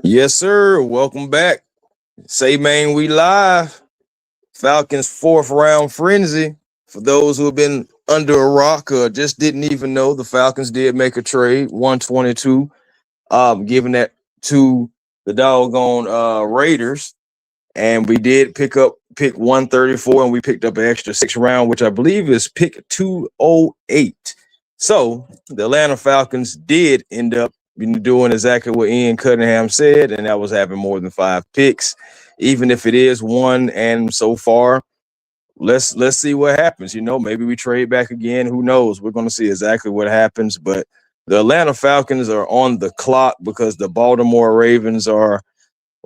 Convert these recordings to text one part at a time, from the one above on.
Yes, sir. Welcome back. Say, man, we live. Falcons fourth round frenzy. For those who have been under a rock or just didn't even know, the Falcons did make a trade, 122, giving that to the doggone Raiders. And we did pick 134, and we picked up an extra six round, which I believe is pick 208. So the Atlanta Falcons did end up doing exactly what Ian Cunningham said, and that was having more than five picks, even if it is one. And so far, let's see what happens. Maybe we trade back again. Who knows? We're going to see exactly what happens. But the Atlanta Falcons are on the clock because the Baltimore Ravens are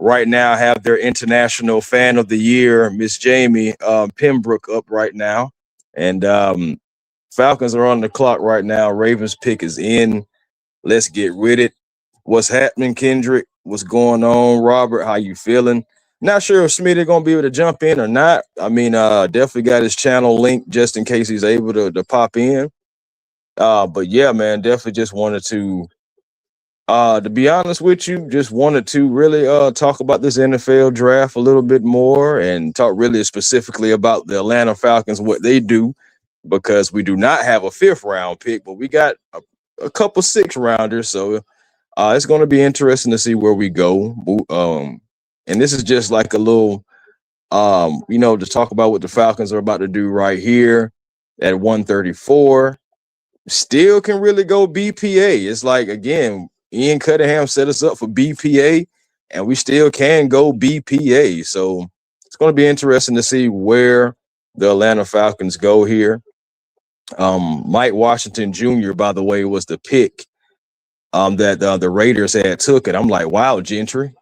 right now have their international fan of the year, Miss Jamie Pembroke, up right now. And Falcons are on the clock right now. Ravens pick is in. Let's get with it. What's happening, Kendrick? What's going on, Robert? How you feeling? Not sure if Smitty gonna be able to jump in or not. I mean, definitely got his channel linked just in case he's able to pop in. But yeah, man, definitely just wanted to be honest with you, just wanted to really talk about this NFL draft a little bit more and talk really specifically about the Atlanta Falcons, what they do, because we do not have a fifth round pick, but we got a couple six rounders. So it's going to be interesting to see where we go. And this is just like a little, to talk about what the Falcons are about to do right here at 134. Still can really go BPA. It's like, again, Ian Cunningham set us up for BPA, and we still can go BPA. So it's going to be interesting to see where the Atlanta Falcons go here. Mike Washington Jr., by the way, was the pick that the Raiders had took it. I'm like, wow, Gentry.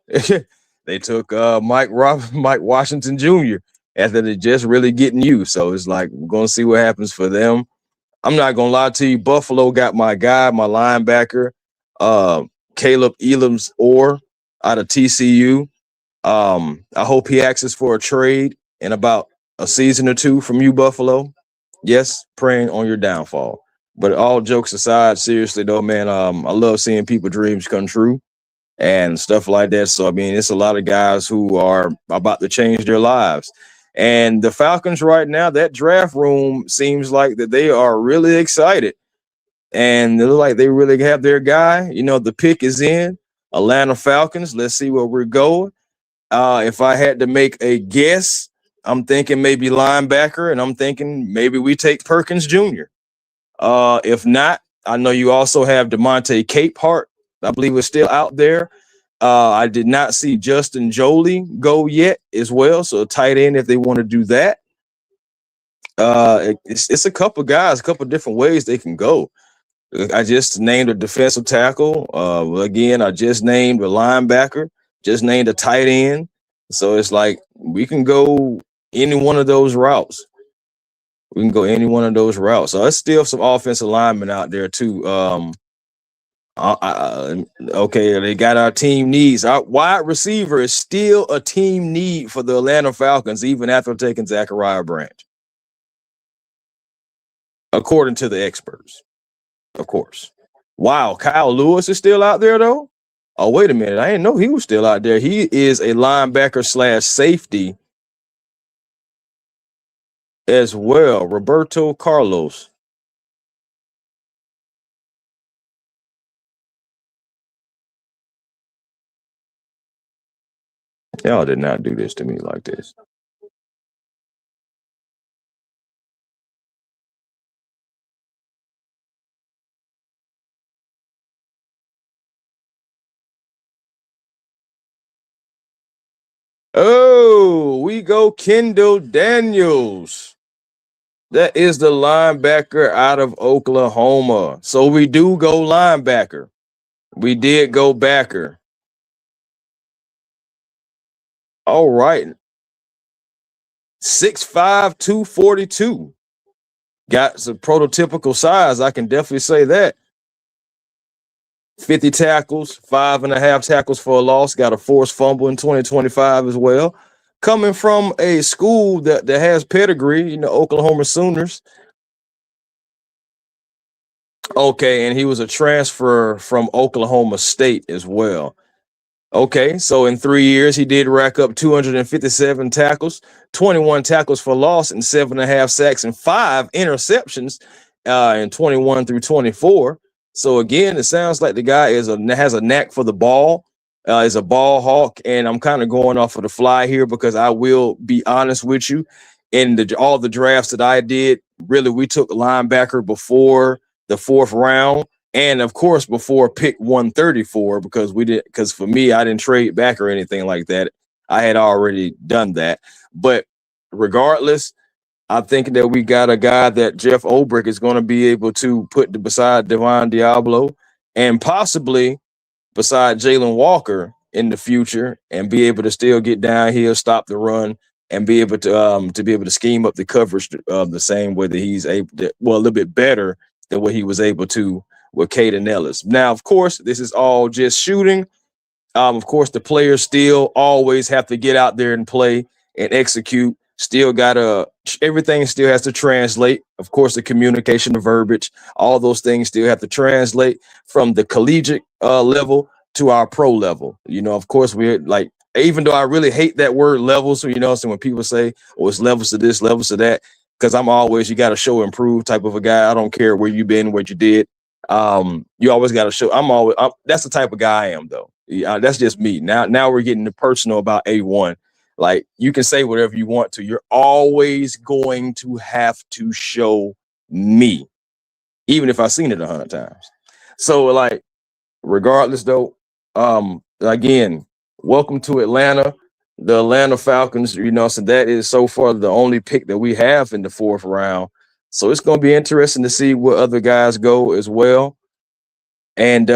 They took Mike Washington Jr. after they just really getting you. So it's like, we're going to see what happens for them. I'm not going to lie to you. Buffalo got my guy, my linebacker, Caleb Elam's Orr out of TCU. I hope he asks for a trade in about a season or two from you, Buffalo. Yes, praying on your downfall. But all jokes aside, seriously though, man, I love seeing people dreams come true and stuff like that. So, I mean, it's a lot of guys who are about to change their lives. And the Falcons right now, that draft room seems like that they are really excited. And they look like they really have their guy. The pick is in. Atlanta Falcons. Let's see where we're going. If I had to make a guess, I'm thinking maybe linebacker, and I'm thinking maybe we take Perkins Jr. If not, I know you also have DeMonte Capehart. I believe it's still out there. I did not see Justin Jolie go yet as well. So tight end if they want to do that. It's a couple guys, a couple different ways they can go. I just named a defensive tackle. Again, I just named a linebacker, just named a tight end. So it's like we can go any one of those routes. We can go any one of those routes. So there's still some offensive linemen out there too. Okay, they got our team needs. Our wide receiver is still a team need for the Atlanta Falcons, even after taking Zachariah Branch, according to the experts, of course. Wow, Kyle Lewis is still out there though. Oh, wait a minute, I didn't know he was still out there. He is a linebacker / safety as well. Roberto Carlos. Y'all did not do this to me like this. Oh, we go Kendall Daniels. That is the linebacker out of Oklahoma. So we do go linebacker. We did go backer. All right. 6'5", 242. Got some prototypical size. I can definitely say that. 50 tackles, 5.5 tackles for a loss. Got a forced fumble in 2025 as well. Coming from a school that has pedigree, Oklahoma Sooners. Okay, and he was a transfer from Oklahoma State as well. Okay, so in 3 years, he did rack up 257 tackles, 21 tackles for loss, and 7.5 sacks and 5 interceptions in 21 through 24. So again, it sounds like the guy has a knack for the ball, is a ball hawk, and I'm kind of going off of the fly here because I will be honest with you. In all the drafts that I did, really, we took linebacker before the fourth round and of course before pick 134 because for me I didn't trade back or anything like that. I had already done that. But regardless, I think that we got a guy that Jeff Ulbrich is going to be able to put beside Devon Diablo and possibly beside Jalen Walker in the future and be able to still get down here, stop the run, and be able to be able to scheme up the coverage the same way that he's able to, well, a little bit better than what he was able to with Caden Ellis. Now, of course, this is all just shooting. Of course, the players still always have to get out there and play and execute. Still gotta everything still has to translate. Of course, the communication, the verbiage, all those things still have to translate from the collegiate level to our pro level. Of course, we're like, even though I really hate that word levels, so when people say, oh, it's levels to this, levels to that, because I'm always, you got to show improve type of a guy. I don't care where you've been, what you did. You always got to show. That's the type of guy I am, though. Yeah, that's just me. Now we're getting personal about A1. Like, you can say whatever you want to. You're always going to have to show me, even if I've seen it 100 times. So, like, regardless, though, again, welcome to Atlanta, the Atlanta Falcons. So that is so far the only pick that we have in the fourth round. So it's going to be interesting to see where other guys go as well. And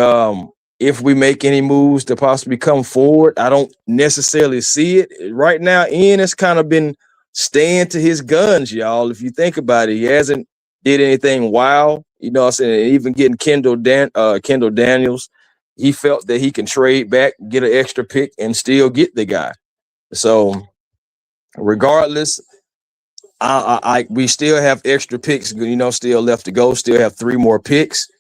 if we make any moves to possibly come forward, I don't necessarily see it right now. Ian has kind of been staying to his guns, y'all. If you think about it, he hasn't did anything wild. I'm saying, even getting Kendall Daniels, he felt that he can trade back, get an extra pick, and still get the guy. So regardless, we still have extra picks, still left to go. Still have 3 more picks.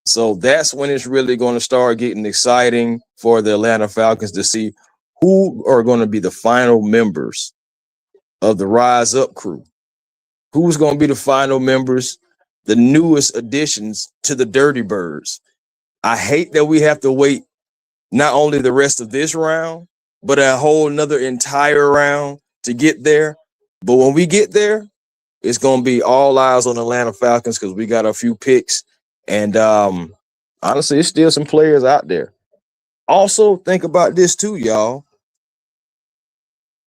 So that's when it's really going to start getting exciting for the Atlanta Falcons to see who are going to be the final members of the Rise Up crew. Who's going to be the final members, the newest additions to the Dirty Birds. I hate that we have to wait not only the rest of this round, but a whole nother entire round to get there. But when we get there, it's going to be all eyes on the Atlanta Falcons because we got a few picks. And honestly, there's still some players out there. Also, think about this too, y'all.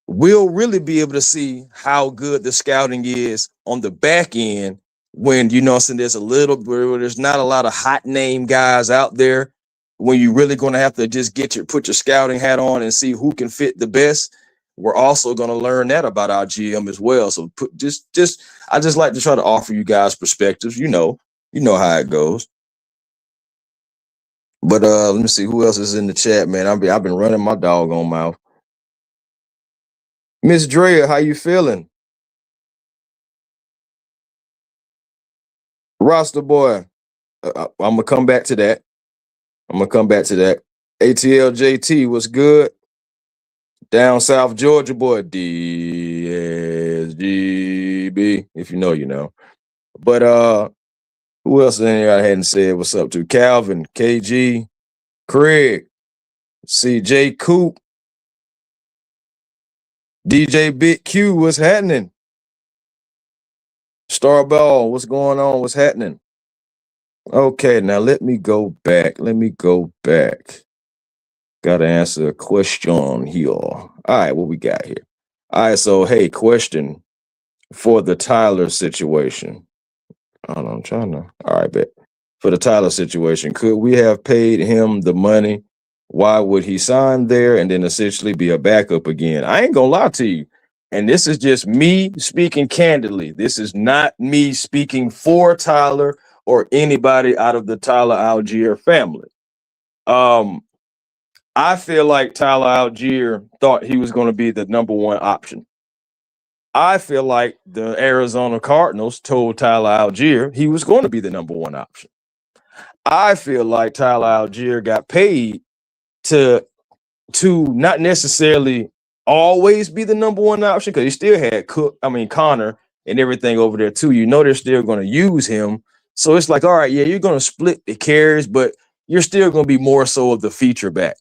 We'll really be able to see how good the scouting is on the back end when, there's there's not a lot of hot name guys out there. When you're really going to have to just put your scouting hat on and see who can fit the best. We're also going to learn that about our GM as well. So I just like to try to offer you guys perspectives. You know how it goes. But let me see who else is in the chat, man. I've been running my doggone mouth. Miss Drea, how you feeling? Roster boy, I'm gonna come back to that. ATL JT, what's good? Down South Georgia boy, DSGB. If you know, you know. But who else in here I hadn't said what's up to? Calvin, KG, Craig, CJ Coop, DJ Big Q, what's happening? Starball, what's going on? What's happening? Okay, now let me go back. Gotta answer a question here. All right, what we got here? All right, so hey, question for the Tyler situation. I don't know, I'm trying to. All right, bet. For the Tyler situation, could we have paid him the money? Why would he sign there and then essentially be a backup again? I ain't gonna lie to you. And this is just me speaking candidly. This is not me speaking for Tyler or anybody out of the Tyler Allgeier family. I feel like Tyler Allgeier thought he was going to be the number one option. I feel like the Arizona Cardinals told Tyler Allgeier he was going to be the number one option. I feel like Tyler Allgeier got paid to not necessarily always be the number one option, because he still had Connor and everything over there too. You know they're still going to use him. So it's like, all right, yeah, you're going to split the carries, but you're still going to be more so of the feature back.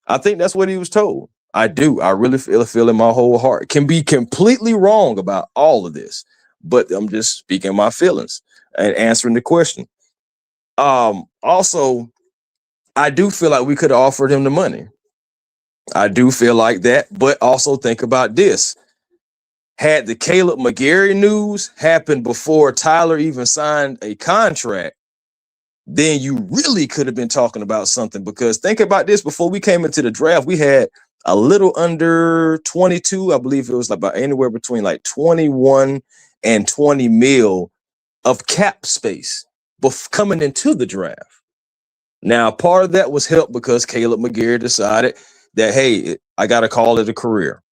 I think that's what he was told. I do. I really feel in my whole heart. Can be completely wrong about all of this, but I'm just speaking my feelings and answering the question. Also, I do feel like we could have offered him the money. I do feel like that, but also think about this. Had the Caleb McGarry news happened before Tyler even signed a contract, then you really could have been talking about something, because think about this. Before we came into the draft, we had a little under 22. I believe it was about anywhere between like 21 and 20 mil of cap space coming into the draft. Now, part of that was helped because Caleb McGarry decided that, hey, I got to call it a career.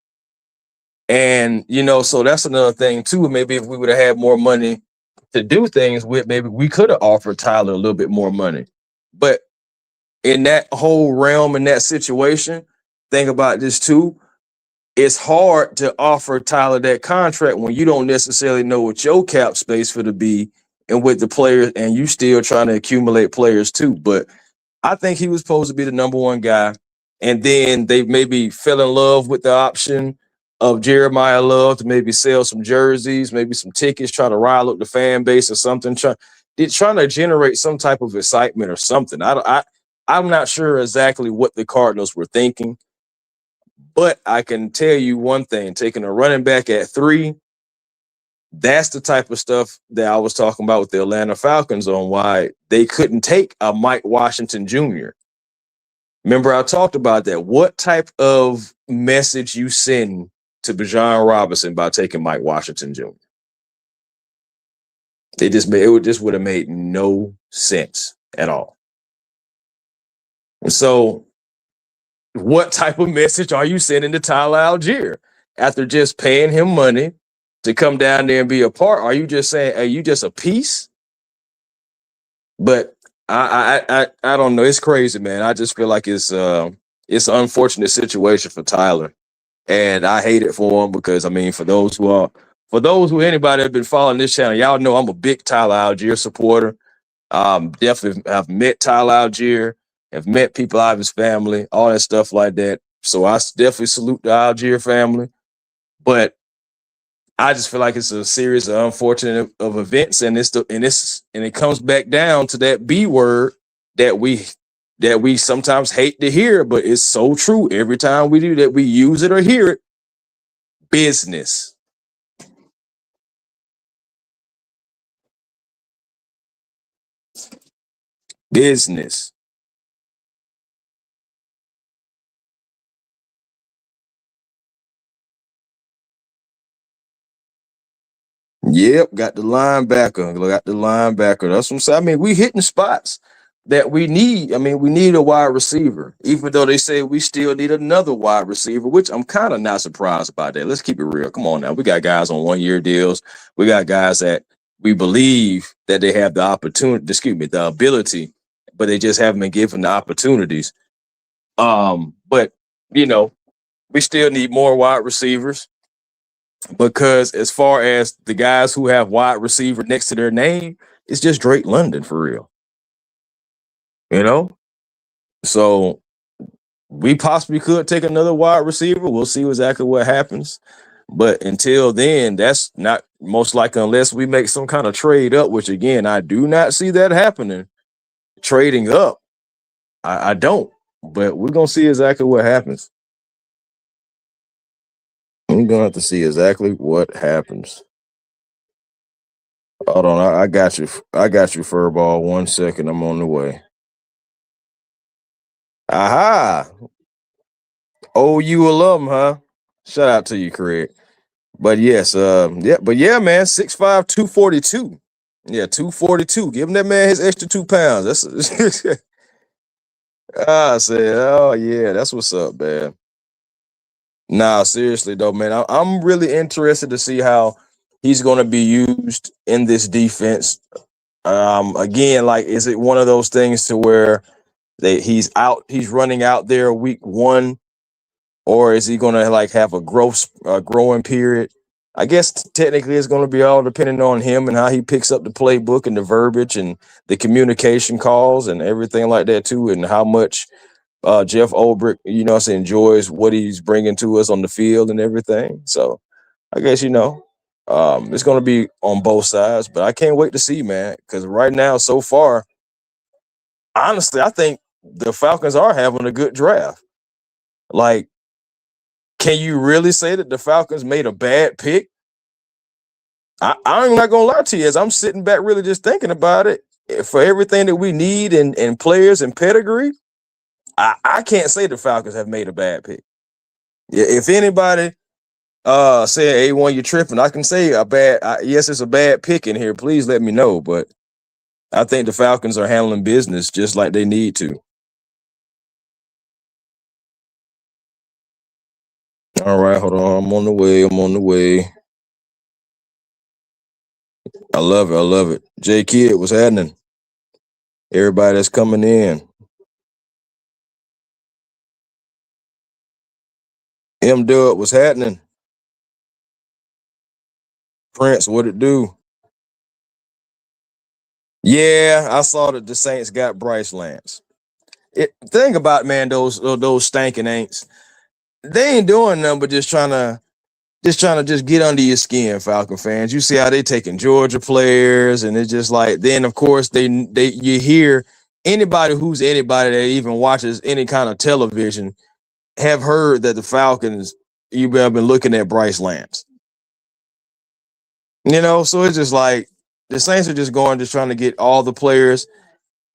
And, so that's another thing too. Maybe if we would have had more money to do things with, maybe we could have offered Tyler a little bit more money. But in that whole realm, in that situation, think about this too. It's hard to offer Tyler that contract when you don't necessarily know what your cap space for to be and with the players, and you still trying to accumulate players too. But I think he was supposed to be the number one guy. And then they maybe fell in love with the option of Jeremiah Love to maybe sell some jerseys, maybe some tickets, try to rile up the fan base or something, trying to generate some type of excitement or something. I'm not sure exactly what the Cardinals were thinking, but I can tell you one thing: taking a running back at 3, that's the type of stuff that I was talking about with the Atlanta Falcons on why they couldn't take a Mike Washington Jr. Remember, I talked about that. What type of message you send to Bijan Robinson by taking Mike Washington Jr.? It just would have made no sense at all. And so, what type of message are you sending to Tyler Allgeier after just paying him money to come down there and be a part? Are you just saying, are you just a piece? But I don't know. It's crazy, man. I just feel like it's an unfortunate situation for Tyler, and I hate it for him because for those who anybody have been following this channel, y'all know I'm a big Tyler Allgeier supporter. Definitely have met Tyler Allgeier, have met people out of his family, all that stuff like that. So I definitely salute the Allgeier family, but I just feel like it's a series of unfortunate of events, and it comes back down to that B word that we sometimes hate to hear, but it's so true. Every time we do that, we use it or hear it. Business. Business. Yep, got the linebacker. That's what I'm saying. We hitting spots that we need. We need a wide receiver, even though they say we still need another wide receiver, which I'm kind of not surprised about that. Let's keep it real. Come on now. We got guys on 1-year deals. We got guys that we believe that they have the ability, but they just haven't been given the opportunities. But we still need more wide receivers. Because as far as the guys who have wide receiver next to their name, it's just Drake London for real. So we possibly could take another wide receiver. We'll see exactly what happens. But until then, that's not most likely unless we make some kind of trade up, which again, I do not see that happening. Trading up, I don't. But we're going to see exactly what happens. We're going to have to see exactly what happens. Hold on, I got you. I got you, Furball. 1 second, I'm on the way. Aha! OU alum, huh? Shout out to you, Craig. But yes, man, 6'5", 242. Yeah, 242. Give him that man his extra 2 pounds. That's I said, oh yeah, that's what's up, man. Nah, seriously though, man. I'm really interested to see how he's going to be used in this defense. Again, like, is it one of those things to where he's running out there week one, or is he gonna like have a growing period? I guess technically it's gonna be all depending on him and how he picks up the playbook and the verbiage and the communication calls and everything like that too, and how much Jeff Ulbrich, enjoys what he's bringing to us on the field and everything. So I guess it's going to be on both sides, but I can't wait to see, man. Because right now, so far, honestly, I think the Falcons are having a good draft. Like, can you really say that the Falcons made a bad pick? I'm not gonna lie to you. As I'm sitting back, really just thinking about it, for everything that we need and players and pedigree, I can't say the Falcons have made a bad pick. If anybody say A1 you're tripping, I can say yes, it's a bad pick in here. Please let me know. But I think the Falcons are handling business just like they need to. All right, hold on. I'm on the way. I love it. J Kid, what's happening? Everybody that's coming in. M Dub, what's happening? Prince, what it do? Yeah, I saw that the Saints got Bryce Lance. Think about it, man, those stanking ain'ts. They ain't doing nothing but just trying to get under your skin, Falcon fans. You see how they taking Georgia players, and it's just like, then of course you hear anybody that even watches any kind of television have heard that the Falcons, you've been looking at Bryce Lance. So it's just like the Saints are just trying to get all the players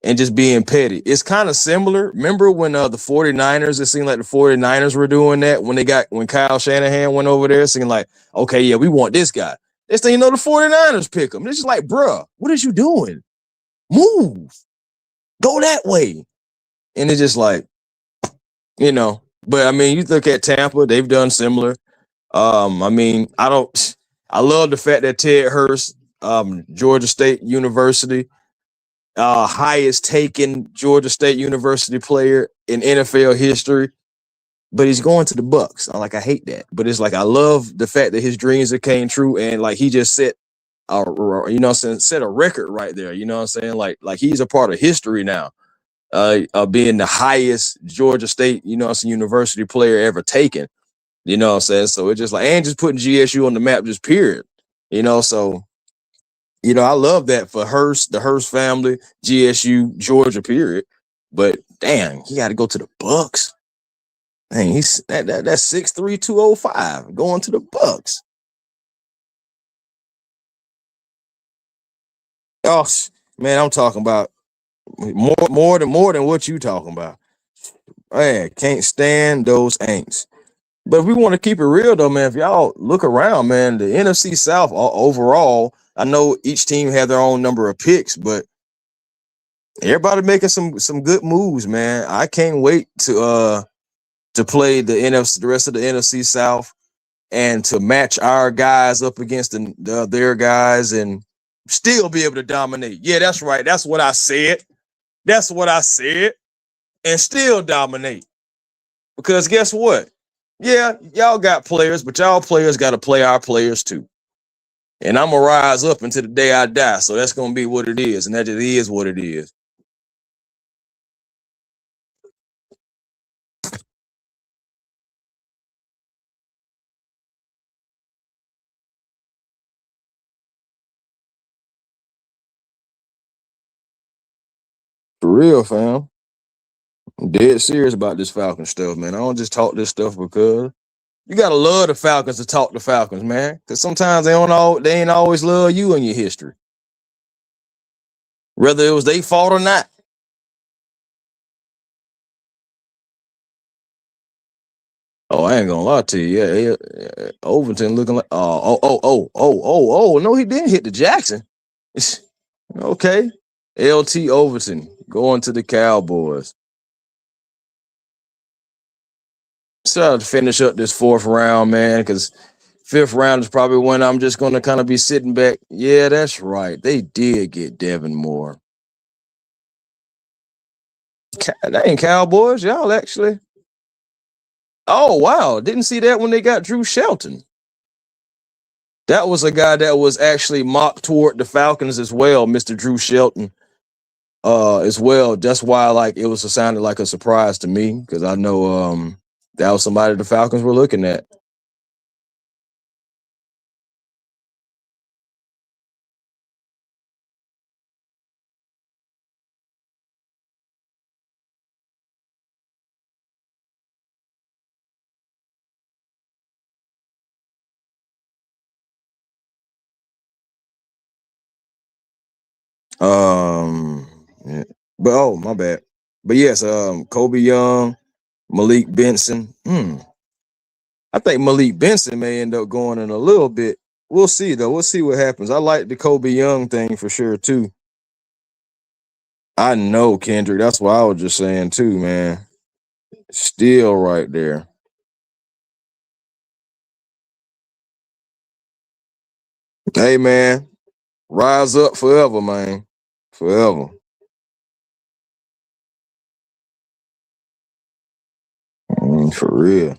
and just being petty. It's kind of similar. Remember when the 49ers, it seemed like the 49ers were doing that when Kyle Shanahan went over there, saying like, okay, yeah, we want this guy. This thing, the 49ers pick him. It's just like, bruh, what is you doing? Move. Go that way. And it's just like, but I mean, you look at Tampa, they've done similar. I love the fact that Ted Hurst, Georgia State University, highest taken Georgia State University player in NFL history, but he's going to the Bucks. I hate that, but it's like I love the fact that his dreams have came true, and like he just set set a record right there. You know what I'm saying? Like he's a part of history now, being the highest Georgia State University player ever taken. You know what I'm saying? So it's just like, and just putting GSU on the map, just period. So I love that for the Hurst family, GSU, Georgia, period. But damn, he got to go to the Bucks. Dang, that's 6'3", 205 going to the Bucks. Oh man, I'm talking about more than what you talking about. Man, can't stand those ain'ts. But if we want to keep it real though, man, if y'all look around, man, the NFC South overall, I know each team had their own number of picks, but everybody making some good moves, man. I can't wait to play the rest of the NFC South, and to match our guys up against their guys and still be able to dominate. Yeah, that's right. That's what I said. And still dominate. Because guess what? Yeah, y'all got players, but y'all players got to play our players too. And I'm going to rise up until the day I die. So that's going to be what it is. And that just is what it is. For real, fam. I'm dead serious about this Falcon stuff, man. I don't just talk this stuff because you gotta love the Falcons to talk the Falcons, man. Because sometimes they ain't always love you in your history, whether it was their fault or not. Oh, I ain't gonna lie to you. Yeah, Overton looking like no, he didn't hit the Jackson. Okay, LT Overton going to the Cowboys. So to finish up this fourth round, man, because Fifth round is probably when I'm just going to kind of be sitting back. Yeah, that's right. They did get Devin Moore. That ain't Cowboys, y'all actually. Oh wow, didn't see that when they got Drew Shelton. That was a guy that was actually mocked toward the Falcons as well, Mr. Drew Shelton. As well. That's why like it was sounded like a surprise to me because I know that was somebody the Falcons were looking at. Yeah. But oh my bad. But yes, Kobe Young, Malik Benson. I think Malik Benson may end up going in a little bit. We'll see though. We'll see what happens. I like the Kobe Young thing for sure too. I know Kendrick. That's what I was just saying too, man. Still right there. Hey man, rise up forever, man. Forever. For real.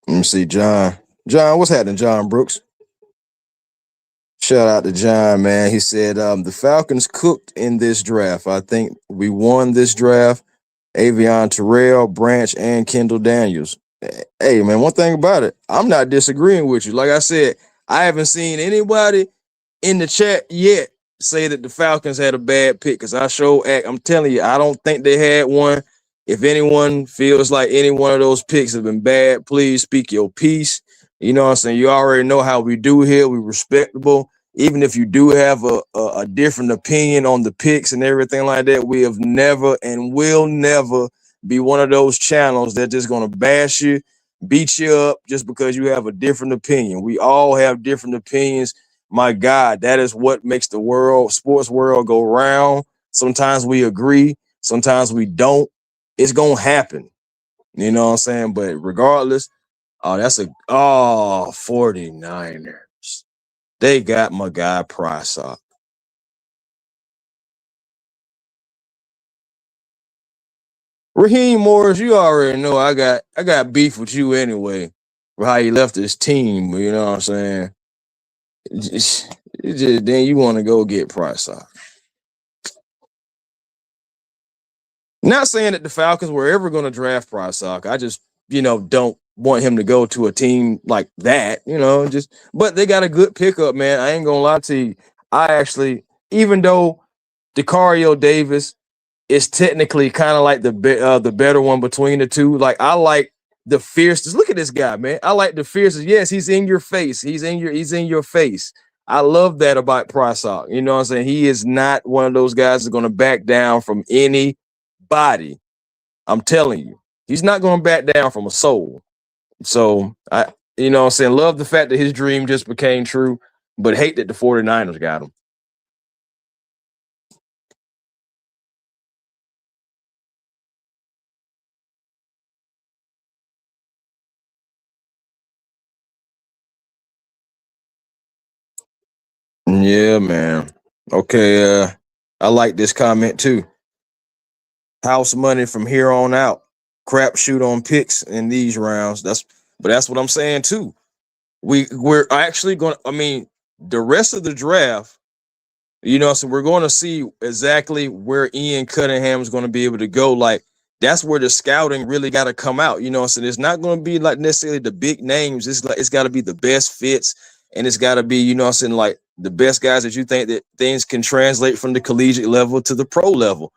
Let me see, John. John, what's happening, John Brooks? Shout out to John, man. He said the Falcons cooked in this draft. I think we won this draft. Avion Terrell, Branch, and Kendall Daniels. Hey, man, one thing about it, I'm not disagreeing with you. Like I said, I haven't seen anybody in the chat yet say that the Falcons had a bad pick because I'm telling you, I don't think they had one. If anyone feels like any one of those picks have been bad, please speak your piece. You know what I'm saying? You already know how we do here. We respectable. Even if you do have a different opinion on the picks and everything like that, we have never and will never be one of those channels that just gonna bash you, beat you up just because you have a different opinion. We all have different opinions. My God, that is what makes the sports world go round. Sometimes we agree, sometimes we don't. It's gonna happen. You know what I'm saying? But regardless, that's 49ers. They got my guy Price up. Raheem Morris, you already know I got beef with you anyway for how he left his team. You know what I'm saying? Then you want to go get Price up. Not saying that the Falcons were ever going to draft Price. I just, don't want him to go to a team like that, just but they got a good pickup, man. I ain't gonna lie to you. I actually, even though Decario Davis is technically kind of like the better one between the two, like I like the fierceness. Look at this guy, man. I like the fierceness. Yes, he's in your face. He's in your face. I love that about Price. You know what I'm saying? He is not one of those guys that's going to back down from any body. I'm telling you, he's not going to back down from a soul. So I'm saying, love the fact that his dream just became true, but hate that the 49ers got him. Yeah, man. Okay, I like this comment too. House money from here on out. Crap shoot on picks in these rounds. That's what I'm saying too. We're actually going. I mean, the rest of the draft. So we're going to see exactly where Ian Cunningham is going to be able to go. Like that's where the scouting really got to come out. So it's not going to be like necessarily the big names. It's got to be the best fits, and it's got to be like the best guys that you think that things can translate from the collegiate level to the pro level.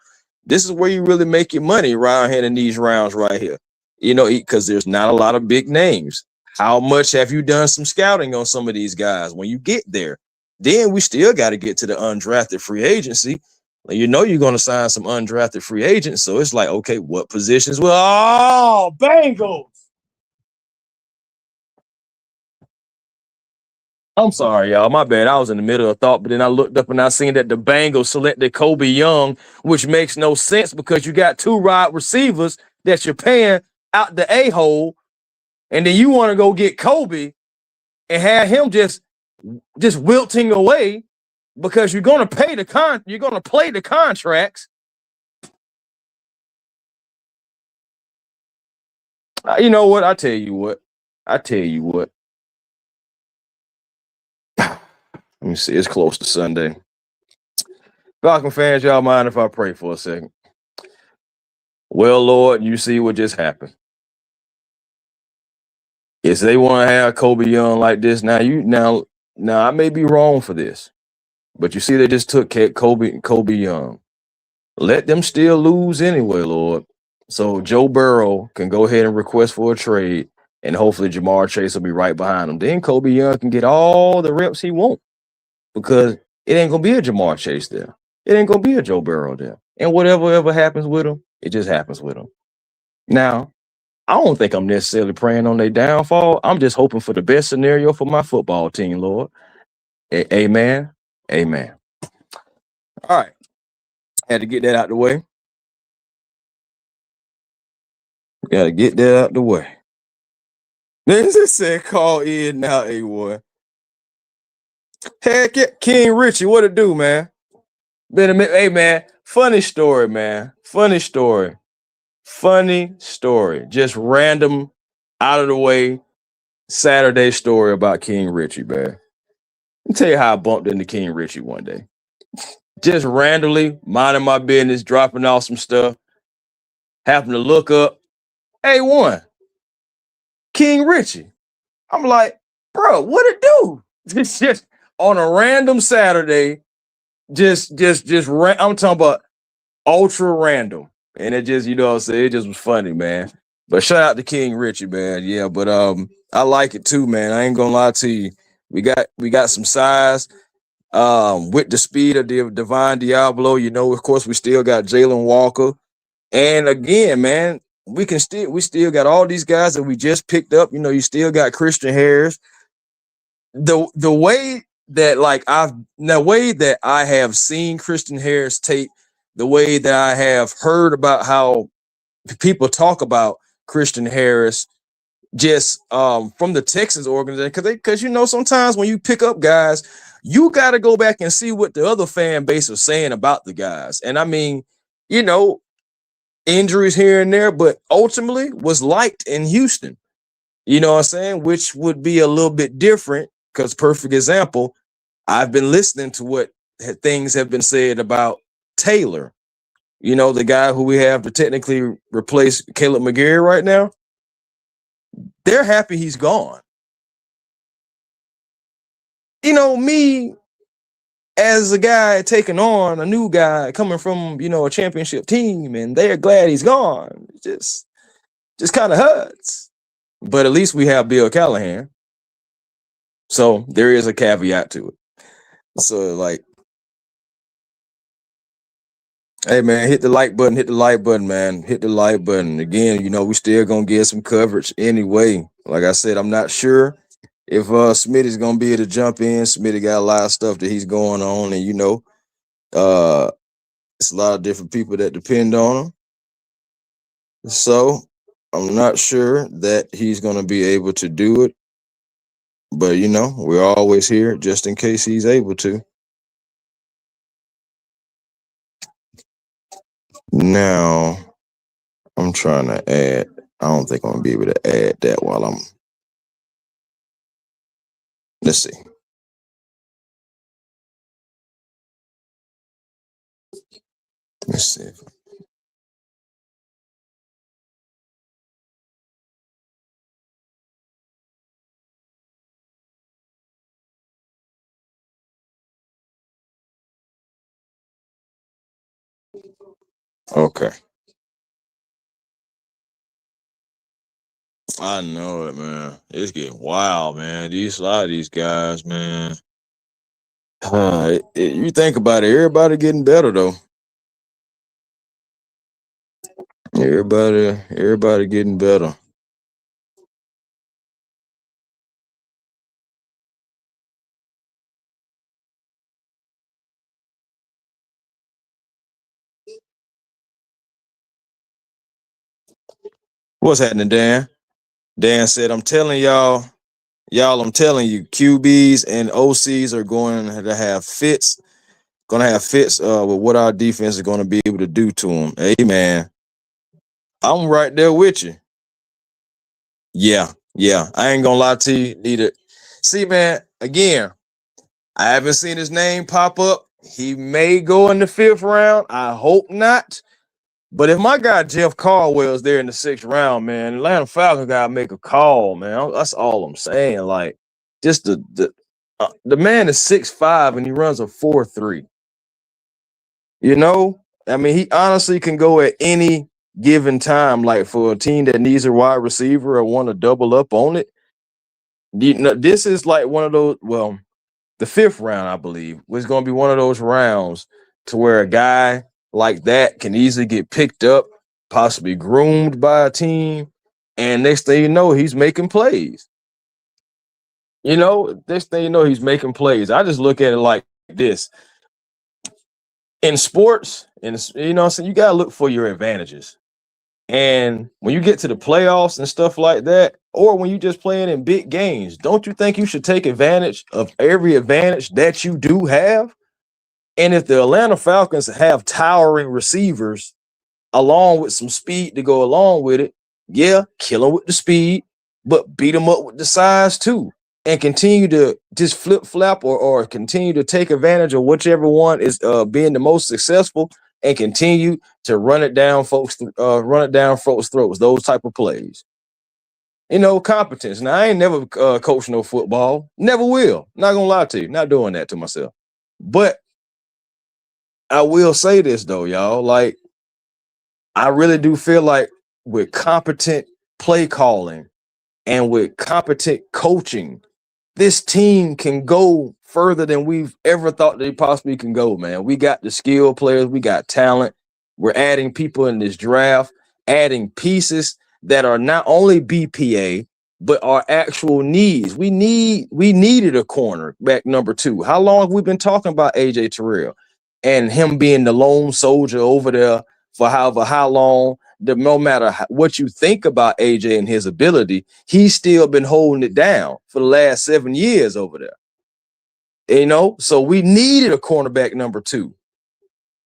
This is where you really make your money right here in these rounds right here. Because there's not a lot of big names. How much have you done some scouting on some of these guys when you get there? Then we still got to get to the undrafted free agency. You're going to sign some undrafted free agents. So it's like, okay, what positions? Well, Bengals. I'm sorry, y'all. My bad. I was in the middle of thought, but then I looked up and I seen that the Bengals selected Kobe Young, which makes no sense because you got two wide receivers that you're paying out the a-hole, and then you want to go get Kobe and have him just wilting away because you're gonna play the contracts. You know what? I tell you what. Let me see. It's close to Sunday. Falcon fans, y'all mind if I pray for a second? Well, Lord, you see what just happened. If they want to have Kobe Young like this, now I may be wrong for this, but you see they just took Kobe Young. Let them still lose anyway, Lord. So Joe Burrow can go ahead and request for a trade, and hopefully Jamar Chase will be right behind him. Then Kobe Young can get all the reps he wants because it ain't gonna be a Jamar Chase there. It ain't gonna be a Joe Burrow there. And whatever ever happens with him, it just happens with him. Now, I don't think I'm necessarily praying on their downfall. I'm just hoping for the best scenario for my football team, Lord. Amen. Amen. All right. Had to get that out the way. Got to get that out the way. This is said call in now, A1. Heck yeah, King Richie, what it do, man? Been a minute. Hey, man, funny story, man. Funny story. Just random, out of the way Saturday story about King Richie, man. Let me tell you how I bumped into King Richie one day. Just randomly minding my business, dropping off some stuff, happened to look up, A1, King Richie. I'm like, bro, what it do? It's just on a random Saturday, I'm talking about ultra random. And it just, you know what I'm saying? It just was funny, man. But shout out to King Richie, man. Yeah, but I like it too, man. I ain't gonna lie to you. We got some size. With the speed of the Divine Diablo, you know, of course, we still got Jalen Walker. And again, man, we still got all these guys that we just picked up. You know, you still got Christian Harris. The way that I have seen Christian Harris tape, the way that I have heard about how people talk about Christian Harris just from the Texans organization, because you know sometimes when you pick up guys, you got to go back and see what the other fan base was saying about the guys. And I mean, you know, injuries here and there, but ultimately was liked in Houston. You know what I'm saying? Which would be a little bit different because, perfect example, I've been listening to what things have been said about Taylor. You know, the guy who we have to technically replace Caleb McGarry right now. They're happy he's gone. You know, me as a guy taking on a new guy coming from, you know, a championship team, and they're glad he's gone. It just kind of hurts. But at least we have Bill Callahan. So there is a caveat to it. So, like, hey, man, hit the like button, man. Hit the like button. Again, you know, we still going to get some coverage anyway. Like I said, I'm not sure if Smitty's going to be able to jump in. Smitty got a lot of stuff that he's going on, and, you know, it's a lot of different people that depend on him. So I'm not sure that he's going to be able to do it. But, you know, we're always here just in case he's able to. Now, I'm trying to add. I don't think I'm going to be able to add that while I'm. Let's see. Let's see. Okay. I know it, man. It's getting wild, man. A lot of these guys, man. You think about it, everybody getting better though. Everybody getting better. What's happening, Dan? Dan said, I'm telling y'all, I'm telling you, QBs and OCs are going to have fits, with what our defense is going to be able to do to them. Hey, man, I'm right there with you. Yeah. I ain't gonna lie to you. Neither. See, man, again, I haven't seen his name pop up. He may go in the 5th round. I hope not. But if my guy Jeff Caldwell's there in the 6th round, man, Atlanta Falcons gotta make a call, man. That's all I'm saying. Like, just the man is 6'5" and he runs a 4.3. You know, I mean, he honestly can go at any given time. Like for a team that needs a wide receiver or want to double up on it, this is like one of those. Well, the 5th round, I believe, was going to be one of those rounds to where a guy like that can easily get picked up, possibly groomed by a team, and next thing you know, he's making plays. Next thing you know, he's making plays. I just look at it like this. In sports, and so you got to look for your advantages. And when you get to the playoffs and stuff like that, or when you just playing in big games, don't you think you should take advantage of every advantage that you do have? And if the Atlanta Falcons have towering receivers along with some speed to go along with it, yeah, kill them with the speed, but beat them up with the size too. And continue to just flip flop or continue to take advantage of whichever one is being the most successful and continue to run it down folks throats, those type of plays. Competence. Now, I ain't never coached no football. Never will. Not gonna lie to you. Not doing that to myself. But I will say this though, y'all. Like, I really do feel like with competent play calling and with competent coaching, this team can go further than we've ever thought they possibly can go, man. We got the skill players, we got talent. We're adding people in this draft, adding pieces that are not only BPA, but are actual needs. We needed a corner back number 2. How long have we been talking about AJ Terrell and him being the lone soldier over there for how long? No matter what you think about AJ and his ability, he's still been holding it down for the last 7 years over there. So we needed a cornerback number 2.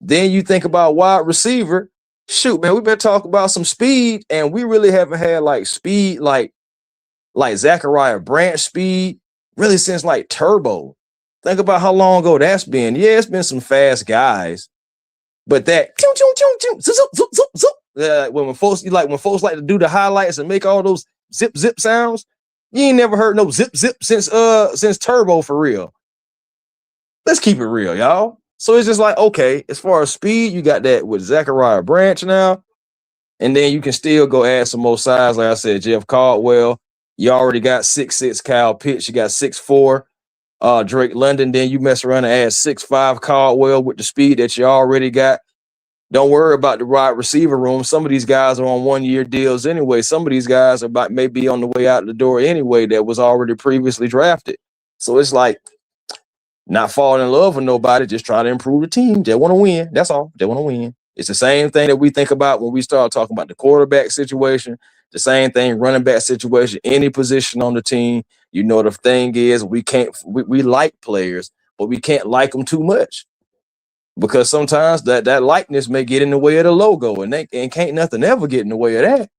Then you think about wide receiver. Shoot, man, we've been talking about some speed, and we really haven't had like speed like Zachariah Branch speed really since like Turbo. Think about how long ago that's been. Yeah, it's been some fast guys, but that when folks like to do the highlights and make all those zip sounds, you ain't never heard no zip since Turbo for real. Let's keep it real, y'all. So it's just like, okay, as far as speed, you got that with Zachariah Branch now, and then you can still go add some more size. Like I said, Jeff Caldwell. You already got 6'6" Kyle Pitts. You got 6'4" Drake London. Then you mess around and add 6'5" Caldwell with the speed that you already got. Don't worry about the wide receiver room. Some of these guys are on 1-year deals anyway. Some of these guys are may be on the way out the door anyway that was already previously drafted. So it's like not falling in love with nobody, just try to improve the team. They want to win. That's all. They want to win. It's the same thing that we think about when we start talking about the quarterback situation, the same thing, running back situation, any position on the team. The thing is we like players, but we can't like them too much. Because sometimes that likeness may get in the way of the logo, and can't nothing ever get in the way of that.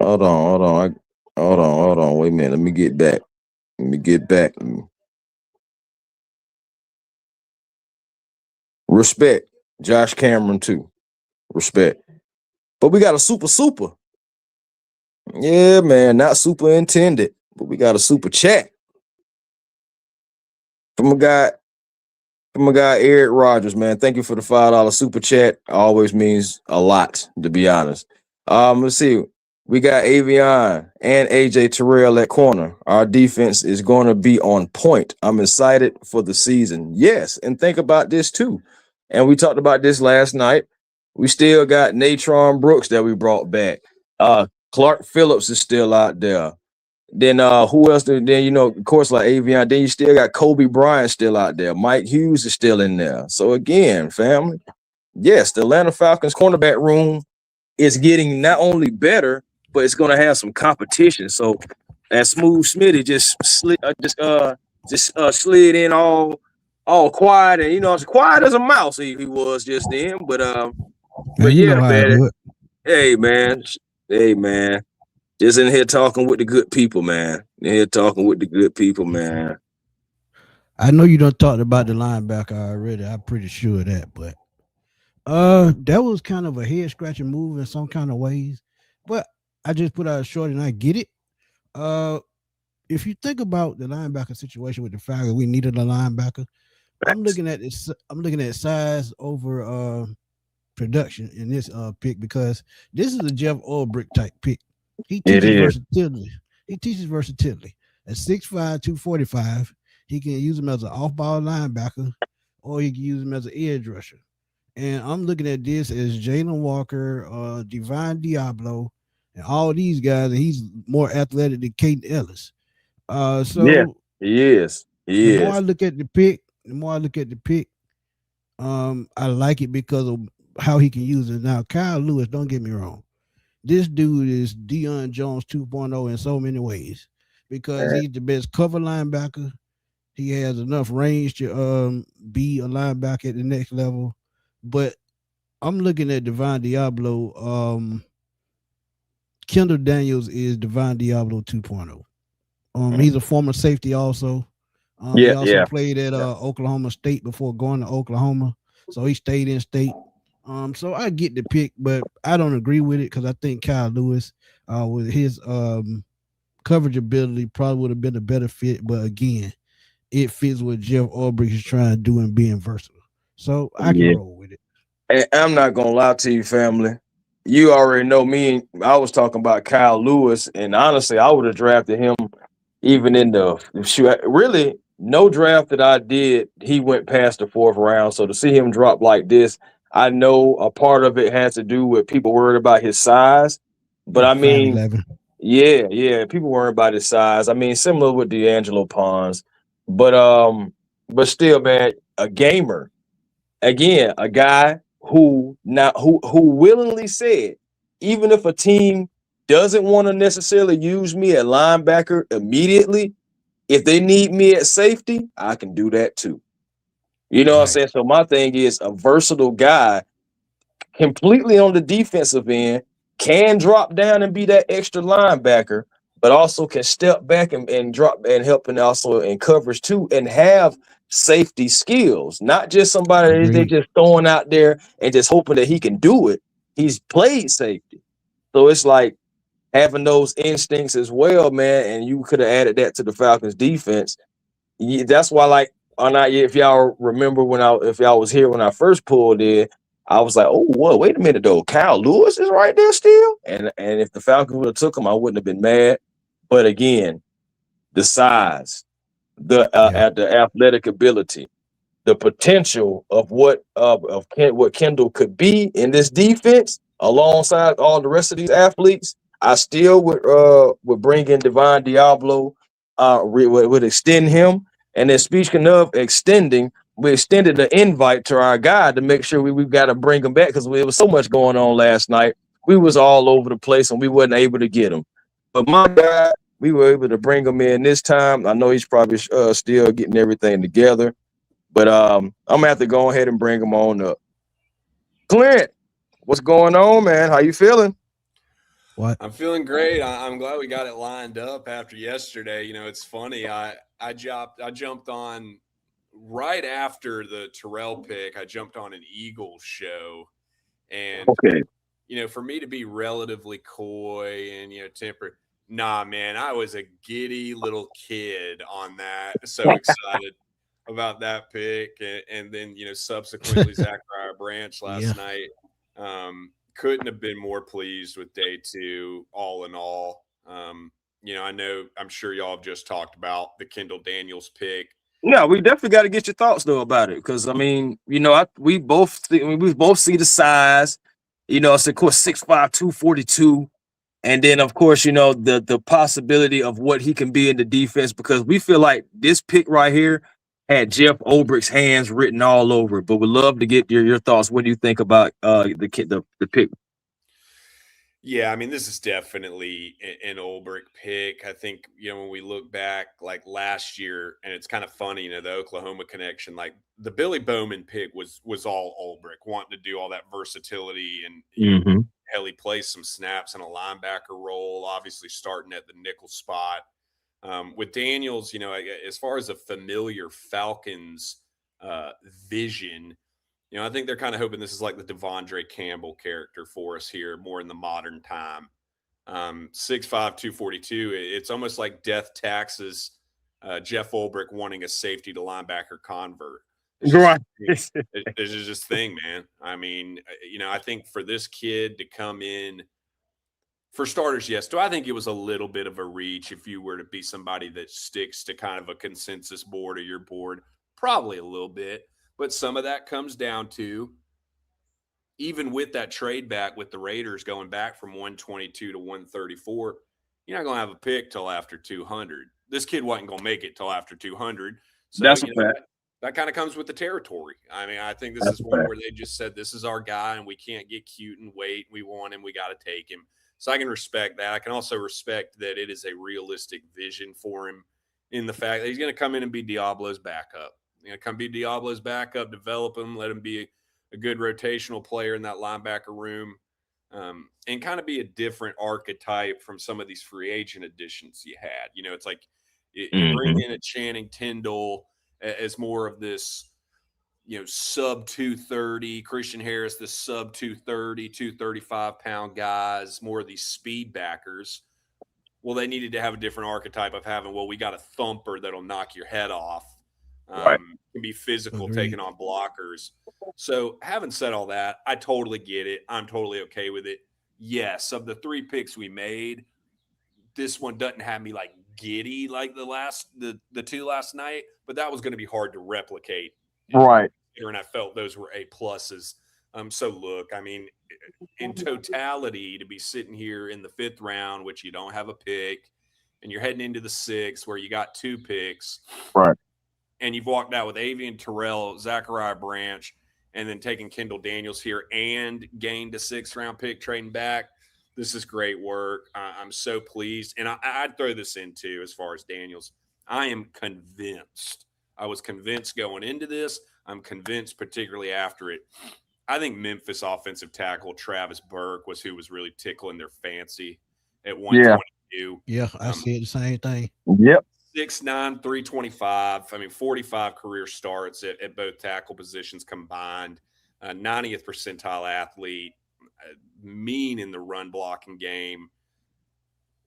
Hold on. Wait a minute. Let me get back. Respect. Josh Cameron too. Respect. But we got a super. Yeah, man, not superintended, but we got a super chat from a guy Eric Rogers, man. Thank you for the $5 super chat. Always means a lot, to be honest. Let's see. We got Avion and AJ Terrell at corner. Our defense is going to be on point. I'm excited for the season. Yes, and think about this too. And we talked about this last night. We still got Natron Brooks that we brought back. Clark Phillips is still out there. Then who else? Then of course, like Avion. Then you still got Kobe Bryant still out there. Mike Hughes is still in there. So again, family, yes, the Atlanta Falcons cornerback room is getting not only better, but it's going to have some competition. So that Smooth Smitty slid in all quiet, and as quiet as a mouse he was just then. But Man, you yeah, know how I man. do it. Hey man, just in here talking with the good people, man. In here talking with the good people, man. I know you don't talk about the linebacker already. I'm pretty sure of that, but that was kind of a head scratching move in some kind of ways. But I just put out a short and I get it. Uh, if you think about the linebacker situation with the Falcons, we needed a linebacker. I'm Facts. looking at this. I'm looking at size over production in this pick because this is a Jeff Ulbrich type pick. He It teaches is. versatility. He teaches versatility. At 6'5", 245, he can use him as an off-ball linebacker, or he can use him as an edge rusher. And I'm looking at this as Jalen Walker, Divine Diablo, and all these guys, and he's more athletic than Caden Ellis. Yeah, So he is. the He more I is. look at the pick, I like it because of how he can use it. Now, Kyle Lewis, don't get me wrong. This dude is Deion Jones 2.0 in so many ways because Man. he's the best cover linebacker. He has enough range to be a linebacker at the next level. But I'm looking at Divine Diablo. Kendall Daniels is Divine Diablo 2.0. He's a former safety also. He Yeah, also yeah. played at Yeah. Oklahoma State before going to Oklahoma. So he stayed in state. So I get the pick, but I don't agree with it because I think Kyle Lewis, with his coverage ability, probably would have been a better fit. But again, it fits what Jeff Ulbrich is trying to do and being versatile. So I can Yeah. roll with it. And I'm not gonna lie to you, family. You already know me. I was talking about Kyle Lewis, and honestly, I would have drafted him even in the shoot. Really, no draft that I did, he went past the fourth round. So to see him drop like this, I know a part of it has to do with people worried about his size. But Yeah, I five mean, eleven. yeah, people worry about his size. I mean, similar with D'Angelo Pons, but still, man, a gamer again, a guy who willingly said, even if a team doesn't want to necessarily use me at linebacker immediately, if they need me at safety, I can do that too. You know what I'm Right. saying? So my thing is a versatile guy completely on the defensive end, can drop down and be that extra linebacker, but also can step back and drop and help and also in coverage too, and have safety skills, not just somebody that they Agreed. just throwing out there and just hoping that he can do it. He's played safety. So it's like having those instincts as well, man. And you could have added that to the Falcons defense. That's why, like, on I if y'all remember if y'all was here when I first pulled in, I was like, oh, whoa, wait a minute though, Kyle Lewis is right there still, and if the Falcons would have took him, I wouldn't have been mad. But again, the size, Yeah. the athletic ability, the potential of what Kendall could be in this defense alongside all the rest of these athletes, I still would bring in Divine Diablo, would extend him. And then speaking of extending, we extended the invite to our guy to make sure we've got to bring him back because there was so much going on last night. We was all over the place and we wasn't able to get him. But my guy, we were able to bring him in this time. I know he's probably still getting everything together. But I'm gonna have to go ahead and bring him on up. Clint, what's going on, man? How you feeling? What? I'm feeling great. I'm glad we got it lined up after yesterday. It's funny. I jumped on right after the Terrell pick. I jumped on an Eagles show, and Okay. for me to be relatively coy and tempered. Nah, man, I was a giddy little kid on that. So excited about that pick, and then subsequently Zachariah Branch Yeah. last night. Couldn't have been more pleased with day two, all in all. I'm sure y'all have just talked about the Kendall Daniels pick. Yeah, we definitely got to get your thoughts though about it, because I mean, we both see the size. It's of course 6'5", 242. And then, of course, the possibility of what he can be in the defense, because we feel like this pick right here had Jeff Ulbricht's hands written all over it. But we'd love to get your thoughts. What do you think about the pick? Yeah, I mean, this is definitely an Ulbrich pick. I think, when we look back like last year, and it's kind of funny, the Oklahoma connection, like the Billy Bowman pick was all Ulbrich, wanting to do all that versatility and, Mm-hmm. hell, he plays some snaps in a linebacker role, obviously starting at the nickel spot. With Daniels, as far as a familiar Falcons vision, I think they're kind of hoping this is like the Devondre Campbell character for us here, more in the modern time. 6'5", 242. It's almost like death taxes Jeff Ulbrich wanting a safety to linebacker convert. Right. This is just thing, man. I mean, I think for this kid to come in, for starters, yes. Do I think it was a little bit of a reach if you were to be somebody that sticks to kind of a consensus board or your board? Probably a little bit. But some of that comes down to, even with that trade back with the Raiders going back from 122 to 134, you're not going to have a pick till after 200. This kid wasn't going to make it till after 200. So That's a fact. That kind of comes with the territory. I mean, I think this That's is one where they just said, this is our guy and we can't get cute and wait. We want him. We got to take him. So I can respect that. I can also respect that it is a realistic vision for him in the fact that he's going to come in and be Diablo's backup. Come be Diablo's backup, develop him, let him be a good rotational player in that linebacker room, and kind of be a different archetype from some of these free agent additions you had. It's like you bring in a Channing Tindall as more of this, sub 230, Christian Harris, the sub 230, 235-pound guys, more of these speed backers. Well, they needed to have a different archetype of having, we got a thumper that'll knock your head off. Right. Can be physical, Agreed. taking on blockers. So having said all that, I totally get it. I'm totally okay with it. Yes, of the 3 picks we made, this one doesn't have me like giddy like the 2 last night, but that was going to be hard to replicate. Right. And I felt those were A pluses. So look, I mean, in totality, to be sitting here in the 5th round, which you don't have a pick, and you're heading into the 6th where you got 2 picks. Right. And you've walked out with Avian Terrell, Zachariah Branch, and then taking Kendall Daniels here and gained a 6th-round pick trading back. This is great work. I'm so pleased. And I'd throw this in, too, as far as Daniels. I am convinced. I was convinced going into this. I'm convinced, particularly after it. I think Memphis offensive tackle Travis Burke was who was really tickling their fancy at 122. Yeah, I said the same thing. Yep. 6'9", 325. I mean, 45 career starts at both tackle positions combined. 90th percentile athlete. Mean in the run blocking game.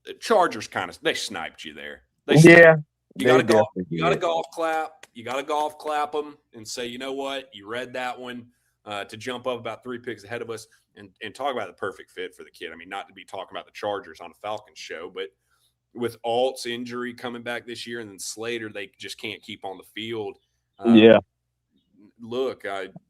The Chargers they sniped you there. You got to golf clap. You got to golf clap them and say, you know what? You read that one to jump up about 3 picks ahead of us and talk about the perfect fit for the kid. I mean, not to be talking about the Chargers on a Falcons show, but with Alt's injury coming back this year and then Slater, they just can't keep on the field. Look,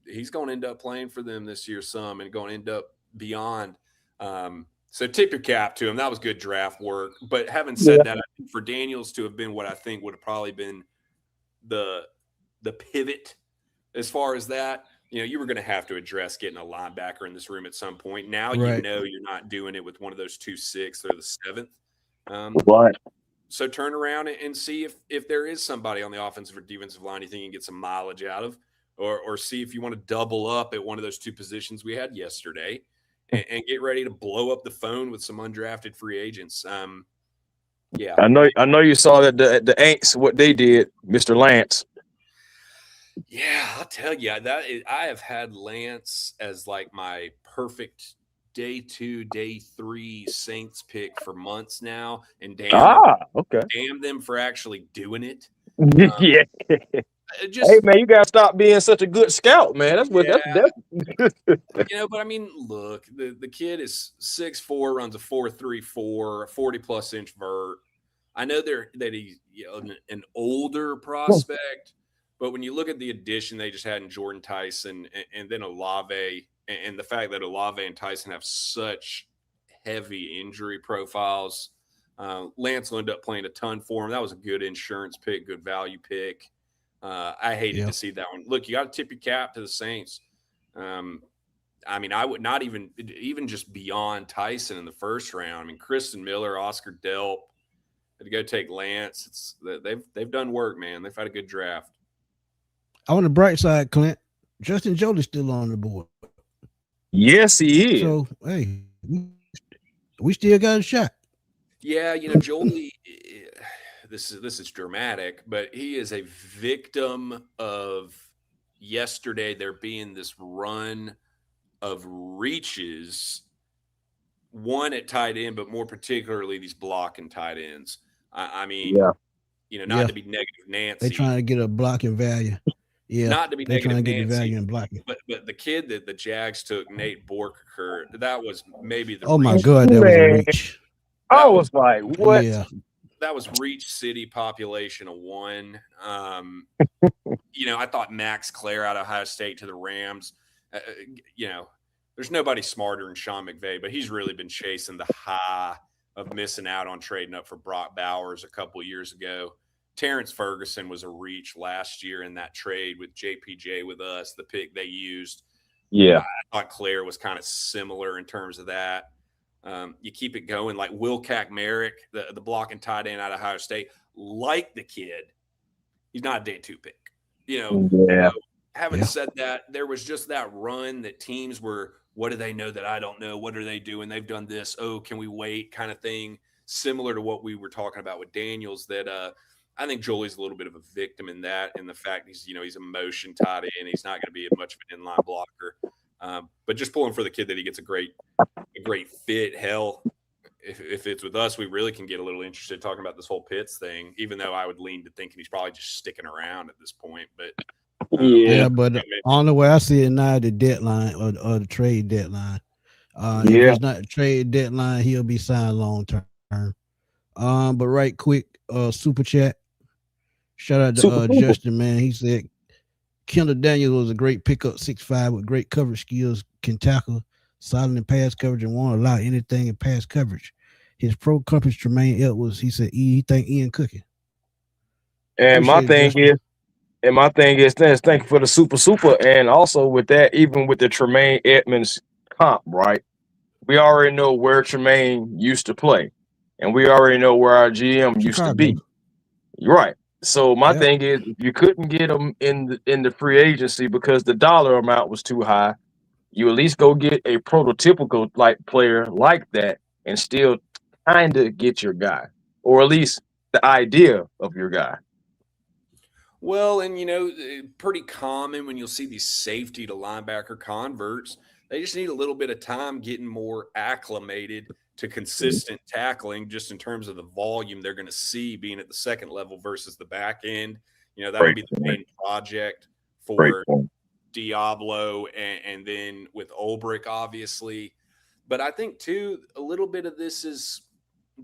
he's going to end up playing for them this year some and going to end up beyond. So tip your cap to him. That was good draft work. But having said that, I think for Daniels to have been what I think would have probably been the pivot as far as that, you were going to have to address getting a linebacker in this room at some point. Now Right. you're not doing it with one of those 2 6th or the 7th. Right. So turn around and see if there is somebody on the offensive or defensive line you think you can get some mileage out of, or see if you want to double up at one of those 2 positions we had yesterday and get ready to blow up the phone with some undrafted free agents. Yeah. I know you saw that the Aints, what they did, Mr. Lance. Yeah, I'll tell you, I have had Lance as like my perfect day 2, day 3 Saints pick for months now, and damn them for actually doing it. Yeah. Hey man, you gotta stop being such a good scout, man. That's what that's but I mean, look, the kid is 6'4", runs a 4.34, a 40+ inch vert. I know that he's an older prospect, but when you look at the addition they just had in Jordan Tyson and then Olave, and the fact that Olave and Tyson have such heavy injury profiles. Lance will end up playing a ton for him. That was a good insurance pick, good value pick. I hated to see that one. Look, you got to tip your cap to the Saints. I mean, I would not even just beyond Tyson in the first round. I mean, Kristen Miller, Oscar Delp, to go take Lance. They've done work, man. They've had a good draft. On the bright side, Clint, Justin Jolie's still on the board. Yes, he is. So hey, we still got a shot. Yeah, you know, Jolie. This is dramatic, but he is a victim of yesterday. There being this run of reaches, one at tight end, but more particularly these blocking tight ends. I mean, you know, not to be negative Nancy. They're trying to get a blocking value. Yeah, not to be they're negative trying to Nancy, get the value in blocking. but the kid that the Jags took, Nate Borker, that was maybe the. Oh my God, that was a reach. I was like, what? Yeah. That was Reach City population of 1. You know, I thought Max Clare out of Ohio State to the Rams. You know, there's nobody smarter than Sean McVay, but he's really been chasing the high of missing out on trading up for Brock Bowers a couple of years ago. Terrence Ferguson was a reach last year in that trade with JPJ with us, the pick they used. Yeah. I thought Clare was kind of similar in terms of that. You keep it going, like Will Merrick, the blocking tight end out of Ohio State, like the kid. He's not a day 2 pick. You know, having said that, there was just that run that teams were, what do they know that I don't know? What are they doing? They've done this. Oh, can we wait? Kind of thing, similar to what we were talking about with Daniels, that I think Jolie's a little bit of a victim in that, and the fact he's a motion tight end. He's not going to be much of an inline blocker. But just pulling for the kid that he gets a great fit. Hell, if it's with us, we really can get a little interested talking about this whole Pitts thing, even though I would lean to thinking he's probably just sticking around at this point. But but on the way I see it now, the deadline or the trade deadline. If it's not a trade deadline, he'll be signed long term. But right quick, super chat. Shout out to Justin, man. He said Kendall Daniels was a great pickup, 6'5", with great coverage skills, can tackle, solid in pass coverage, and won't allow anything in pass coverage. His pro compass, Tremaine Edwards, he said he think Ian cooking. And my thing is, thank you for the super. And also with that, even with the Tremaine Edmonds comp, right? We already know where Tremaine used to play. And we already know where our GM used to be. Right. So my thing is, if you couldn't get him in the free agency because the dollar amount was too high, you at least go get a prototypical like player like that and still kind of get your guy, or at least the idea of your guy. Well, and pretty common when you'll see these safety to linebacker converts, they just need a little bit of time getting more acclimated to consistent tackling, just in terms of the volume they're going to see being at the second level versus the back end. That would be the main project for Diablo and then with Ulbrich, obviously. But I think, too, a little bit of this is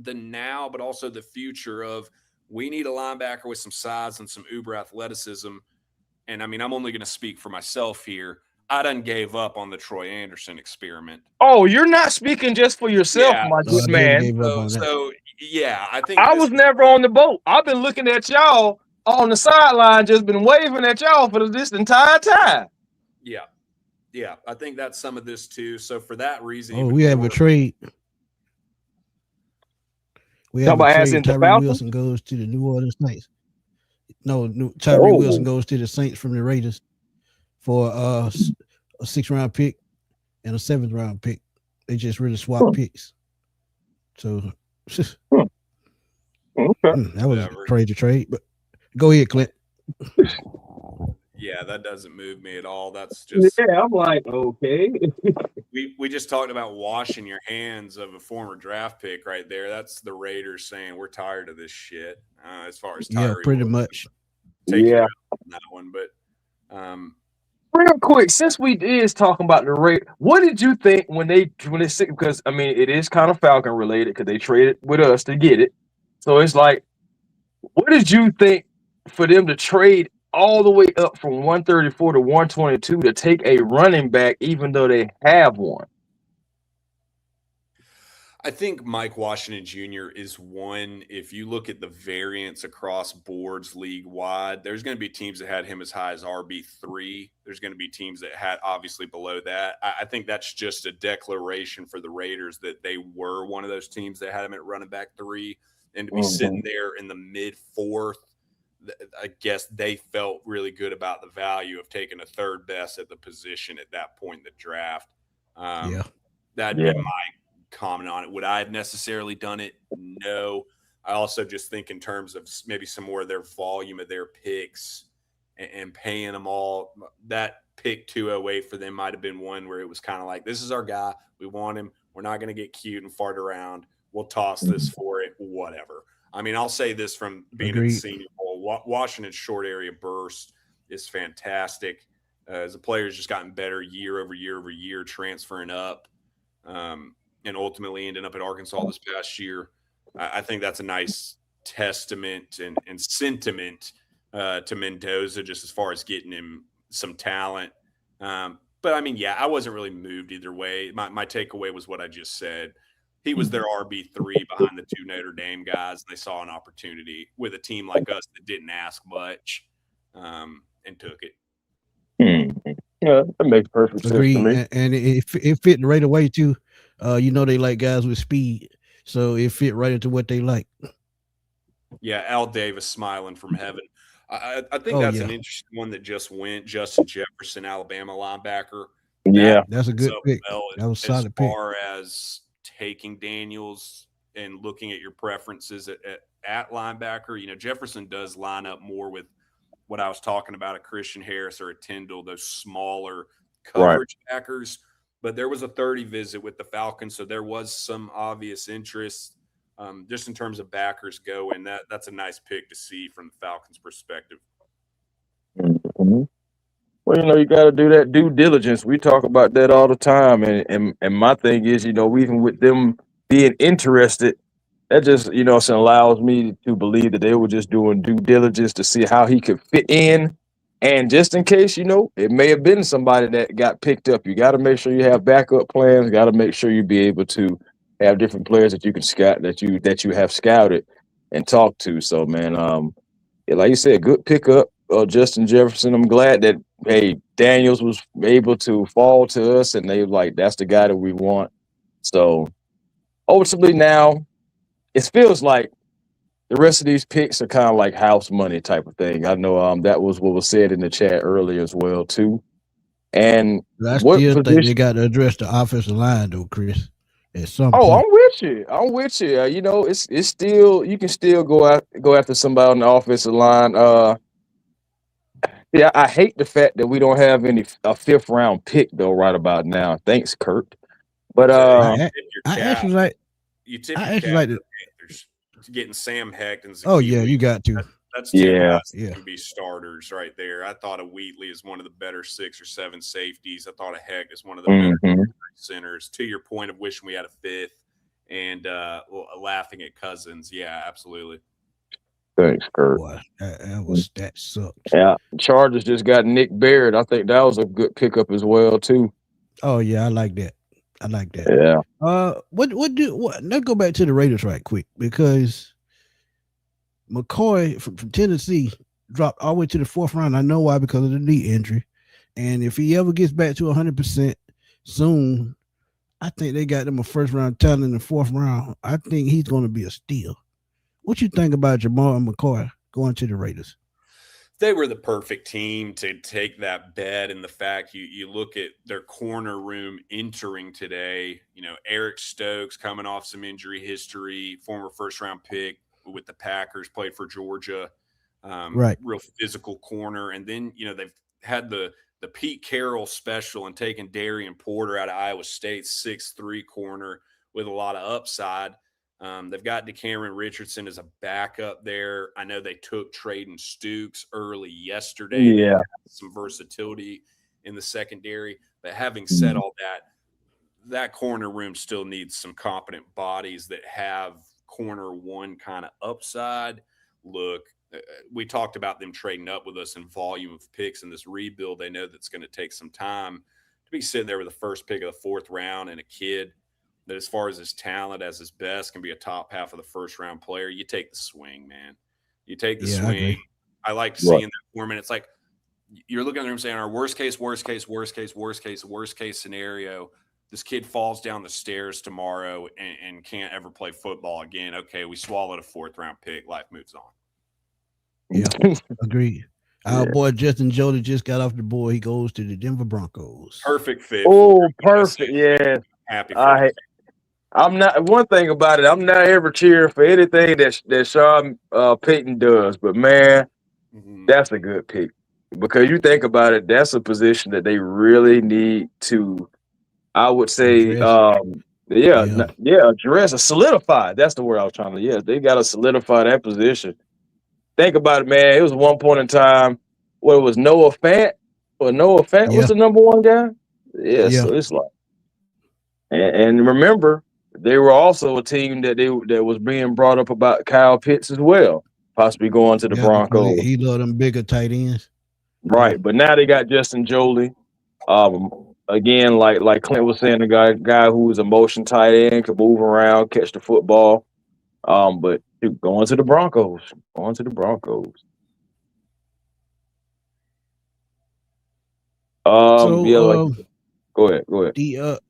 the now, but also the future of we need a linebacker with some size and some uber athleticism. And, I mean, I'm only going to speak for myself here. I done gave up on the Troy Anderson experiment. Oh, you're not speaking just for yourself, my good man. So, I think I was never on the boat. I've been looking at y'all on the sideline, just been waving at y'all for this entire time. Yeah. I think that's some of this too. So for that reason, we have a trade. We have a trade. Tyree Wilson goes to the New Orleans Saints. No, Tyree Wilson goes to the Saints from the Raiders for a 6th-round pick and a 7th-round pick. They just really swapped picks. So that was a crazy trade. But go ahead, Clint. Yeah, that doesn't move me at all. That's just I'm like, okay. we just talked about washing your hands of a former draft pick right there. That's the Raiders saying we're tired of this shit. As far as Tyree pretty much. Take on that one, but real quick, since we is talking about the Raiders, what did you think when they because I mean it is kind of Falcon related because they traded with us to get it. So it's like, what did you think for them to trade all the way up from 134 to 122 to take a running back, even though they have one? I think Mike Washington Jr. is one. If you look at the variance across boards league wide, there's going to be teams that had him as high as RB3. There's going to be teams that had obviously below that. I think that's just a declaration for the Raiders that they were one of those teams that had him at running back 3. And to be sitting there in the mid 4th, I guess they felt really good about the value of taking a third best at the position at that point in the draft. That'd be my comment on it. Would I have necessarily done it? No. I also just think in terms of maybe some more of their volume of their picks and paying them all. That pick 208 for them might have been one where it was kind of like, this is our guy. We want him. We're not going to get cute and fart around. We'll toss this for it, whatever. I mean, I'll say this from being in the Senior Bowl. Washington's short area burst is fantastic. As the player's just gotten better year over year over year, transferring up. And ultimately ending up at Arkansas this past year. I think that's a nice testament and sentiment to Mendoza, just as far as getting him some talent. But I mean, yeah, I wasn't really moved either way. My takeaway was what I just said. He was their RB3 behind the 2 Notre Dame guys. They saw an opportunity with a team like us that didn't ask much and took it. Yeah, that makes perfect sense to me. And it fit right away too. They like guys with speed, so it fit right into what they like. Yeah, Al Davis smiling from heaven. I think that's an interesting one that just went. Justin Jefferson, Alabama linebacker. That's a good pick. That was a solid pick. As far as taking Daniels and looking at your preferences at linebacker, Jefferson does line up more with what I was talking about, a Christian Harris or a Tyndall, those smaller coverage backers. But there was a 30 visit with the Falcons, so there was some obvious interest just in terms of backers go, and that's a nice pick to see from the Falcons' perspective. Mm-hmm. Well, you got to do that due diligence. We talk about that all the time, and my thing is, even with them being interested, that just, allows me to believe that they were just doing due diligence to see how he could fit in. And just in case, it may have been somebody that got picked up. You got to make sure you have backup plans. Got to make sure you be able to have different players that you can scout, that you have scouted and talked to. So, man, like you said, good pickup, Justin Jefferson. I'm glad that Daniels was able to fall to us, and they like that's the guy that we want. So, ultimately, now it feels like the rest of these picks are kind of like house money type of thing. I know that was what was said in the chat earlier as well too. And I still think they got to address the offensive line though, Chris. At some point. I'm with you. It's still, you can still go after somebody on the offensive line. I hate the fact that we don't have a 5th round pick though right about now. Thanks, Kurt. But I actually like it. Getting Sam Hecht and Zakir. You got to. That's 2 guys that can be starters right there. I thought of Wheatley as one of the better 6 or 7 safeties. I thought of Hecht as one of the better centers. To your point of wishing we had a 5th and laughing at Cousins. Yeah, absolutely. Thanks, Kurt. Boy, that sucked. Yeah, Chargers just got Nick Baird. I think that was a good pickup as well too. Oh yeah, I like that. Yeah. Let's go back to the Raiders right quick, because McCoy from Tennessee dropped all the way to the 4th round. I know why, because of the knee injury. And if he ever gets back to 100% soon, I think they got them a 1st round talent in the 4th round. I think he's going to be a steal. What you think about Jamal McCoy going to the Raiders? They were the perfect team to take that bet, and the fact you look at their corner room entering today, Eric Stokes coming off some injury history, former 1st round pick with the Packers, played for Georgia, real physical corner. And then, they've had the Pete Carroll special and taking Darian Porter out of Iowa State, 6'3" corner with a lot of upside. They've got DeCameron Richardson as a backup there. I know they took Traden Stukes early yesterday. Yeah. Some versatility in the secondary. But having said all that corner room still needs some competent bodies that have corner one kind of upside. Look, we talked about them trading up with us in volume of picks in this rebuild. They know that's going to take some time. To be sitting there with the 1st pick of the 4th round and a kid that as far as his talent, as his best, can be a top half of the first round player. You take the swing, man. You take the Yeah, I swing. agree. I like Right. seeing that format. It's like you're looking at him saying, our worst case scenario. This kid falls down the stairs tomorrow and can't ever play football again. Okay, we swallowed a 4th-round pick. Life moves on. Yeah, agreed. Our Yeah. boy Justin Jody just got off the board. He goes to the Denver Broncos. Perfect fit. Oh, perfect. Yeah. Happy for him. I'm not. One thing about it, I'm not ever cheering for anything that Sean Payton does. But man, that's a good pick because you think about it, that's a position that they really need to. I would say, Address. Yeah. address, solidify. That's the word I was trying to. Yeah, they got to solidify that position. Think about it, man. It was one point in time where it was Noah Fant, or Noah Fant was Yeah. the number one guy. Yeah, Yeah. so it's like, and remember, they were also a team that was being brought up about Kyle Pitts as well, possibly going to the Yeah, because Broncos. he loved them bigger tight ends. Right, but now they got Justin Jolie. Again, like Clint was saying, the guy who is a motion tight end, could move around, catch the football. But dude, going to the Broncos. Going to the Broncos. So Go ahead. the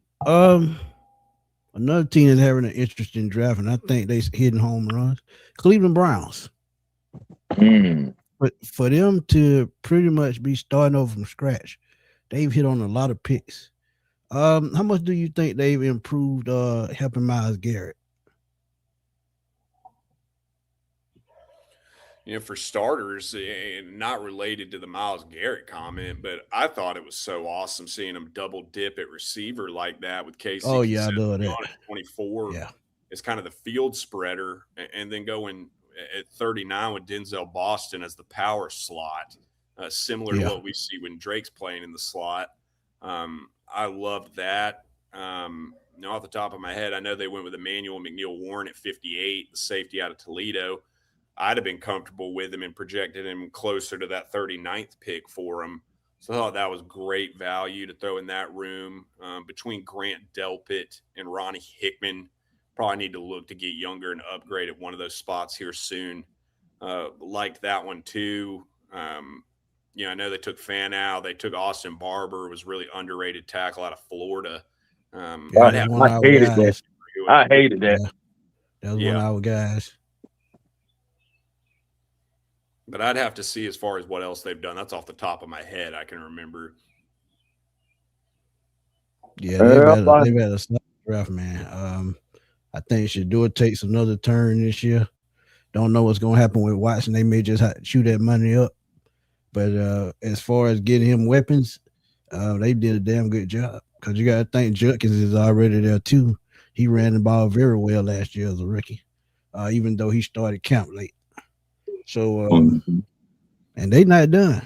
another team is having an interesting draft, and I think they hitting home runs. Cleveland Browns. But for them to pretty much be starting over from scratch, they've hit on a lot of picks. How much do you think they've improved helping Myles Garrett? For starters, not related to the Myles Garrett comment, but I thought it was so awesome seeing him double dip at receiver like that with Casey. Oh yeah, I love that. On at 24, yeah, it's kind of the field spreader, and then going at 39 with Denzel Boston as the power slot, similar to what we see when Drake's playing in the slot. I loved that. Off the top of my head, I know they went with Emmanuel McNeil Warren at 58, the safety out of Toledo. I'd have been comfortable with him and projected him closer to that 39th pick for him. So I thought that was great value to throw in that room. Between Grant Delpit and Ronnie Hickman, probably need to look to get younger and upgrade at one of those spots here soon. Liked that one too. I know they took Fanow. They took Austin Barber, was really underrated tackle out of Florida. I hated that. I hated that. Yeah. That was one of our guys. But I'd have to see as far as what else they've done. That's off the top of my head. I can remember. Yeah, they've had a draft, man. I think Shador takes another turn this year. Don't know what's going to happen with Watson. They may just shoot that money up. But as far as getting him weapons, they did a damn good job. Because you got to think Judkins is already there, too. He ran the ball very well last year as a rookie, even though he started camp late. So, and they not done.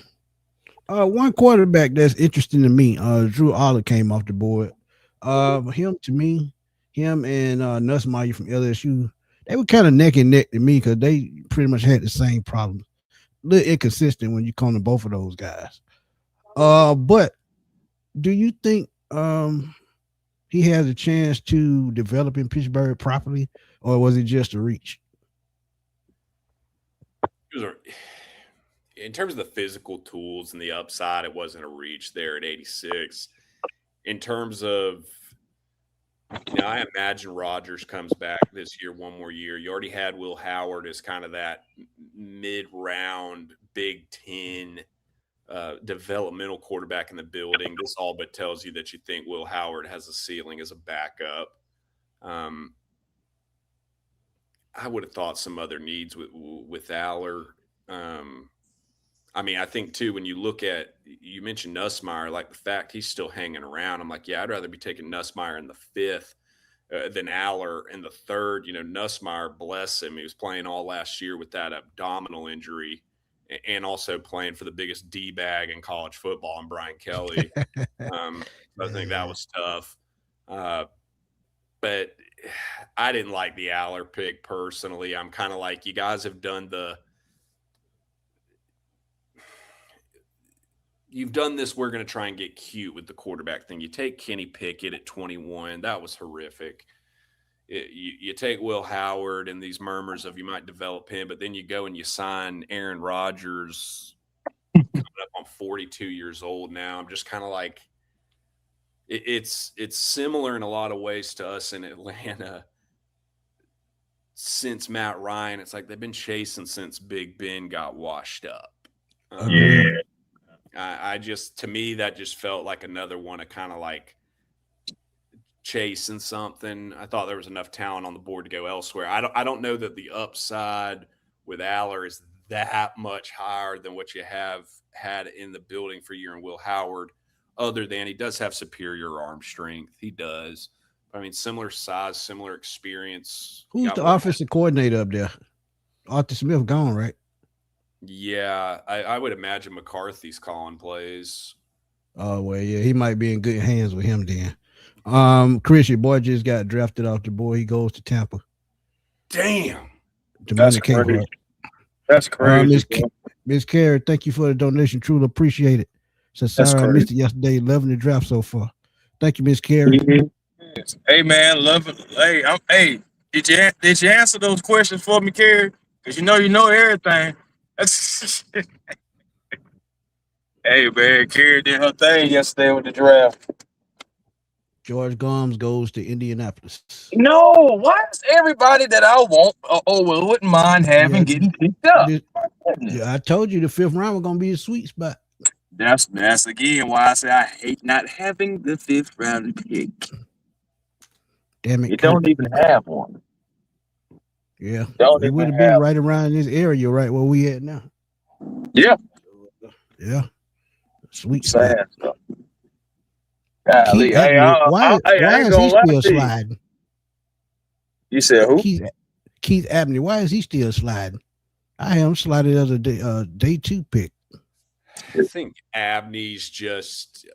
One quarterback that's interesting to me, Drew Aller came off the board. Him and Nussmeier from LSU, they were kind of neck and neck to me because they pretty much had the same problem. A little inconsistent when you come to both of those guys. But do you think he has a chance to develop in Pittsburgh properly, or was it just a reach? In terms of the physical tools and the upside, it wasn't a reach there at 86. In terms of, I imagine Rodgers comes back this year, one more year. You already had Will Howard as kind of that mid-round Big Ten developmental quarterback in the building. This all but tells you that you think Will Howard has a ceiling as a backup. I would have thought some other needs with Aller. I think, too, when you look at – you mentioned Nussmeier, like the fact he's still hanging around. I'm like, yeah, I'd rather be taking Nussmeier in the 5th than Aller in the 3rd. Nussmeier, bless him, he was playing all last year with that abdominal injury and also playing for the biggest D-bag in college football, and Brian Kelly. I think that was tough. But I didn't like the Aller pick personally. I'm kind of like, you guys have done you've done this. We're going to try and get cute with the quarterback thing. You take Kenny Pickett at 21. That was horrific. You take Will Howard and these murmurs of you might develop him, but then you go and you sign Aaron Rodgers coming up on 42 years old now. I'm just kind of like, it's similar in a lot of ways to us in Atlanta since Matt Ryan. It's like they've been chasing since Big Ben got washed up. I just, to me, that just felt like another one of kind of like chasing something. I thought there was enough talent on the board to go elsewhere. I don't know that the upside with Aller is that much higher than what you have had in the building for you and Will Howard, other than he does have superior arm strength. He does. I mean, similar size, similar experience. Who's the offensive coordinator up there? Arthur Smith gone, right? Yeah, I would imagine McCarthy's calling plays. Oh, well, yeah, he might be in good hands with him then. Chris, your boy just got drafted off the board. He goes to Tampa. Damn. That's crazy. That's crazy. Miss Carey, thank you for the donation. Truly appreciate it. So sorry I missed it yesterday. Loving the draft so far. Thank you, Miss Carey. Hey man, love it. Hey, did you answer those questions for me, Carey? Because you know everything. Hey man, Carey did her thing yesterday with the draft. George Gomes goes to Indianapolis. No, why is everybody that I want wouldn't mind having getting picked up? Yeah, I told you the 5th round was gonna be a sweet spot. That's again why I say I hate not having the 5th round pick. Damn it! You don't even have one. Yeah, it would have been right around this area, right where we at now. Yeah. Sweet sad stuff. Golly, why is he still sliding? You said who? Keith Abney. Why is he still sliding? I had him slided as a day 2 pick. I think Abney's just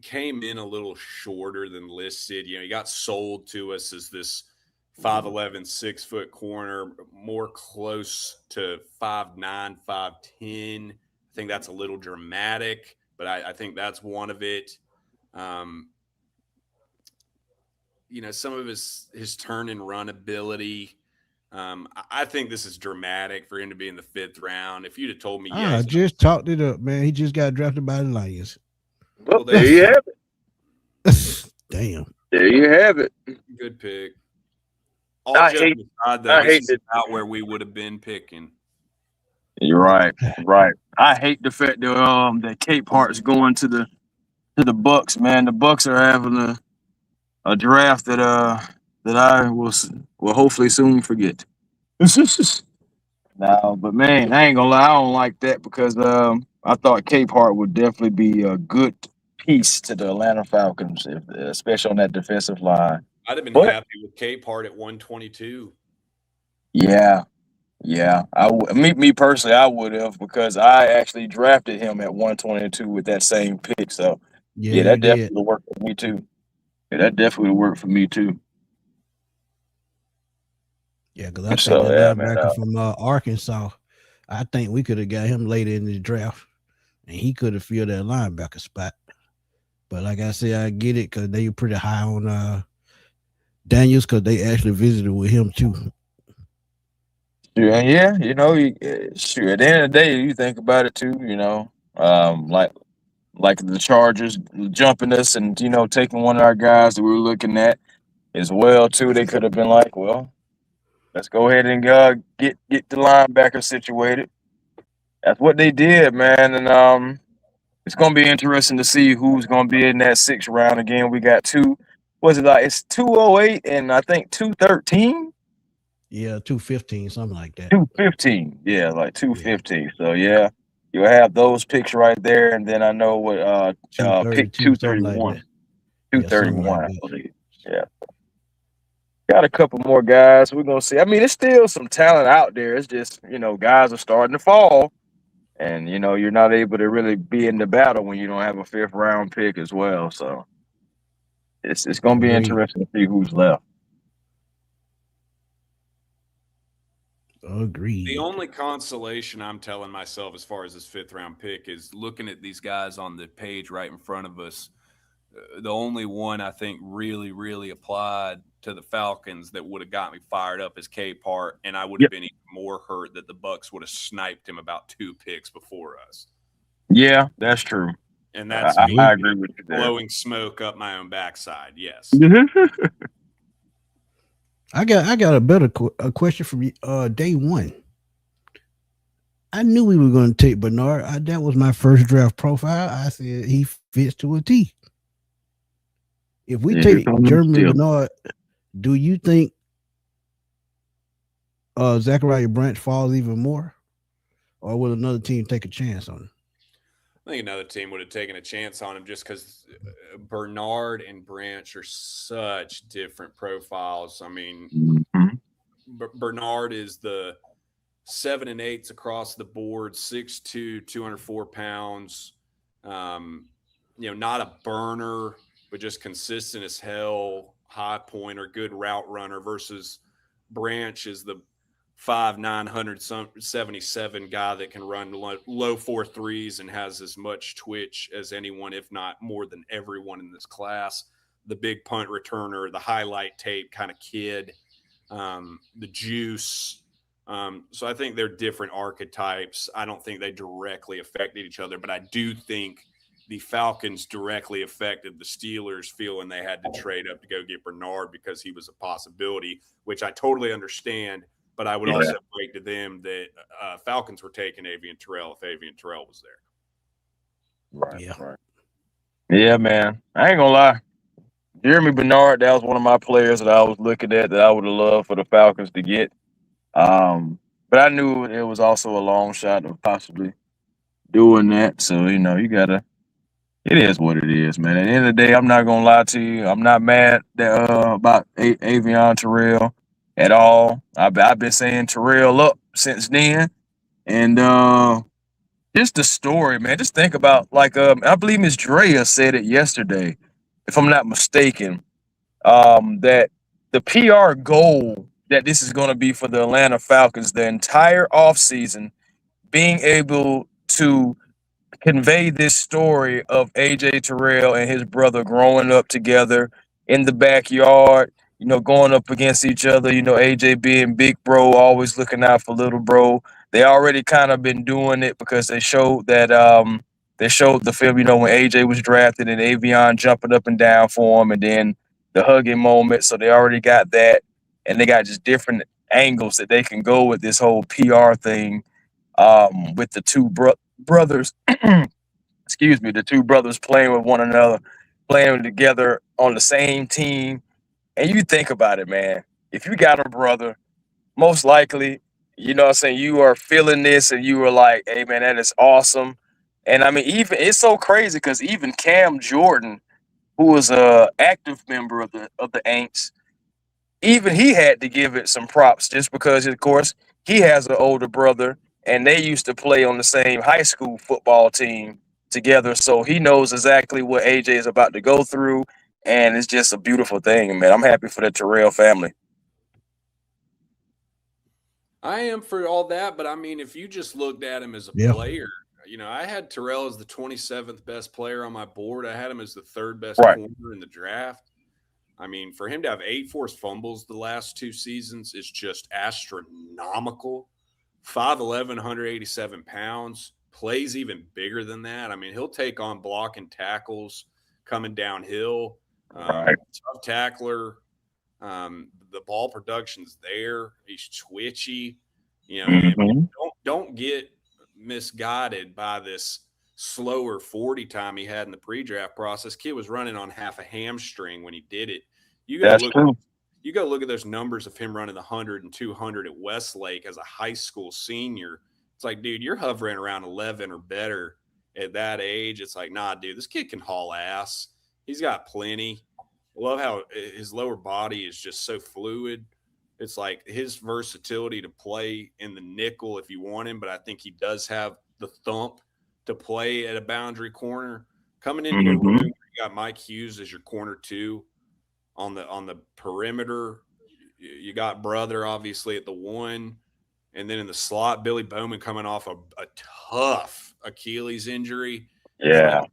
came in a little shorter than listed. You know, he got sold to us as this 5'11", 6-foot corner, more close to 5'9", 5'10". I think that's a little dramatic, but I think that's one of it. You know, some of his turn and run ability. I think this is dramatic for him to be in the 5th round. If you'd have told me, I just talked it up, man. He just got drafted by the Lions. Well, there you have it. Damn. There you have it. Good pick. I hate out where we would have been picking. You're right. Right. I hate the fact that Cape Hart's going to the Bucs, man. The Bucs are having a draft that I will hopefully soon forget. No, but man, I ain't gonna lie, I don't like that because I thought Cape Hart would definitely be a good piece to the Atlanta Falcons, especially on that defensive line. I'd have been happy with Cape Hart at 122. Yeah. Me personally, I would have because I actually drafted him at 122 with that same pick. So yeah that definitely would work for me too. Yeah, that definitely would work for me too. Yeah, because I think that linebacker from Arkansas, I think we could have got him later in the draft, and he could have filled that linebacker spot. But like I said, I get it because they were pretty high on Daniels because they actually visited with him too. Yeah, you know, at the end of the day, you think about it too, you know, like the Chargers jumping us and, you know, taking one of our guys that we were looking at as well too. They could have been like, well, let's go ahead and get the linebacker situated. That's what they did, man. And it's gonna be interesting to see who's gonna be in that 6th round again. We got it's 208 and I think 213. Yeah, 215, something like that. 215, yeah, like 215. Yeah. So yeah, you'll have those picks right there, and then I know what pick 231, 231, I believe. Yeah, got a couple more guys. We're gonna see. I mean, it's still some talent out there. It's just, you know, guys are starting to fall, and you know you're not able to really be in the battle when you don't have a 5th round pick as well. So it's gonna be interesting to see who's left. Agreed. The only consolation I'm telling myself as far as this 5th-round pick is looking at these guys on the page right in front of us. The only one I think really, really applied to the Falcons that would have got me fired up is K Part, and I would have Yep. been even more hurt that the Bucks would have sniped him about 2 picks before us. Yeah, that's true. And that's I, me I agree with you there. blowing smoke up my own backside. Yes. I got a better a question from you. Day one. I knew we were going to take Bernard. That was my first draft profile. I said he fits to a T. If we take Jeremy Bernard, do you think Zachariah Branch falls even more, or will another team take a chance on him? I think another team would have taken a chance on him just because Bernard and Branch are such different profiles. I mean, Bernard is the 7 and 8s across the board, 6'2", 204 pounds. Not a burner, but just consistent as hell, high pointer, good route runner, versus Branch is the 5'9", 177 guy that can run low 4.3s and has as much twitch as anyone, if not more than everyone in this class. The big punt returner, the highlight tape kind of kid, the juice. So I think they're different archetypes. I don't think they directly affected each other, but I do think the Falcons directly affected the Steelers feeling they had to trade up to go get Bernard because he was a possibility, which I totally understand. But I would also break to them that Falcons were taking Avian Terrell if Avian Terrell was there. Right. Yeah, man. I ain't gonna lie. Jeremy Bernard, that was one of my players that I was looking at that I would have loved for the Falcons to get. But I knew it was also a long shot of possibly doing that. So, you gotta, it is what it is, man. At the end of the day, I'm not gonna lie to you. I'm not mad that, about Avion Terrell at all. I've been saying Terrell up since then. And just the story, man. Just think about, like, I believe Miss Drea said it yesterday, if I'm not mistaken, that the PR goal that this is going to be for the Atlanta Falcons the entire offseason, being able to convey this story of AJ Terrell and his brother growing up together in the backyard, going up against each other, AJ being big bro, always looking out for little bro. They already kind of been doing it because they showed the film, when AJ was drafted and Avion jumping up and down for him, and then the hugging moment. So they already got that, and they got just different angles that they can go with this whole PR thing, with the two brothers, excuse me, the two brothers playing with one another, playing together on the same team. And you think about it, man. If you got a brother, most likely, what I'm saying, you are feeling this and you were like, hey, man, that is awesome. And I mean, even it's so crazy because even Cam Jordan, who was a active member of the Aints, even he had to give it some props just because, of course, he has an older brother and they used to play on the same high school football team together. So he knows exactly what AJ is about to go through. And it's just a beautiful thing, man. I'm happy for the Terrell family. I am for all that, but I mean, if you just looked at him as a player, I had Terrell as the 27th best player on my board. I had him as the 3rd best corner in the draft. I mean, for him to have 8 forced fumbles the last 2 seasons is just astronomical. 5'11", 187 pounds, plays even bigger than that. I mean, he'll take on blocking tackles coming downhill. Tough tackler. The ball production's there. He's twitchy. Don't get misguided by this slower 40 time he had in the pre-draft process. Kid was running on half a hamstring when he did it. You got to look at those numbers of him running the 100 and 200 at Westlake as a high school senior. It's like, dude, you're hovering around 11 or better at that age. It's like, nah, dude, this kid can haul ass. He's got plenty. I love how his lower body is just so fluid. It's like his versatility to play in the nickel if you want him, but I think he does have the thump to play at a boundary corner. Coming into your room, you got Mike Hughes as your corner 2 on the perimeter. You got brother obviously at the 1. And then in the slot, Billy Bowman coming off a tough Achilles injury. Yeah.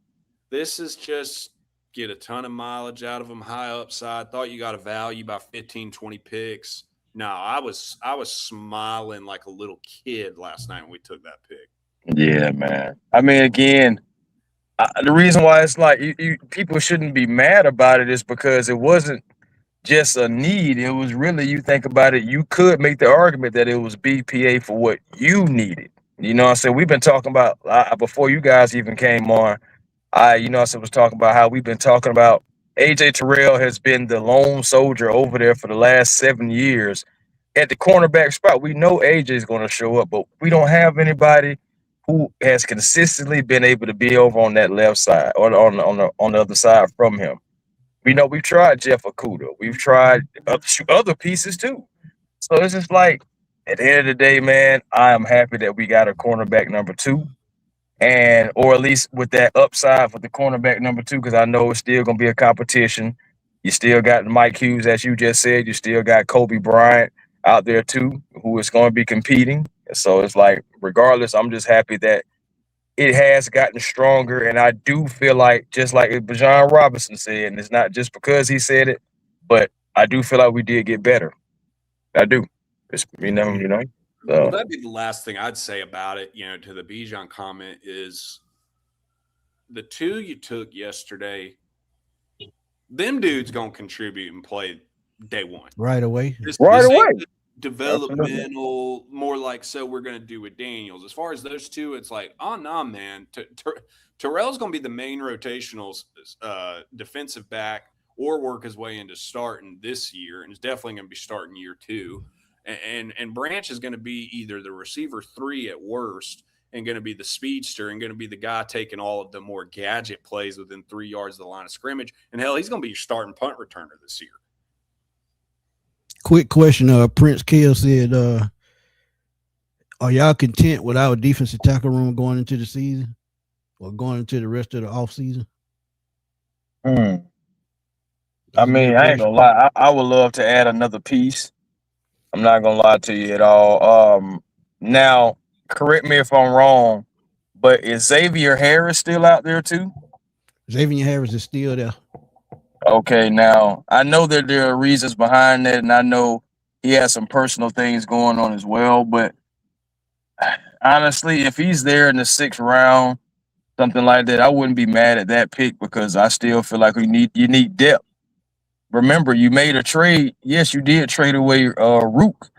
This is just get a ton of mileage out of him, high upside. Thought you got a value by 15, 20 picks. No, I was smiling like a little kid last night when we took that pick. Yeah, man. I mean, again, the reason why it's like people shouldn't be mad about it is because it wasn't just a need. It was really, you think about it, you could make the argument that it was BPA for what you needed. You know what I'm saying? We've been talking about, before you guys even came on, was talking about how we've been talking about AJ Terrell has been the lone soldier over there for the last 7 years. At the cornerback spot, we know AJ is going to show up, but we don't have anybody who has consistently been able to be over on that left side or on the other side from him. We know we've tried Jeff Okuda. We've tried other pieces too. So it's just like, at the end of the day, man, I am happy that we got a cornerback number 2, and or at least with that upside for the cornerback number 2, because I know it's still gonna be a competition. You still got Mike Hughes, as you just said. You still got Kobe Bryant out there too, who is going to be competing. So it's like, regardless, I'm just happy that it has gotten stronger, and I do feel like, just like Bijan Robinson said, and it's not just because he said it, but I do feel like we did get better. I do. It's, Well, So, that'd be the last thing I'd say about it, to the Bijan comment is the 2 you took yesterday, them dudes going to contribute and play day one. Right away. This away. ain't developmental, more like so we're going to do with Daniels. As far as those 2, it's like, oh, no, man. Terrell's going to be the main rotational defensive back or work his way into starting this year, and is definitely going to be starting year 2. And Branch is going to be either the receiver 3 at worst and going to be the speedster and going to be the guy taking all of the more gadget plays within 3 yards of the line of scrimmage. And hell, he's going to be your starting punt returner this year. Quick question. Prince Kale said, are y'all content with our defensive tackle room going into the season or going into the rest of the offseason? I mean, I ain't gonna lie. I would love to add another piece. I'm not gonna lie to you at all. Now, correct me if I'm wrong, but is Xavier Harris still out there too? Xavier Harris is still there. Okay, now I know that there are reasons behind that, and I know he has some personal things going on as well. But honestly, if he's there in the 6th round, something like that, I wouldn't be mad at that pick, because I still feel like you need depth. Remember, you made a trade. Yes, you did trade away Rook,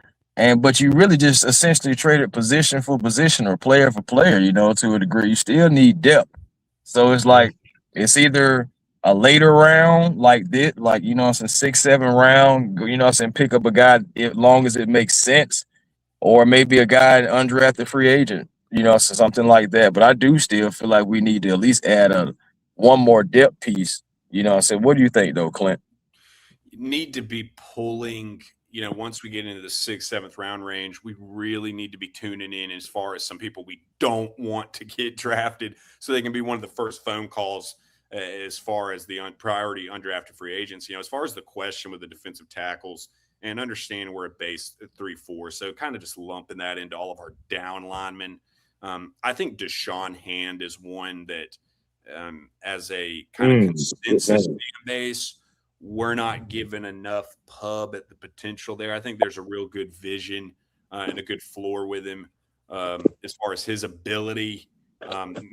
but you really just essentially traded position for position or player for player. To a degree, you still need depth. So it's like, it's either a later round like this, like, 6, 7 round, pick up a guy as long as it makes sense, or maybe a guy undrafted free agent, so something like that. But I do still feel like we need to at least add one more depth piece. What do you think though, Clint? Need to be pulling, once we get into the 6th, 7th round range, we really need to be tuning in as far as some people we don't want to get drafted, so they can be one of the first phone calls as far as the priority undrafted free agents. As far as the question with the defensive tackles, and understand we're at base 3-4, so kind of just lumping that into all of our down linemen. I think Deshaun Hand is one that, as a kind of consensus fan base, we're not given enough pub at the potential there. I think there's a real good vision and a good floor with him as far as his ability.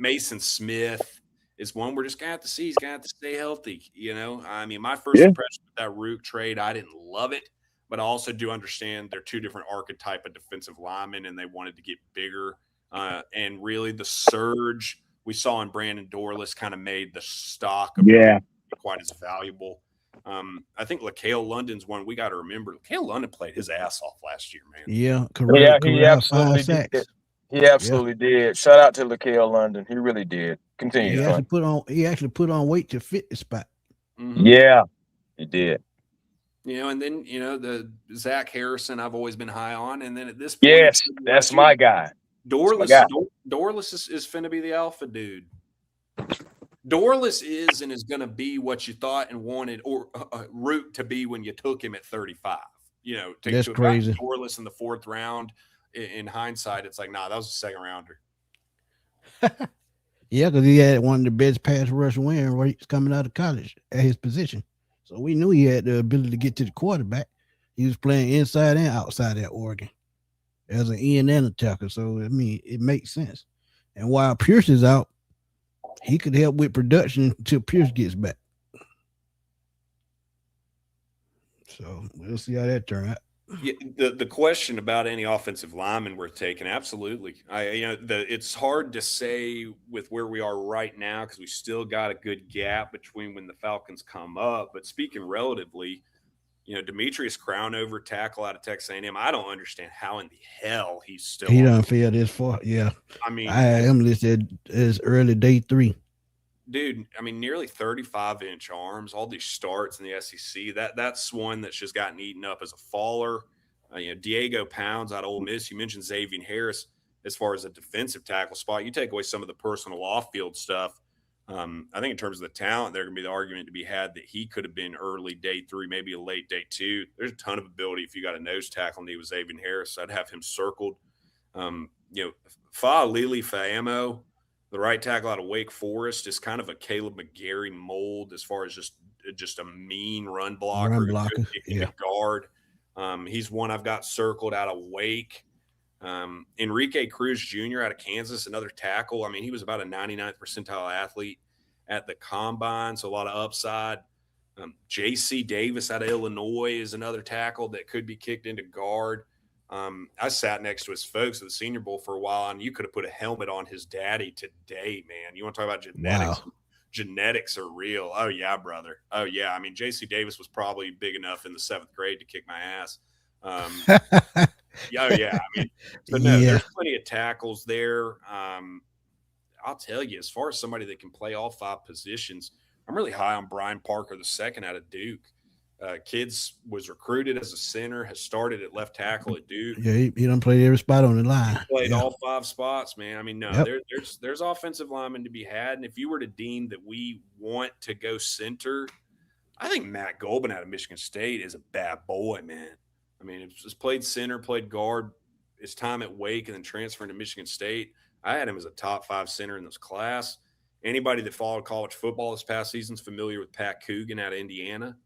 Mason Smith is one we're just going to have to see. He's going to have to stay healthy. I mean, my first impression with that Rook trade, I didn't love it, but I also do understand they're 2 different archetype of defensive linemen, and they wanted to get bigger. And really the surge we saw in Brandon Dorless kind of made the stock of quite as valuable. I think LaCale London's one we got to remember. LaCale London played his ass off last year, man. Yeah, correct. He absolutely did. He absolutely did. Shout out to LaCale London. He really did. Continue. He actually put on weight to fit the spot. Mm-hmm. Yeah, he did. And then the Zach Harrison I've always been high on, and then at this point, yes, that's my guy. Dorless is finna be the alpha dude. Dorless is and is going to be what you thought and wanted or Root to be when you took him at 35. That's crazy. Dorless in the 4th round in hindsight, it's like, nah, that was a second rounder. Yeah, because he had one of the best pass rush win rates coming out of college at his position. So we knew he had the ability to get to the quarterback. He was playing inside and outside at Oregon as an end and attacker. So, I mean, it makes sense. And while Pierce is out, he could help with production until Pierce gets back. So we'll see how that turns out. Yeah, the question about any offensive lineman worth taking, absolutely. It's hard to say with where we are right now because we still got a good gap between when the Falcons come up. But speaking relatively, Demetrius Crownover, tackle out of Texas A&M. I don't understand how in the hell he's still. He done failed this far. Yeah, I mean, I had him listed as early day 3. Dude, I mean, nearly 35-inch arms, all these starts in the SEC. That's one that's just gotten eaten up as a faller. Diego Pounds out of Ole Miss. You mentioned Xavier Harris as far as a defensive tackle spot. You take away some of the personal off-field stuff. I think in terms of the talent, there's going to be the argument to be had that he could have been early day 3, maybe a late day 2. There's a ton of ability if you got a nose tackle need with Xavier Harris. I'd have him circled. Lili Fa'amo, the right tackle out of Wake Forest, is kind of a Caleb McGarry mold as far as just a mean run blocker. Yeah. Guard. He's one I've got circled out of Wake. Enrique Cruz Jr. out of Kansas, another tackle. I mean, he was about a 99th percentile athlete at the combine, so a lot of upside. J.C. Davis out of Illinois is another tackle that could be kicked into guard. I sat next to his folks at the Senior Bowl for a while, and you could have put a helmet on his daddy today, man. You want to talk about genetics? Wow. Genetics are real. Oh, yeah, brother. Oh, yeah. I mean, J.C. Davis was probably big enough in the 7th grade to kick my ass. Yeah. I mean, but no, there's plenty of tackles there. I'll tell you, as far as somebody that can play all 5 positions, I'm really high on Brian Parker II out of Duke. Kids was recruited as a center, has started at left tackle at Duke. Yeah, he done played every spot on the line. He played all 5 spots, man. I mean, no, there's offensive linemen to be had. And if you were to deem that we want to go center, I think Matt Golban out of Michigan State is a bad boy, man. I mean, he's played center, played guard his time at Wake, and then transferring to Michigan State. I had him as a top 5 center in this class. Anybody that followed college football this past season is familiar with Pat Coogan out of Indiana.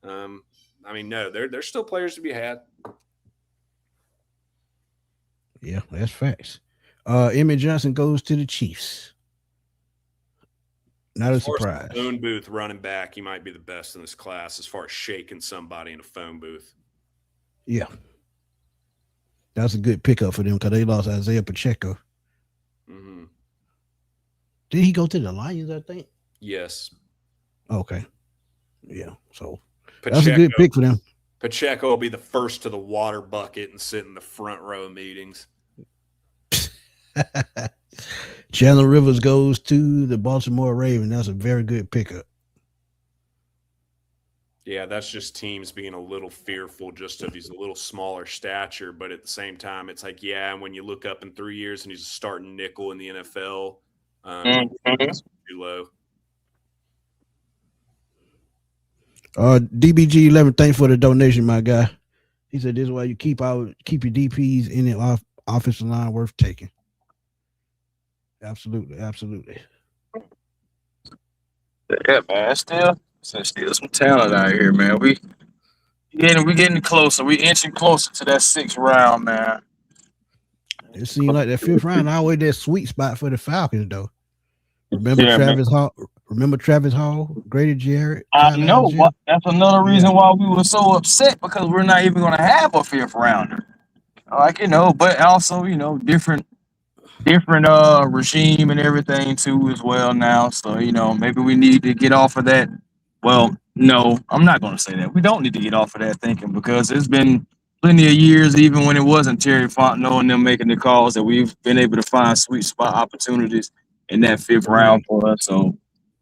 I mean, no, there's still players to be had. Yeah, that's facts. Emmett Johnson goes to the Chiefs. Not a surprise. Phone booth running back, he might be the best in this class as far as shaking somebody in a phone booth. Yeah. That's a good pickup for them because they lost Isaiah Pacheco. Mm-hmm. Did he go to the Lions, I think? Yes. Okay. Yeah, so that's a good pick for them. Pacheco will be the first to the water bucket and sit in the front row meetings. Chandler Rivers goes to the Baltimore Ravens. That's a very good pickup. Yeah, that's just teams being a little fearful just of he's a little smaller stature, but at the same time, it's like, yeah, when you look up in 3 years and he's a starting nickel in the NFL, it's too low. DBG11, thanks for the donation, my guy. He said this is why you keep your DPs in the offensive line worth taking. Absolutely. Yeah, man. Still some talent out here, man. We getting closer. We inching closer to that 6th round, man. It seems like that 5th round always that sweet spot for the Falcons, though. Remember Travis Hall? Remember Travis Hall, Grady Jarrett? I know. That's another reason why we were so upset because we're not even going to have a 5th rounder. But also, different regime and everything too as well now. So, maybe we need to get off of that. Well, no, I'm not going to say that. We don't need to get off of that thinking because it's been plenty of years, even when it wasn't Terry Fontenot and them making the calls, that we've been able to find sweet spot opportunities in that 5th round for us. So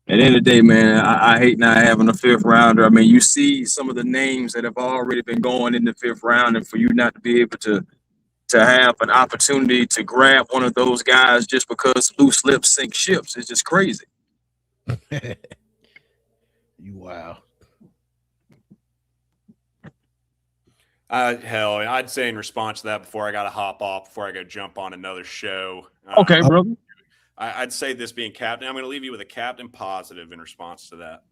at the end of the day, man, I hate not having a 5th rounder. I mean, you see some of the names that have already been going in the 5th round, and for you not to be able to have an opportunity to grab one of those guys just because loose lips sink ships is just crazy. Wow. I'd say in response to that before I got to hop off, before I got to jump on another show. Okay, brother. I'd say this being captain. I'm going to leave you with a captain positive in response to that.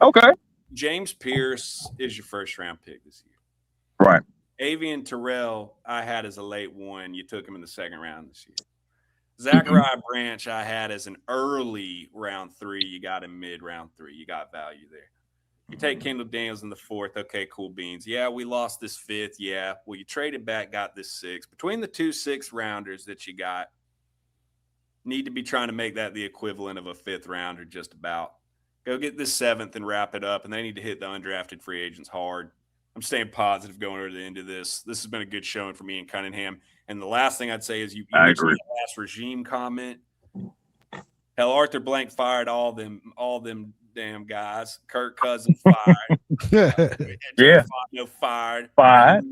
Okay. James Pierce is your first round pick this year. Right. Avian Terrell, I had as a late one. You took him in the second round this year. Zachariah Branch, I had as an early round 3. You got him mid round 3. You got value there. You take Kendall Daniels in the 4th. Okay, cool beans. Yeah, we lost this 5th. Yeah. Well, you traded back, got this 6th. Between the 2 6th rounders that you got, need to be trying to make that the equivalent of a 5th rounder just about. Go get this 7th and wrap it up, and they need to hit the undrafted free agents hard. I'm staying positive going over the end of this. This has been a good showing for me and Cunningham. And the last thing I'd say is you mentioned the last regime comment. Hell, Arthur Blank fired all them damn guys. Kirk Cousins fired. Yeah. Fired. Fired.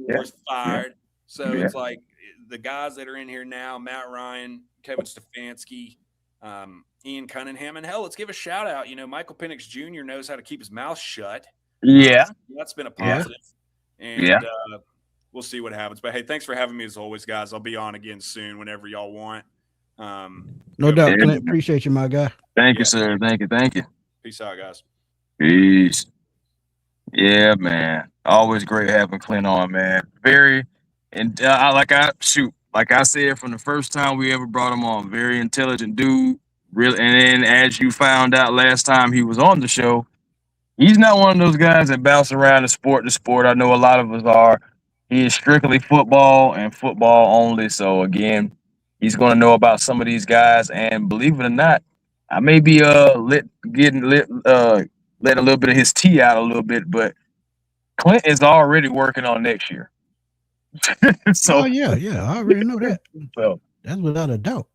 Fired. So it's like the guys that are in here now, Matt Ryan, Kevin Stefanski, Ian Cunningham, and hell, let's give a shout out. Michael Penix Jr. knows how to keep his mouth shut. Yeah. That's been a positive. And we'll see what happens. But hey, thanks for having me as always, guys. I'll be on again soon whenever y'all want. No doubt, Clint. Appreciate you, my guy. Thank you, sir. Thank you. Peace out, guys. Peace. Yeah, man. Always great having Clint on, man. Like I said from the first time we ever brought him on, very intelligent dude. Really, and then as you found out last time he was on the show, he's not one of those guys that bounce around the sport to sport. I know a lot of us are. He is strictly football and football only. So again, he's going to know about some of these guys. And believe it or not, I may be let a little bit of his tea out a little bit, but Clint is already working on next year. So yeah, I already know that. So that's without a doubt.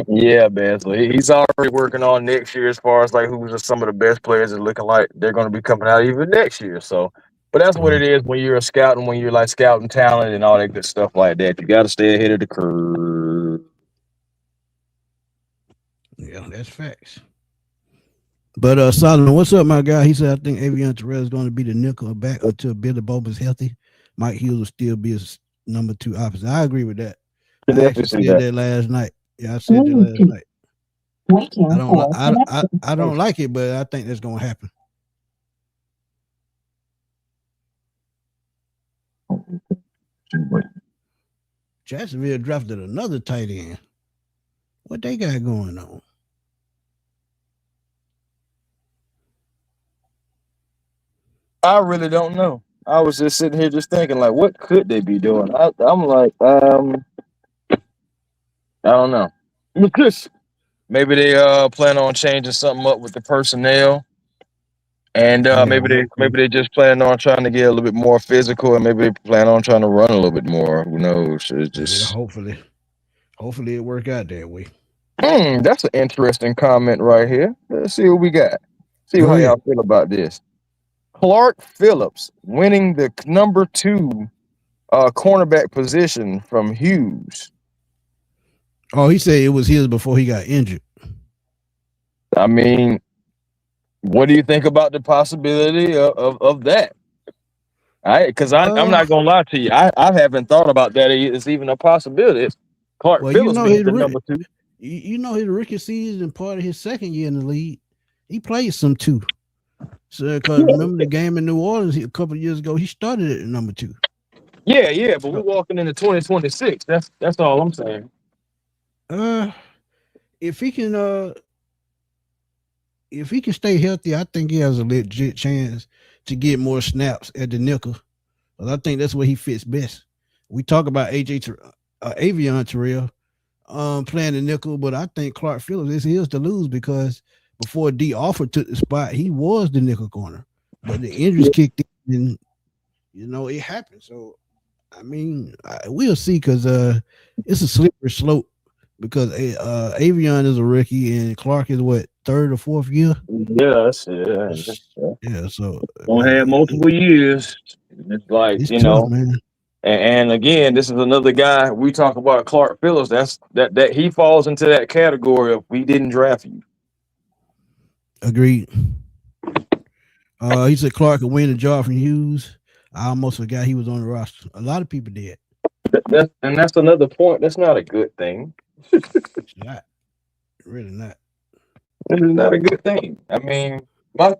Yeah, man. So he's already working on next year as far as like who's some of the best players that looking like they're going to be coming out even next year. So, but that's what it is when you're a scout and when you're like scouting talent and all that good stuff like that. You got to stay ahead of the curve. Yeah, that's facts. But Solomon, what's up, my guy? He said I think Avian Terrell is going to be the nickel back until Billy Boba's healthy. Mike Hughes will still be his number 2 option. I agree with that. I actually said that last night. Yeah, I said that last night. I don't like it, but I think that's gonna happen. Jacksonville drafted another tight end. What they got going on? I really don't know. I was just sitting here just thinking, like, what could they be doing? I'm like, I don't know. Maybe they plan on changing something up with the personnel, and maybe they just plan on trying to get a little bit more physical, and maybe they plan on trying to run a little bit more. Who knows? It's just hopefully it work out that way. That's an interesting comment right here. Let's see what we got. See how y'all feel about this. Clark Phillips winning the number 2 cornerback position from Hughes. Oh, he said it was his before he got injured. I mean, what do you think about the possibility of that? Because I'm not gonna lie to you, I haven't thought about that. It's even a possibility. Clark Phillips being the number 2. You know, his rookie season, part of his second year in the league, he played some 2. So, because remember the game in New Orleans a couple of years ago, he started at number 2. Yeah, but we're walking into 2026. That's all I'm saying. If he can stay healthy, I think he has a legit chance to get more snaps at the nickel. But I think that's where he fits best. We talk about Avian Terrell playing the nickel, but I think Clark Phillips is his to lose because before D Offer took the spot, he was the nickel corner. But the injuries kicked in and it happened. So I mean, we'll see because it's a slippery slope because Avian is a rookie and Clark is what, 3rd or 4th year? Yeah, so don't have multiple years. It's like it's tough, man. And again, this is another guy we talk about Clark Phillips. That he falls into that category of we didn't draft you. Agreed. He said Clark could win the job from Hughes. I almost forgot he was on the roster. A lot of people did. That's another point. That's not a good thing. It's not really not. This is not a good thing. I mean,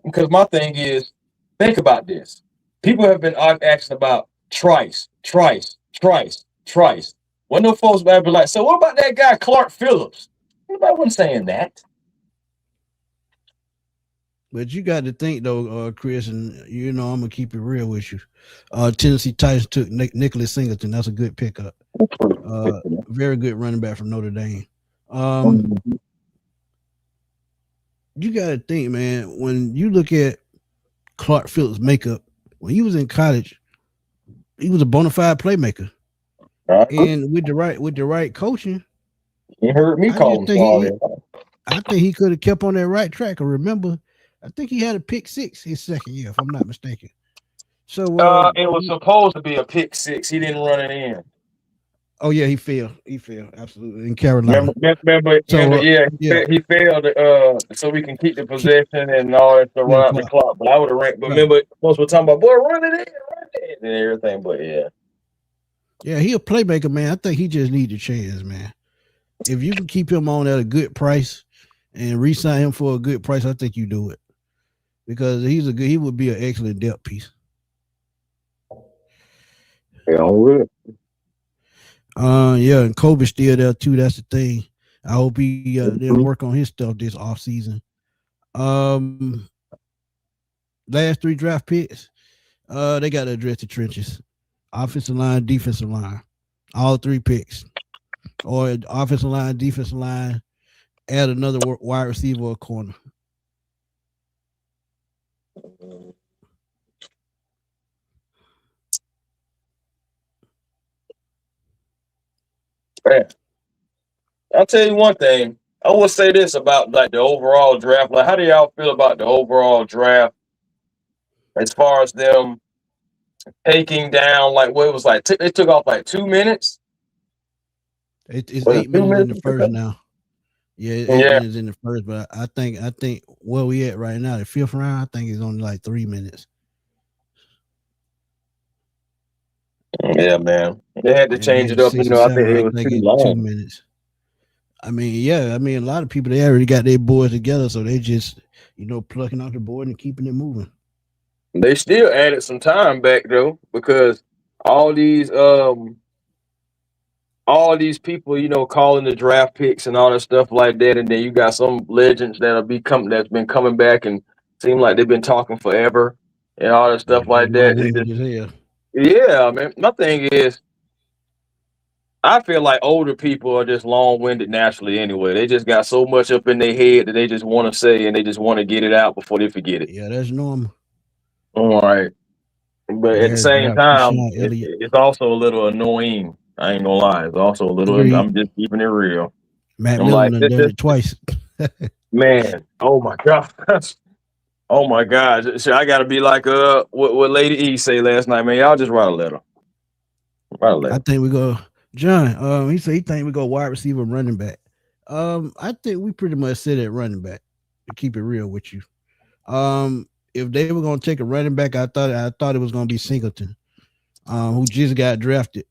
because my thing is, think about this. People have been asking about Trice, Trice, Trice, Trice. When no folks ever be like, so what about that guy Clark Phillips? Nobody wasn't saying that. But you got to think though, Chris, and I'm gonna keep it real with you. Tennessee Titans took Nicholas Singleton. That's a good pickup. Very good running back from Notre Dame. You got to think, man. When you look at Clark Phillips' makeup, when he was in college, he was a bona fide playmaker. And with the right coaching, you heard me call him sorry. I think he could have kept on that right track. I remember, I think he had a pick six his second year, if I'm not mistaken. So it was supposed to be a pick six. He didn't run it in. Oh yeah, he failed. He failed absolutely in Carolina. Remember, he failed. So we can keep the possession and all that to run out the clock. But I would have ranked. But remember, most were talking about boy, run it in, and everything. But yeah, he a playmaker, man. I think he just needs a chance, man. If you can keep him on at a good price and re-sign him for a good price, I think you do it because he would be an excellent depth piece. Yeah, really. Yeah, and Kobe's still there too. That's the thing. I hope he didn't work on his stuff this offseason. Last 3 draft picks, they got to address the trenches. Offensive line, defensive line. All 3 picks. Or offensive line, defensive line, add another wide receiver or corner. Man, I'll tell you one thing. I will say this about like the overall draft. Like, how do y'all feel about the overall draft as far as them taking down like what it was like? They took off like 2 minutes. It's 8 minutes in the first now. Yeah, 8 minutes in the first, but I think where we at right now, the 5th round, I think it's only like 3 minutes. Yeah, man. They had to change it up. I think it was too long. 2 minutes. I mean, a lot of people, they already got their boys together, so they just, plucking out the board and keeping it moving. They still added some time back though, because all these people, calling the draft picks and all that stuff like that, and then you got some legends that's been coming back and seem like they've been talking forever and all that stuff like that. Yeah, man. My thing is, I feel like older people are just long-winded naturally anyway. They just got so much up in their head that they just want to say and they just want to get it out before they forget it. Yeah, that's normal. All right. But at the same time, it's also a little annoying. I ain't gonna lie. It's also a little. I'm just keeping it real. Matt Miller done it twice. Man, oh my God. Oh my God. So I gotta be like what Lady E say last night, man. Y'all just write a letter. I think we go John. He said he think we go wide receiver, running back. I think we pretty much said at running back to keep it real with you. If they were gonna take a running back, I thought it was gonna be Singleton, who just got drafted.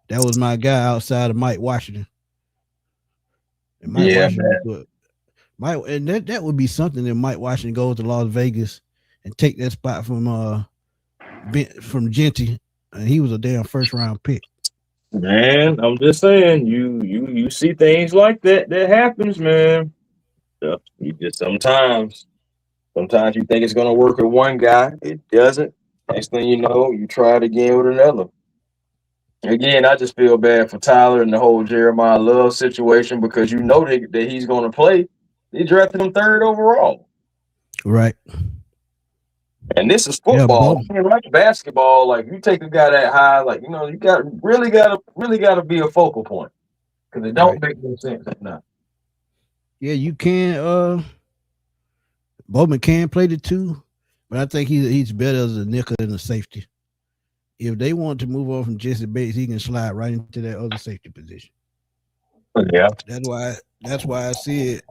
That was my guy outside of Mike Washington. And that would be something that Mike Washington goes to Las Vegas and take that spot from Genty, and he was a damn first round pick. Man, I'm just saying, you see things like that happens, man. So you just sometimes you think it's gonna work with one guy, it doesn't. Next thing you know, you try it again with another. Again, I just feel bad for Tyler and the whole Jeremiah Love situation because you know that he's going to play. They drafted him 3rd overall. Right. And this is football. I mean, like basketball, like you take a guy that high, like you really gotta be a focal point because it don't make no sense now. Yeah, you can. Bowman can play the 2, but I think he's better as a nickel than a safety. If they want to move on from Jesse Bates, he can slide right into that other safety position. Yeah, that's why I said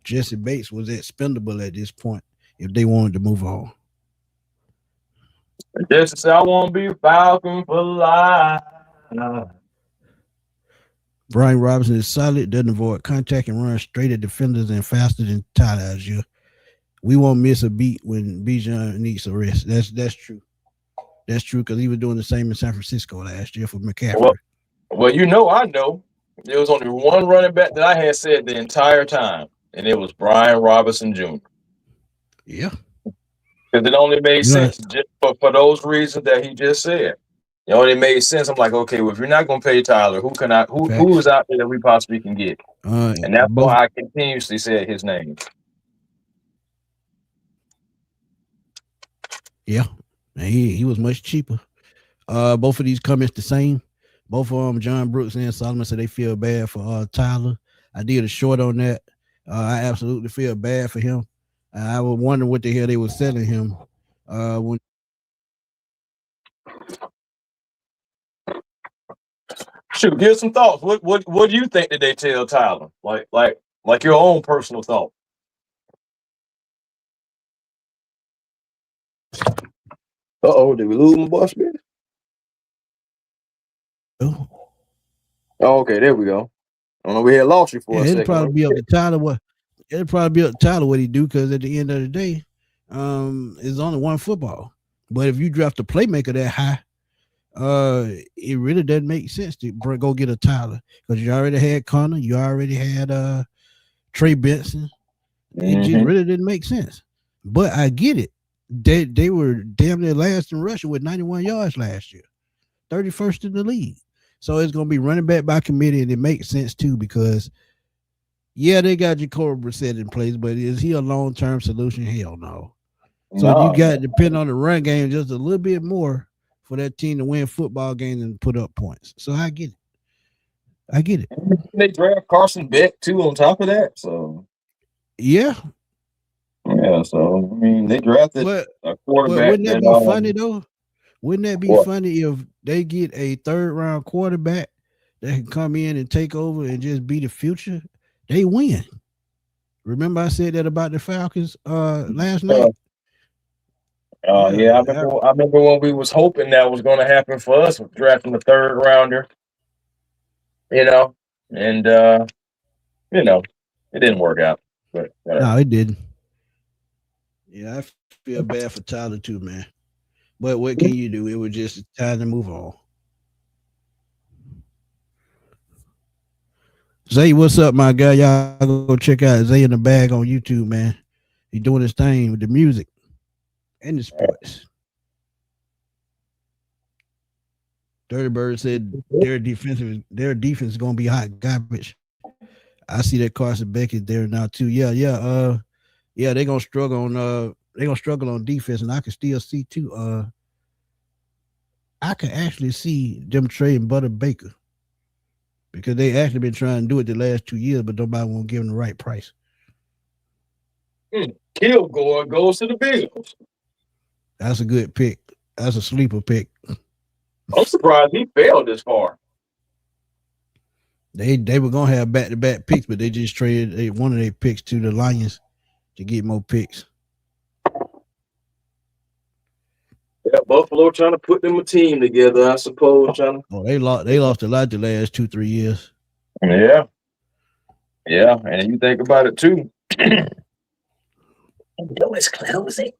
Jesse Bates was expendable at this point if they wanted to move on. Just to say, I want to be Falcon for life. Brian Robinson is solid, doesn't avoid contact, and runs straight at defenders and faster than Tyler Allgeier. We won't miss a beat when Bijan needs a rest. That's true. That's true because he was doing the same in San Francisco last year for McCaffrey. Well, I know. There was only one running back that I had said the entire time, and it was Brian Robinson Jr. Yeah. Because it only made sense just for those reasons that he just said. It only made sense. I'm like, okay, well, if you're not going to pay Tyler, who is out there that we possibly can get? And that's why I continuously said his name. Yeah, and he was much cheaper. Both of these comments the same. Both of them, John Brooks and Solomon, said they feel bad for Tyler. I did a short on that. I absolutely feel bad for him. I was wondering what the hell they were selling him. When Shoot, give some thoughts. What do you think that they tell Tyler? Like your own personal thought. Did we lose my boss, man? Oh, okay, there we go. I don't know, we had lost you for a second. It'll probably be up to Tyler what he do, because at the end of the day, it's only one football. But if you draft a playmaker that high, it really doesn't make sense to go get a Tyler, because you already had Connor, you already had Trey Benson. It just really didn't make sense. But I get it. They were damn near last in rushing with 91 yards last year, 31st in the league. So it's going to be running back by committee, and it makes sense too, because they got Jacoby Brissett in place, but is he a long-term solution? Hell no. So you got to depend on the run game just a little bit more for that team to win football games and put up points. So I get it. They draft Carson Beck too on top of that. So yeah. So I mean, they drafted a quarterback. Wouldn't that be funny though? Wouldn't that be funny if they get a third-round quarterback that can come in and take over and just be the future? They win. Remember I said that about the Falcons last night? I remember when we was hoping that was going to happen for us, drafting the third rounder. And it didn't work out. But no, it didn't. Yeah, I feel bad for Tyler too, man. But what can you do? It was just time to move on. Zay, what's up, my guy? Y'all go check out Zay in the Bag on YouTube, man. He's doing his thing with the music and the sports. Dirty Bird said their defense is gonna be hot garbage. I see that Carson Beck is there now too. Yeah, they're gonna struggle on defense, and I can still see too. I can actually see them trading Butter Baker, because they actually been trying to do it the last 2 years, but nobody won't give them the right price. Kilgore goes to the Bills. That's a good pick. That's a sleeper pick. I'm surprised he failed this far. They were gonna have back-to-back picks, but they just traded one of their picks to the Lions to get more picks. Yeah, Buffalo trying to put them a team together, I suppose. They lost a lot the last 2-3 years. Yeah, and you think about it too. Window is closing.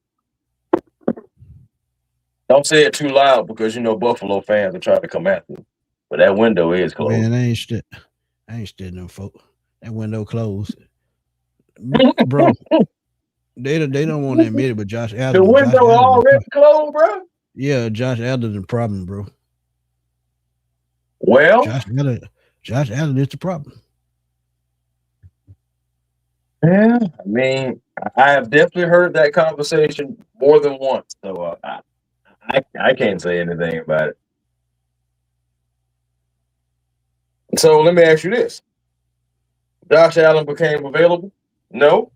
Don't say it too loud, because Buffalo fans are trying to come after you. But that window is closed. Man, I ain't stealing them folk. That window closed, bro. They don't want to admit it, but Josh Allen. The window already closed, bro. Yeah, Josh Allen the problem, bro. Well, Josh Allen is the problem. Yeah, I mean, I have definitely heard that conversation more than once, so I can't say anything about it. So let me ask you this: Josh Allen became available? No.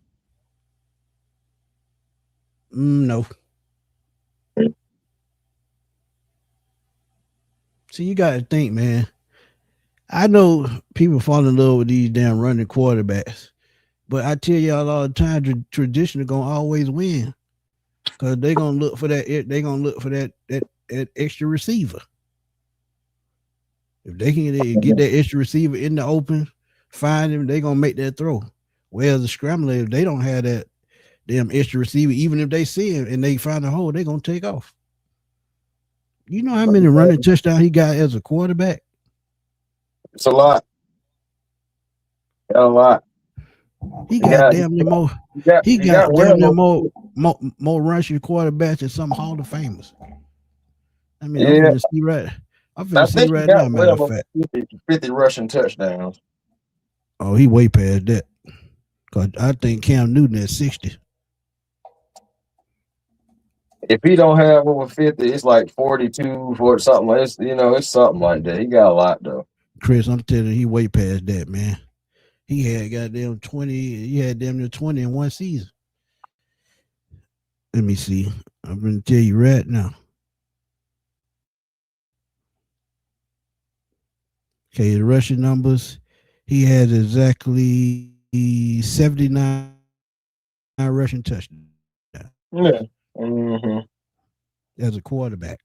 No. See, you got to think, man. I know people fall in love with these damn running quarterbacks, but I tell y'all all the time, tradition is gonna always win. because they're gonna look for that. They're gonna look for that extra receiver. If they can get that extra receiver in the open, find him, they're gonna make that throw. Whereas the scrambler, if they don't have that damn extra receiver, even if they see him and they find a hole, they're gonna take off. You know how many running touchdowns he got as a quarterback? It's a lot. A lot. He got damn near more. He got damn near more rushing quarterbacks than some Hall of Famers. I mean, I'm finna see right. I'm finna see right now. Matter of fact, 50 rushing touchdowns. Oh, he way past that. Cause I think Cam Newton at 60. If he don't have over 50, it's like 42 for something. It's something like that. He got a lot though. Chris, I'm telling you, he way past that, man. He had goddamn 20. He had damn near 20 in one season. Let me see. I'm gonna tell you right now. Okay, the rushing numbers. He had exactly 79 rushing touchdowns. Yeah. Mm-hmm. As a quarterback.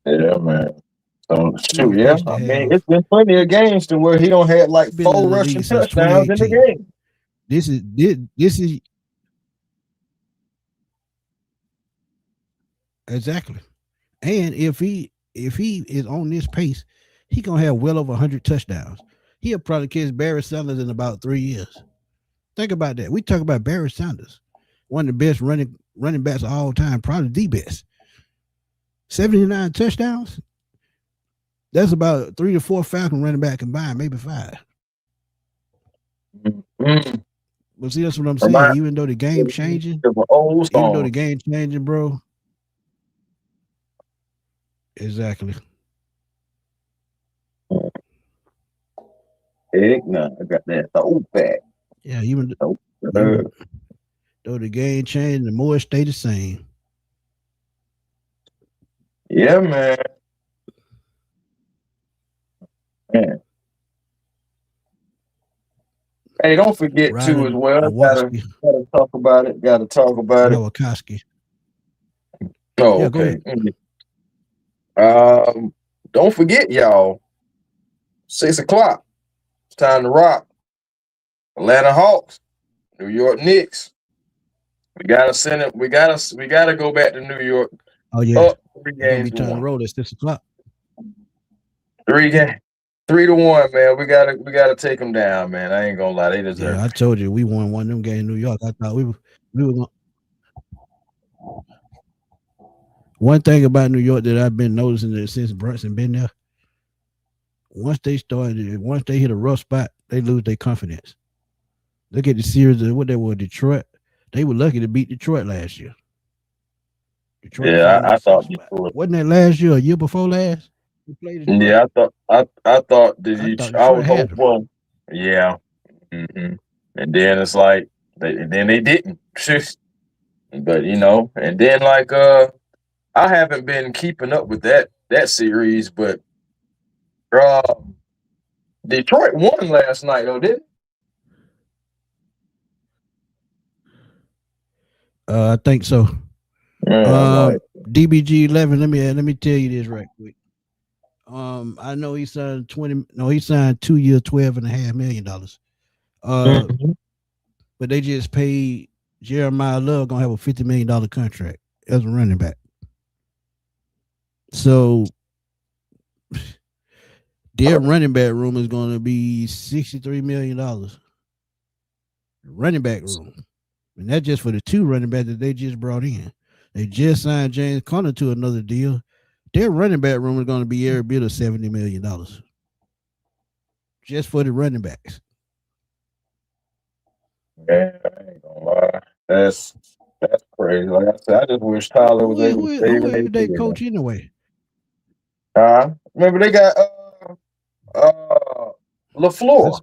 Yeah, man. So shoot, yeah. I mean, it's been plenty of games to where he don't have like 4 rushing touchdowns in the game. This is exactly. And if he is on this pace, he gonna have well over 100 touchdowns. He'll probably catch Barry Sanders in about 3 years. Think about that. We talk about Barry Sanders, one of the best running backs of all time, probably the best. 79 touchdowns. That's about 3 to 4 Falcon running back combined, maybe 5. Mm-hmm. But see, that's what I'm saying. Even though the game changing, bro. Exactly. Heck no, I got that throwback. Yeah, even though the game changed, the more it stay the same. Yeah, man. Man. Hey, don't forget too as well. Gotta talk about it. Nowakowski. Oh, yeah, okay. Don't forget, y'all. 6 o'clock. It's time to rock. Atlanta Hawks, New York Knicks. We gotta send it. We gotta go back to New York. Oh yeah. Up 3 games. Gonna be trying to roll at 6 o'clock. 3 games. 3-1, man. We gotta take them down, man. I ain't gonna lie, they deserve. Yeah, I told you we won one of them games in New York. I thought we were gonna. One thing about New York that I've been noticing since Brunson been there, once they hit a rough spot, they lose their confidence. Look at the series of what they were, Detroit. They were lucky to beat Detroit last year. I thought wasn't that last year or year before last? Yeah, I thought I was hopeful. Yeah. Mm-hmm. And then it's like they didn't. But and then like I haven't been keeping up with that series, but Detroit won last night though, didn't I think so. DBG 11. Let me tell you this right quick. I know he signed 2 years, $12.5 million. But they just paid Jeremiah Love gonna have a $50 million contract as a running back. So their running back room is gonna be $63 million. Running back room. And that's just for the 2 running backs that they just brought in. They just signed James Conner to another deal. Their running back room is going to be every bit of $70 million. Just for the running backs. Yeah, I ain't gonna lie. That's crazy. Like I said, I just wish Tyler was able to stay. Who is they coach anyway? Remember they got LaFleur.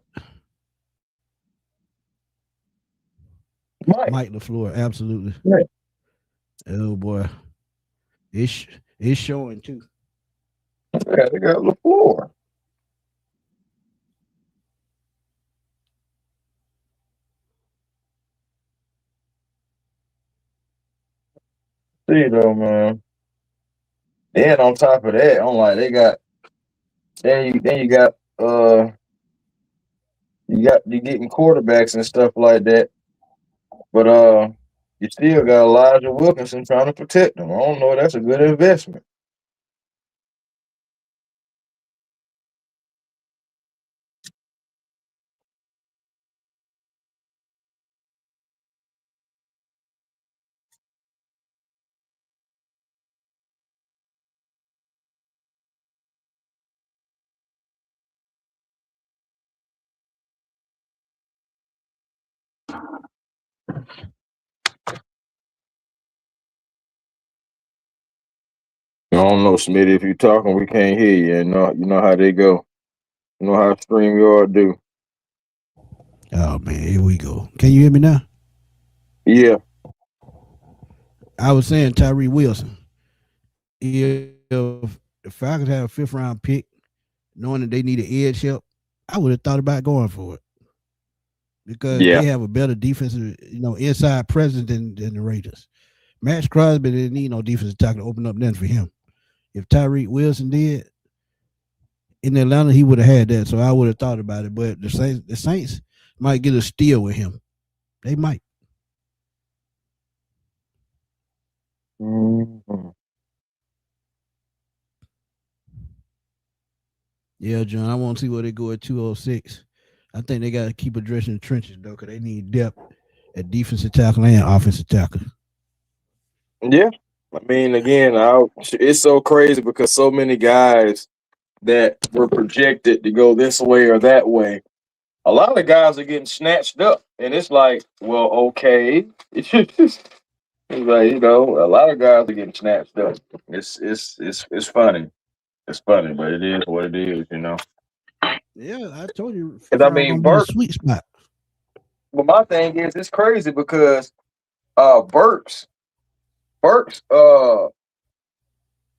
Mike LaFleur, absolutely. Yeah. Oh boy, it's showing too. Yeah, they got LaFleur. see though, man. Then on top of that, I'm like, you're getting quarterbacks and stuff like that, but you still got Elijah Wilkinson trying to protect them. I don't know. That's a good investment. I don't know, Smitty. If you're talking, we can't hear you. And you know how they go. You know how StreamYard do. Oh man, here we go. Can you hear me now? Yeah. I was saying Tyree Wilson. If the Falcons had a 5th-round pick, knowing that they needed edge help, I would have thought about going for it because Yeah. they have a better defensive, inside presence than the Raiders. Max Crosby didn't need no defensive tackle to open up nothing for him. If Tyreek Wilson did in Atlanta, he would have had that. So I would have thought about it. But the Saints might get a steal with him. They might. Mm-hmm. Yeah, John, I want to see where they go at 206. I think they got to keep addressing the trenches, though, because they need depth at defensive tackle and offensive tackle. Yeah. I mean, again, it's so crazy because so many guys that were projected to go this way or that way, a lot of guys are getting snatched up. And it's like, well, okay. It's like, a lot of guys are getting snatched up. It's funny. It's funny, but it is what it is, Yeah, I told you. Because I mean, going to be the sweet spot. But my thing is, it's crazy because Burks Burks went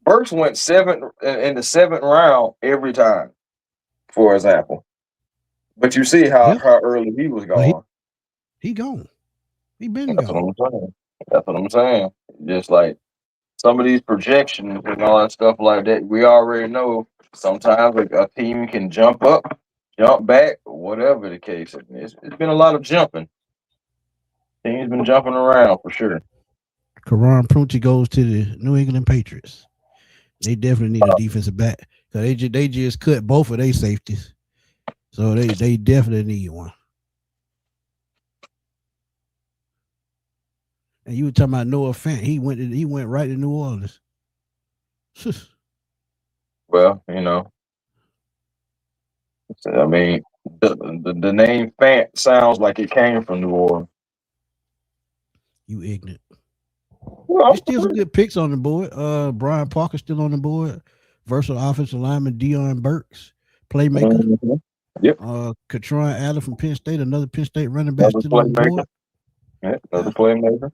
in the 7th round every time, for example. But you see how early he was gone. He gone. He been That's gone. what I'm saying. That's what I'm saying. Just like some of these projections and all that stuff like that, we already know sometimes a team can jump up, jump back, whatever the case. It's been a lot of jumping. Teams been jumping around for sure. Karan Prunty goes to the New England Patriots. They definitely need a defensive back. So they just cut both of their safeties. So they definitely need one. And you were talking about Noah Fant. He went right to New Orleans. Well, I mean, the name Fant sounds like it came from New Orleans. You ignorant. Well, there's still some good picks on the board. Brian Parker still on the board. Versatile offensive lineman Deion Burks, playmaker. Mm-hmm. Yep. Katron Allen from Penn State, another Penn State running back still on the board. Yeah, another playmaker.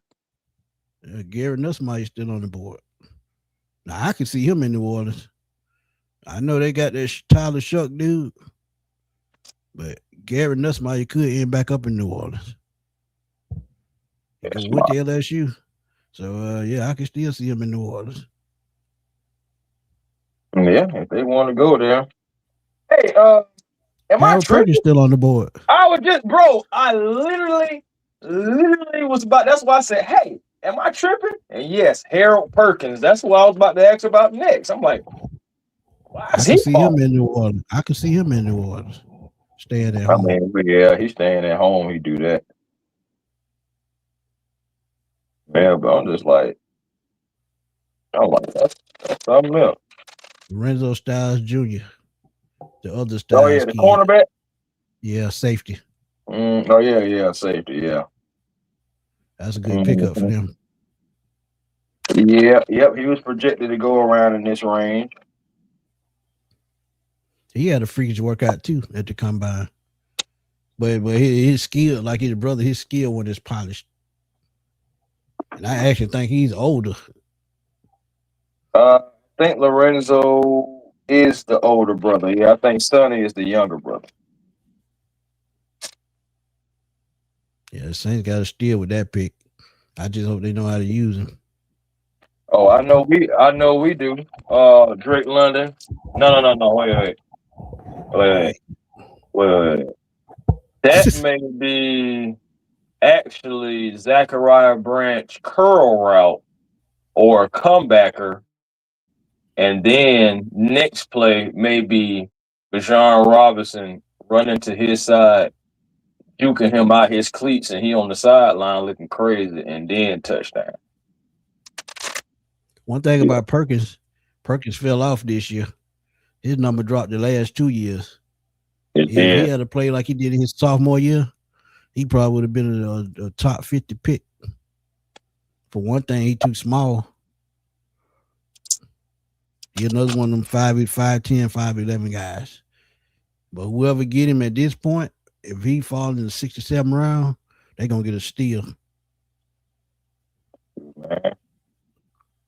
Gary Nussmeier still on the board. Now I can see him in New Orleans. I know they got that Tyler Shuck dude, but Gary Nussmeier could end back up in New Orleans. He went to LSU. So I can still see him in New Orleans. Yeah, if they want to go there. Hey, am I tripping? Still on the board. I was just, bro. I literally was about. That's why I said, "Hey, am I tripping?" And yes, Harold Perkins. That's what I was about to ask about next. I'm like, why is he? I can see him in New Orleans. I can see him in New Orleans, staying at home. I mean, yeah, he's staying at home. He do that. Yeah, but I'm like, that's something else. Lorenzo Styles Jr., the other Styles. Oh yeah, the cornerback. Yeah, safety. Oh yeah, safety. Yeah, that's a good pickup for them. Yeah, yep. He was projected to go around in this range. He had a freakish workout too at the combine, but his skill, like his brother, his skill wasn't as polished. And I actually think he's older. I think Lorenzo is the older brother. Yeah, I think Sonny is the younger brother. Yeah, the Saints got to steal with that pick. I just hope they know how to use him. Oh, I know we do. Drake London. No. Wait. Hey, wait. That may be actually Zachariah Branch curl route or a comebacker, and then next play may be Bijan Robinson running to his side, juking him out his cleats, and he on the sideline looking crazy, and then touchdown. one thing Yeah, about Perkins fell off this year. His number dropped the last 2 years. it If he did. had to play like he did in his sophomore year, he probably would have been a top 50 pick. For one thing, he too small. He another one of them 5'10", 5'11" guys. But whoever get him at this point, if he falls in the 67 round, they gonna get a steal. Man.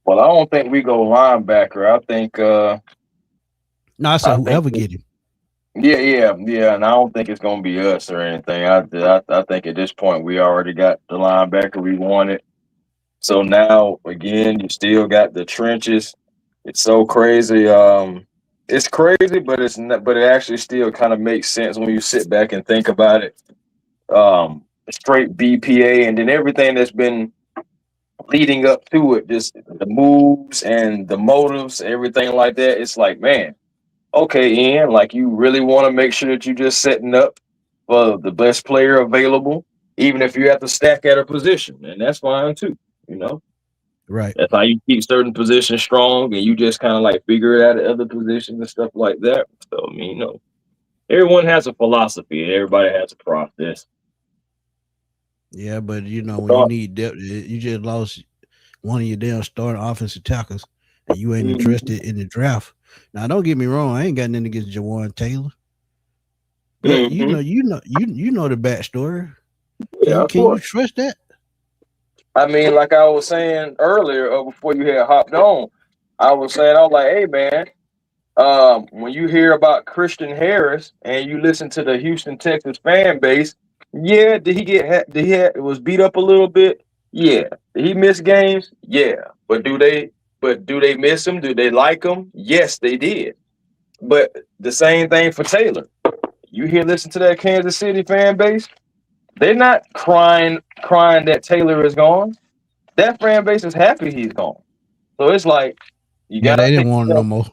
Well, I don't think we go linebacker. No, I said I think whoever get him. yeah, and I don't think it's gonna be us or anything. I think at this point we already got the linebacker we wanted. So now again, you still got the trenches. It's so crazy. It's crazy, but it's not. But it actually still kind of makes sense when you sit back and think about it. Straight BPA, and then everything that's been leading up to it, just the moves and the motives, everything like that. It's like, man, okay, Ian, like you really want to make sure that you just setting up for the best player available, even if you have to stack at a position, and that's fine too. You know, Right. that's how you keep certain positions strong, and you just kind of like figure it out at other positions and stuff like that. So, I mean, everyone has a philosophy, and everybody has a process. Yeah, but when you So, need depth, you just lost one of your damn starting offensive tackles, and you ain't mhm, interested in the draft. Now, don't get me wrong, I ain't got nothing against Jawan Taylor, but mhm, you know the backstory. Can yeah, you of can you course. trust that? I mean, like I was saying earlier, before you had hopped on, I was like, hey man, when you hear about Christian Harris and you listen to the Houston Texas fan base, yeah, did was beat up a little bit? Yeah. Did he miss games? Yeah. But do they miss him? Do they like him? Yes, they did. But the same thing for Taylor. You hear listen to that Kansas City fan base? They're not crying that Taylor is gone. That fan base is happy he's gone. So it's like you Yeah, gotta they didn't think, want him no more.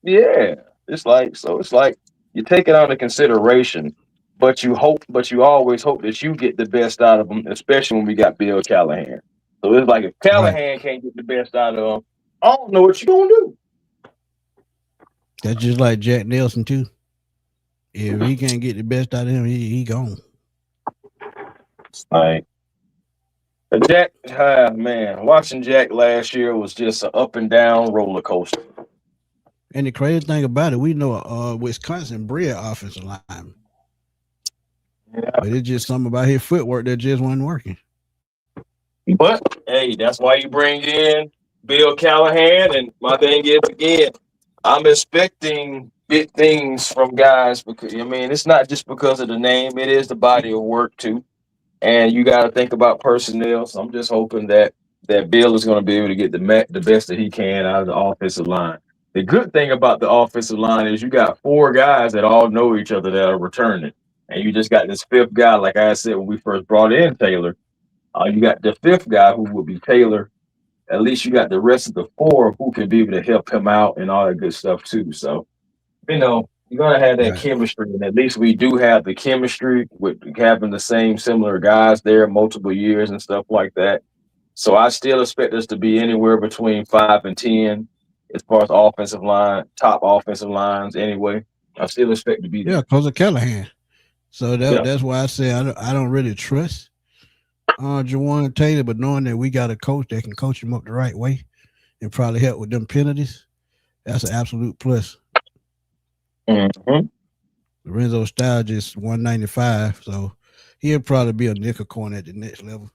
yeah. It's like you take it under consideration, but you always hope that you get the best out of them, especially when we got Bill Callahan. So it's like if Right. Callahan can't get the best out of them, I don't know what you're gonna do. That's just like Jack Nelson too. If he can't get the best out of him, he gone. Like Jack, man, watching Jack last year was just an up and down roller coaster. And the crazy thing about it, we know Wisconsin bred offensive line, Yeah. but it's just something about his footwork that just wasn't working. But hey, that's why you bring in Bill Callahan. And my thing is again, I'm expecting big things from guys because I mean it's not just because of the name; it is the body of work too. And you got to think about personnel. So I'm just hoping that Bill is going to be able to get the best that he can out of the offensive line. The good thing about the offensive line is you got four guys that all know each other that are returning, and you just got this fifth guy. Like I said when we first brought in Taylor, you got the fifth guy who will be Taylor. At least you got the rest of the four who can be able to help him out and all that good stuff too. So you're gonna have that Right. chemistry, and at least we do have the chemistry with having the same similar guys there multiple years and stuff like that. So I still expect us to be anywhere between 5 and 10 as far as top offensive lines. Anyway, I still expect to be Yeah, there. because of Callahan. So Yeah. that's why I say I don't really trust Jawan Taylor, but knowing that we got a coach that can coach him up the right way and probably help with them penalties, that's an absolute plus. Mm-hmm. Lorenzo Style just 195, so he'll probably be a nickel corner at the next level.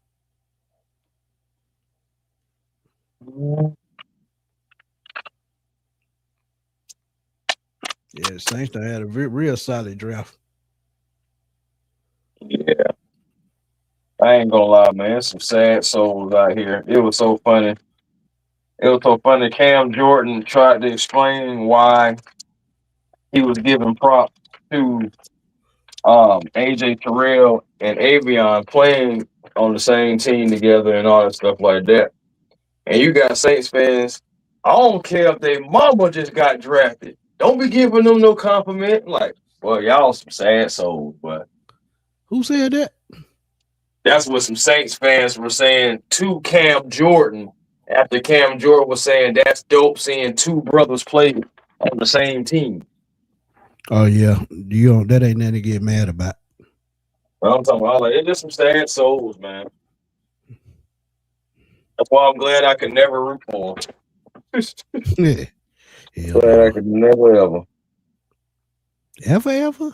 Yeah, the Saints done had a real solid draft. Yeah, I ain't gonna lie, man. Some sad souls out here. It was so funny. It was so funny. Cam Jordan tried to explain why he was giving props to AJ Terrell and Avion playing on the same team together and all that stuff like that. And you got Saints fans. I don't care if their mama just got drafted. Don't be giving them no compliment. Like, well, y'all some sad souls, but Who said that? that's what some Saints fans were saying to Cam Jordan after Cam Jordan was saying that's dope seeing two brothers play on the same team. Oh yeah, that ain't nothing to get mad about. Well, I'm talking about like it's just some sad souls, man. That's why I'm glad I could never root for them. Yeah. Glad I could never ever. Ever? ever.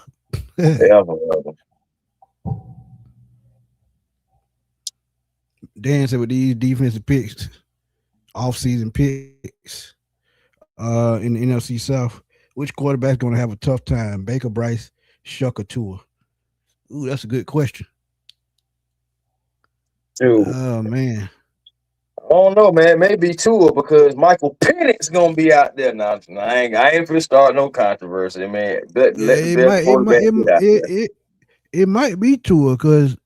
Dan said with these defensive picks, off-season picks, in the NFC South, which quarterback's going to have a tough time? Baker, Bryce, Shuck, or Tua? Ooh, that's a good question. Dude. Oh man. I don't know, man. Maybe Tua because Michael Penix's gonna be out there now. I ain't finna start no controversy, man. Let the best quarterback get out there. It might be Tua because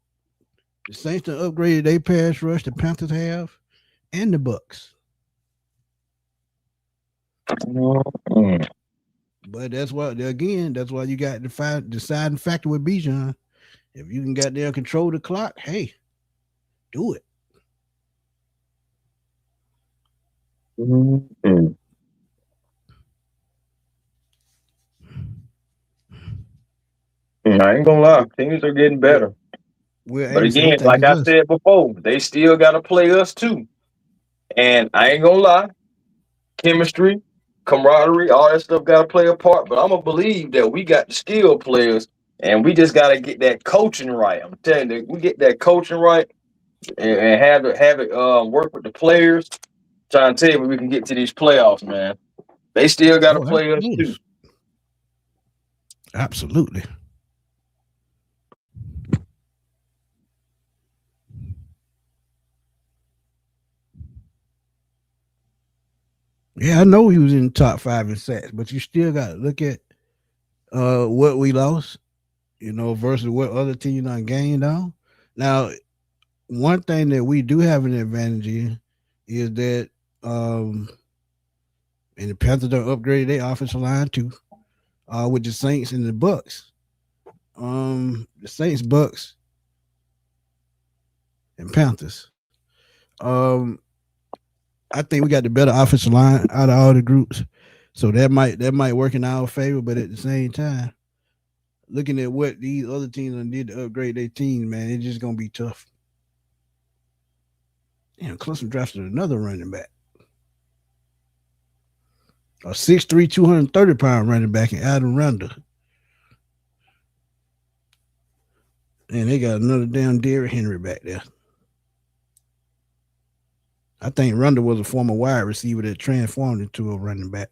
the Saints have upgraded their pass rush. The Panthers have, and the Bucks. Mm-hmm. But that's why you got the deciding factor with Bijan. If you can get there and control the clock, hey, do it. Mm-hmm. I ain't gonna lie, teams are getting better. But again, like I said before, they still gotta play us too. And I ain't gonna lie, chemistry, camaraderie, all that stuff gotta play a part. But I'm gonna believe that we got the skilled players, and we just gotta get that coaching right. I'm telling you, we get that coaching right and have it work with the players. Trying to tell you, we can get to these playoffs, man. They still got to play us too. Absolutely. Yeah, I know he was in the top 5 in sacks, but you still got to look at what we lost, versus what other teams done gained on. Now, one thing that we do have an advantage in is that and the Panthers done upgraded their offensive line too, with the Saints and the Bucks. The Saints, Bucks, and Panthers. I think we got the better offensive line out of all the groups, so that might work in our favor. But at the same time, looking at what these other teams did to upgrade their team, man, it's just gonna be tough. Damn, Clemson drafted another running back, a 6'3", 230-pound running back in Adam Randall. And they got another damn Derrick Henry back there. I think Randall was a former wide receiver that transformed into a running back.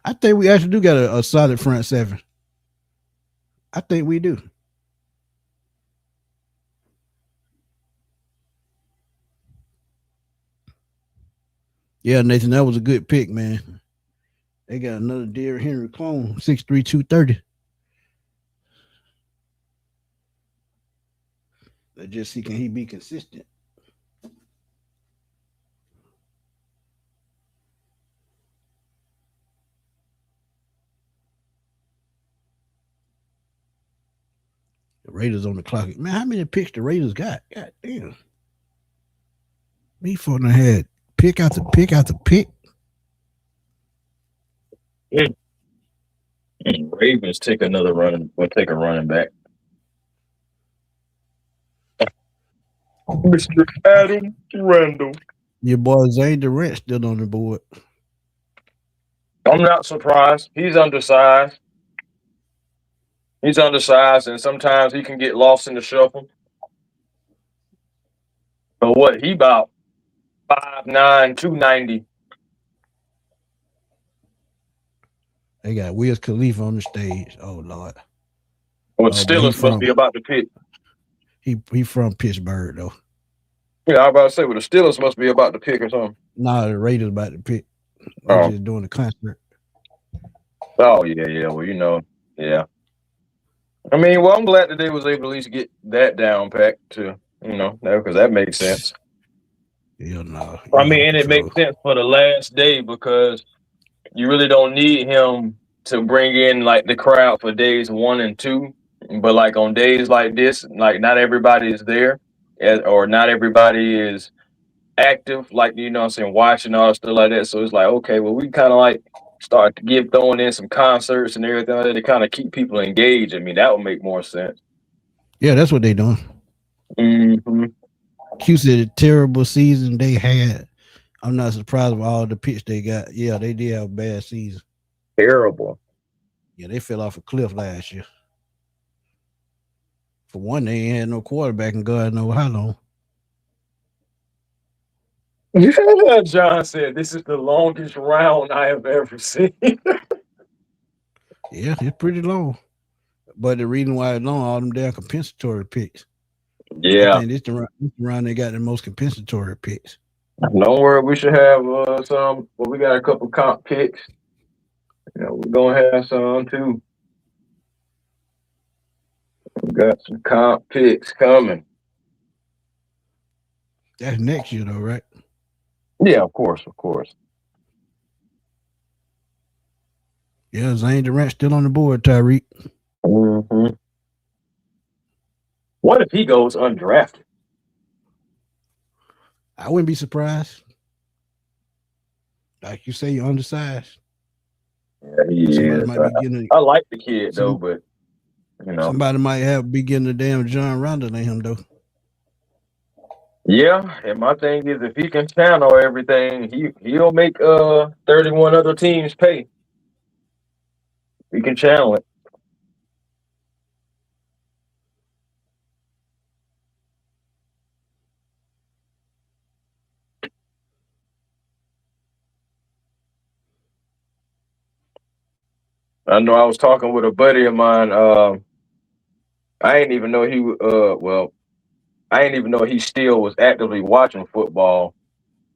I think we actually do got a solid front seven. I think we do. Yeah, Nathan, that was a good pick, man. They got another Derrick Henry clone, 6'3", 230. Let's just see, can he be consistent? The Raiders on the clock. Man, how many picks the Raiders got? God damn. Me for the head. Pick out the pick. Ravens take another run. We'll take a running back. Mr. Adam Randall. Your boy Zane Durant still on the board. I'm not surprised. He's undersized. And sometimes he can get lost in the shuffle. But what? He about 5'9", 290. They got Wiz Khalifa on the stage. Oh, Lord. What Steelers must be about to pick. He from Pittsburgh though. Yeah, I was about to say, well, the Steelers must be about to pick or something. Nah, the Raiders about to pick. They're just doing the concert. Oh yeah. Well, yeah. I mean, well, I'm glad that they was able to at least get that down packed to, because that makes sense. Yeah, no. I mean, and it makes sense for the last day because you really don't need him to bring in like the crowd for days 1 and 2, but like on days like this, like not everybody is there, or not everybody is active, like I'm saying, watching all stuff like that. So it's like, okay, well, we kind of like start to throwing in some concerts and everything like that to kind of keep people engaged. I mean, that would make more sense. Yeah, that's what they doing. Mm-hmm. Q said a terrible season they had. I'm not surprised with all the picks they got. Yeah, they did have a bad season. Terrible. Yeah, they fell off a cliff last year. For one, they ain't had no quarterback in God know how long. John said, "This is the longest round I have ever seen." Yeah, it's pretty long. But the reason why it's long, all them damn compensatory picks. Yeah. I think this the round they got the most compensatory picks. Don't worry, we should have some. Well, we got a couple comp picks. We're gonna have some too. We got some comp picks coming. That's next year though, right? Yeah, of course. Yeah, Zane Durant still on the board, Tyreek. Mm-hmm. What if he goes undrafted? I wouldn't be surprised. Like you say, you're undersized. Yeah, he is. I like the kid though, but somebody might be getting a damn John Ronda than him though. Yeah, and my thing is, if he can channel everything, he'll make 31 other teams pay. He can channel it. I know I was talking with a buddy of mine. I didn't even know I didn't even know he still was actively watching football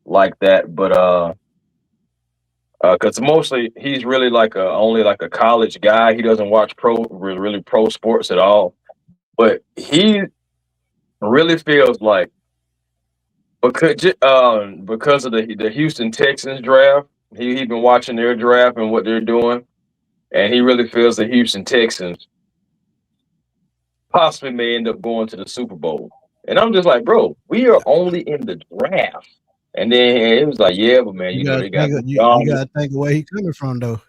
like that. But because mostly he's really only like a college guy. He doesn't watch really pro sports at all. But he really feels like because of the Houston Texans draft, he's been watching their draft and what they're doing. And he really feels the Houston Texans possibly may end up going to the Super Bowl. And I'm just like, bro, we are only in the draft. And then it was like, yeah, but man, they got you gotta think of where he's coming from though.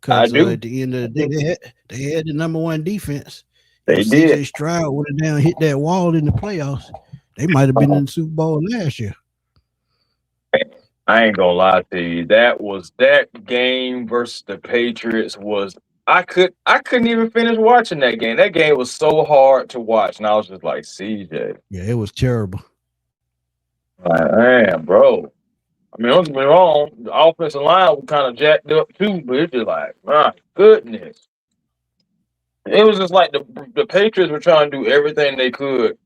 Because at the end of the day, they had the number one defense. They did. CJ Stroud would have down hit that wall in the playoffs. They might have been in the Super Bowl last year. I ain't gonna lie to you. That game versus the Patriots was I couldn't even finish watching that game. That game was so hard to watch, and I was just like, CJ. Yeah, it was terrible. Like, man, bro. I mean, don't get me wrong, the offensive line was kind of jacked up too, but it's just like, my goodness. It was just like the Patriots were trying to do everything they could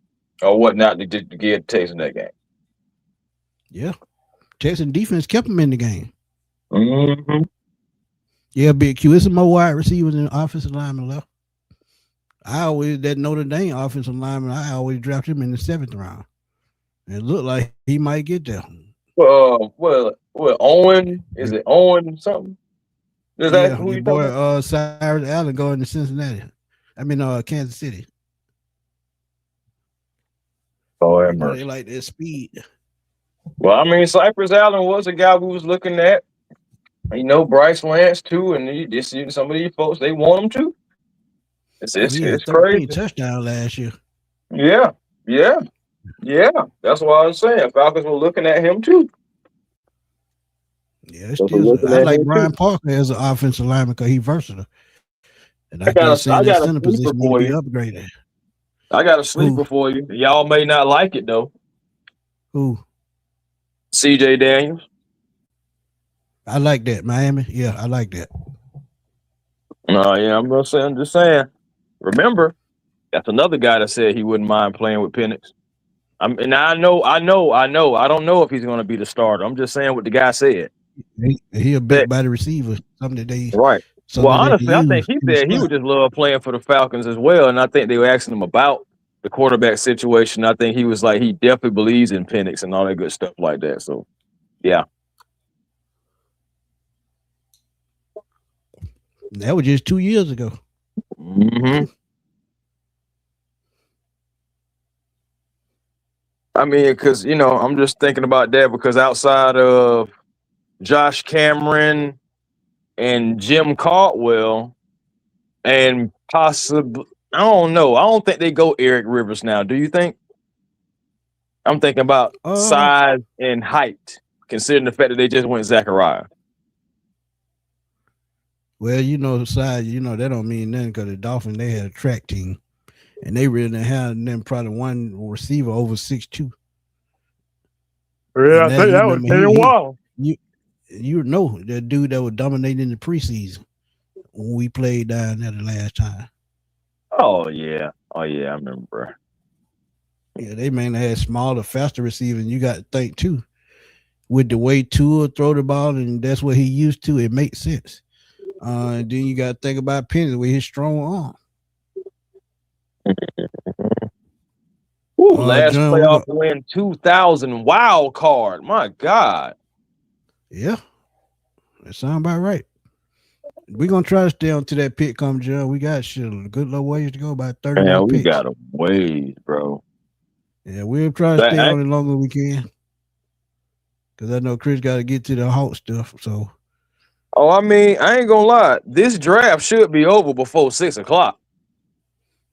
or whatnot to get Texans that game. Yeah. Texas defense kept them in the game. Mm-hmm. Yeah, Big Q. It's some more wide receivers than offensive lineman left. That Notre Dame offensive lineman, I always draft him in the 7th round. And it looked like he might get there. Well, Owen, is it Owen something? Is that who you boy Cyrus Allen going to Cincinnati? I mean Kansas City. Oh, they like their speed. Well, I mean, Cypress Allen was a guy we was looking at. Bryce Lance too, and some of these folks, they want him too. It's crazy. Touchdown last year. Yeah. That's what I was saying. Falcons were looking at him too. Yeah, I like Brian Parker as an offensive lineman because he's versatile. And I got a center position to be upgraded. I got a sleeper for you. Y'all may not like it though. Who? CJ Daniels. I like that. Miami. Yeah, I like that. No, yeah, I'm just saying. Remember, That's another guy that said he wouldn't mind playing with Penix. And I know. I don't know if he's going to be the starter. I'm just saying what the guy said. He a big body receiver. Something that Right. Well, they honestly, I think use he in the said he slot. would just love playing for the Falcons as well. And I think they were asking him about the quarterback situation. I think he was like, he definitely believes in Penix and all that good stuff like that. So, yeah. That was just 2 years ago. Mm-hmm. I mean, because, I'm just thinking about that because outside of Josh Cameron and Jim Caldwell and possibly, I don't know. I don't think they go Eric Rivers now. Do you think? I'm thinking about size and height, considering the fact that they just went Zachariah. Well, size, that don't mean nothing because the Dolphins, they had a track team. And they really had them probably one receiver over 6'2". Yeah, I think that was pretty wild. You know the dude that was dominating the preseason when we played down there the last time. Oh yeah, I remember. Yeah, they mainly had smaller, faster receivers. You got to think too, with the way Tua throw the ball, and that's what he used to. It makes sense. And then you got to think about Penny with his strong arm. Last John, playoff win 2000 wild card. My God. Yeah, that sounds about right. We're gonna try to stay on to that pick come, John. We got a good little ways to go, about 30 more picks. We got a ways, bro. Yeah, we'll try to stay on as long as we can. Because I know Chris got to get to the Hawk stuff. So, I mean, I ain't gonna lie. This draft should be over before 6 o'clock.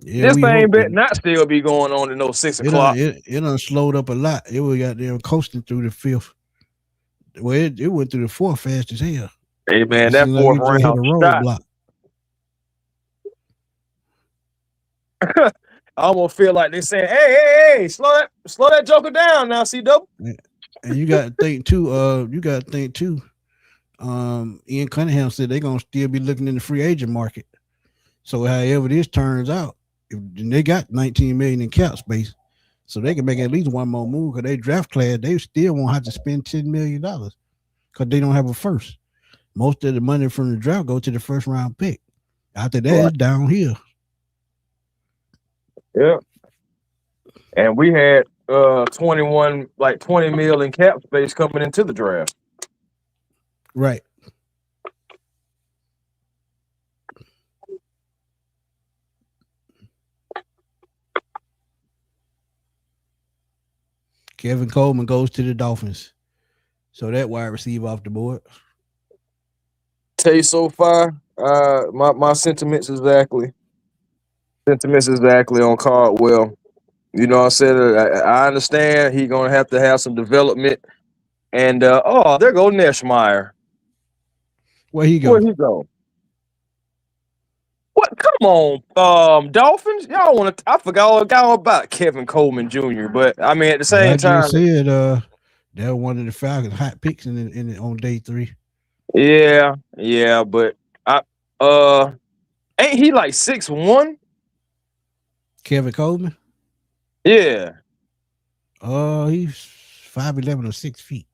Yeah, this thing better not still be going on at no 6 o'clock. It done slowed up a lot. It was got them coasting through the fifth. Well, it went through the fourth fast as hell. Hey man, that fourth round hit a roadblock. I almost feel like they saying, "Hey, slow that joker down now, C-Double." And you got to think too. Ian Cunningham said they're gonna still be looking in the free agent market. So however this turns out, if they got 19 million in cap space, so they can make at least one more move because they draft class, they still won't have to spend $10 million because they don't have a first. Most of the money from the draft go to the first round pick. After that, it's downhill. Yeah. And we had 20 mil in cap space coming into the draft. Right. Kevin Coleman goes to the Dolphins. So that wide receiver off the board. Tell you so far, my sentiments exactly on Caldwell. I said I understand he's gonna have to have some development. And there go Neschmeyer. Where he go? Where he go? What? Come on, Dolphins! Y'all want to? I forgot all about Kevin Coleman Jr. But I mean, at the same time, just said they're one of the Falcons hot picks on day 3. Yeah, but ain't he like 6'1"? Kevin Coleman? Yeah. He's 5'11" or 6 feet.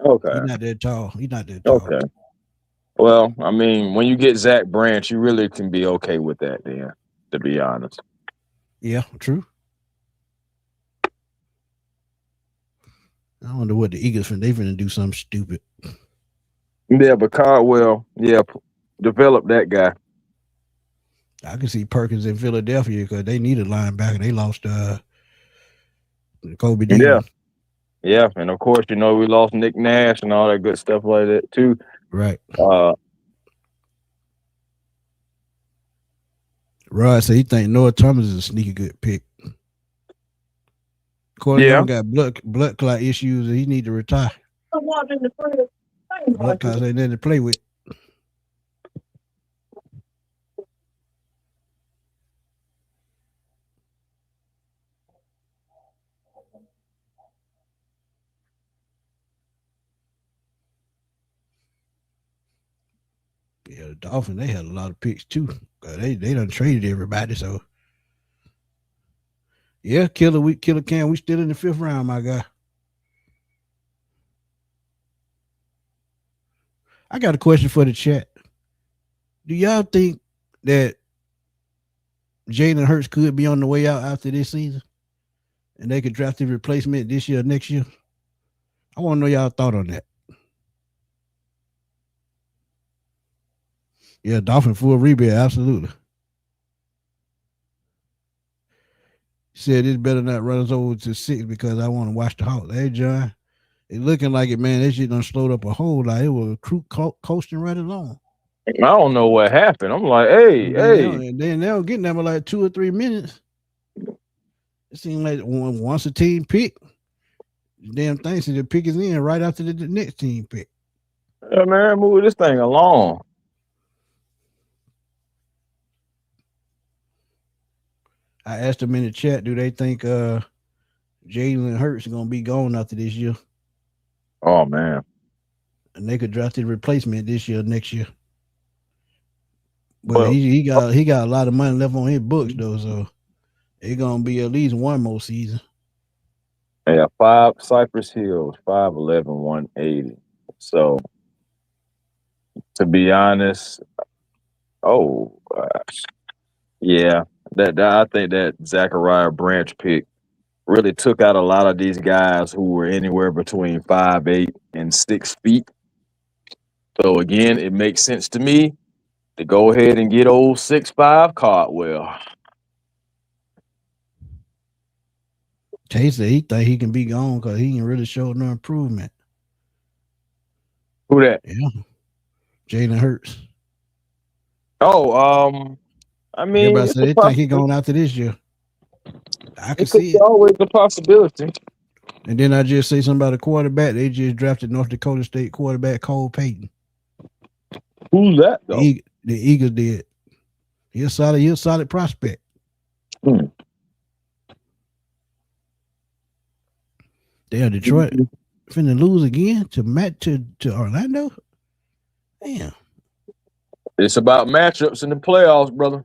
Okay. He's not that tall. Okay. Well, I mean, when you get Zach Branch, you really can be okay with that then, to be honest. Yeah, true. I wonder what the Eagles they finna do something stupid. Yeah, but Caldwell, develop that guy. I can see Perkins in Philadelphia because they need a linebacker. They lost Kobe Dean. Yeah, and of course, we lost Nick Nash and all that good stuff like that too. Right. Rod said he think Noah Thomas is a sneaky good pick. Of course, he got blood clot issues and he need to retire. Blood clots ain't nothing to play with. Yeah, the Dolphins, they had a lot of picks too. They done traded everybody, so Yeah, Killer Cam. We still in the 5th round, my guy. I got a question for the chat. Do y'all think that Jalen Hurts could be on the way out after this season, and they could draft a replacement this year, next year? I want to know y'all thought on that. Yeah, Dolphin full rebuild, absolutely. Said this better not run us over to 6 because I want to watch the Hawks. Hey, John, it looking like it, man. That shit done slowed up a whole lot. It was coasting right along. I don't know what happened. I'm like, hey. And then they don't get them like 2 or 3 minutes. It seemed like once a team pick, damn thing, so the pick is in right after the next team pick. Yeah, man, move this thing along. I asked them in the chat, do they think Jalen Hurts is gonna be gone after this year? Oh man. And they could draft a replacement this year, next year. But he got a lot of money left on his books though, so it's gonna be at least one more season. Yeah, 5 Cypress Hills, 5'11", 180. So to be honest, yeah, that I think that Zachariah Branch pick really took out a lot of these guys who were anywhere between 5'8" and 6 feet. So again, it makes sense to me to go ahead and get old 6'5" Cardwell. Tay said he think he can be gone because he ain't really showed no improvement. Who that? Yeah, Jalen Hurts. I mean, everybody said they think he going after this year. I can see it. Always a possibility. And then I just say something about a quarterback. They just drafted North Dakota State quarterback Cole Payton. Who's that though? The Eagles did. He's a solid prospect. Damn, Detroit finna lose again to Orlando. Damn. It's about matchups in the playoffs, brother.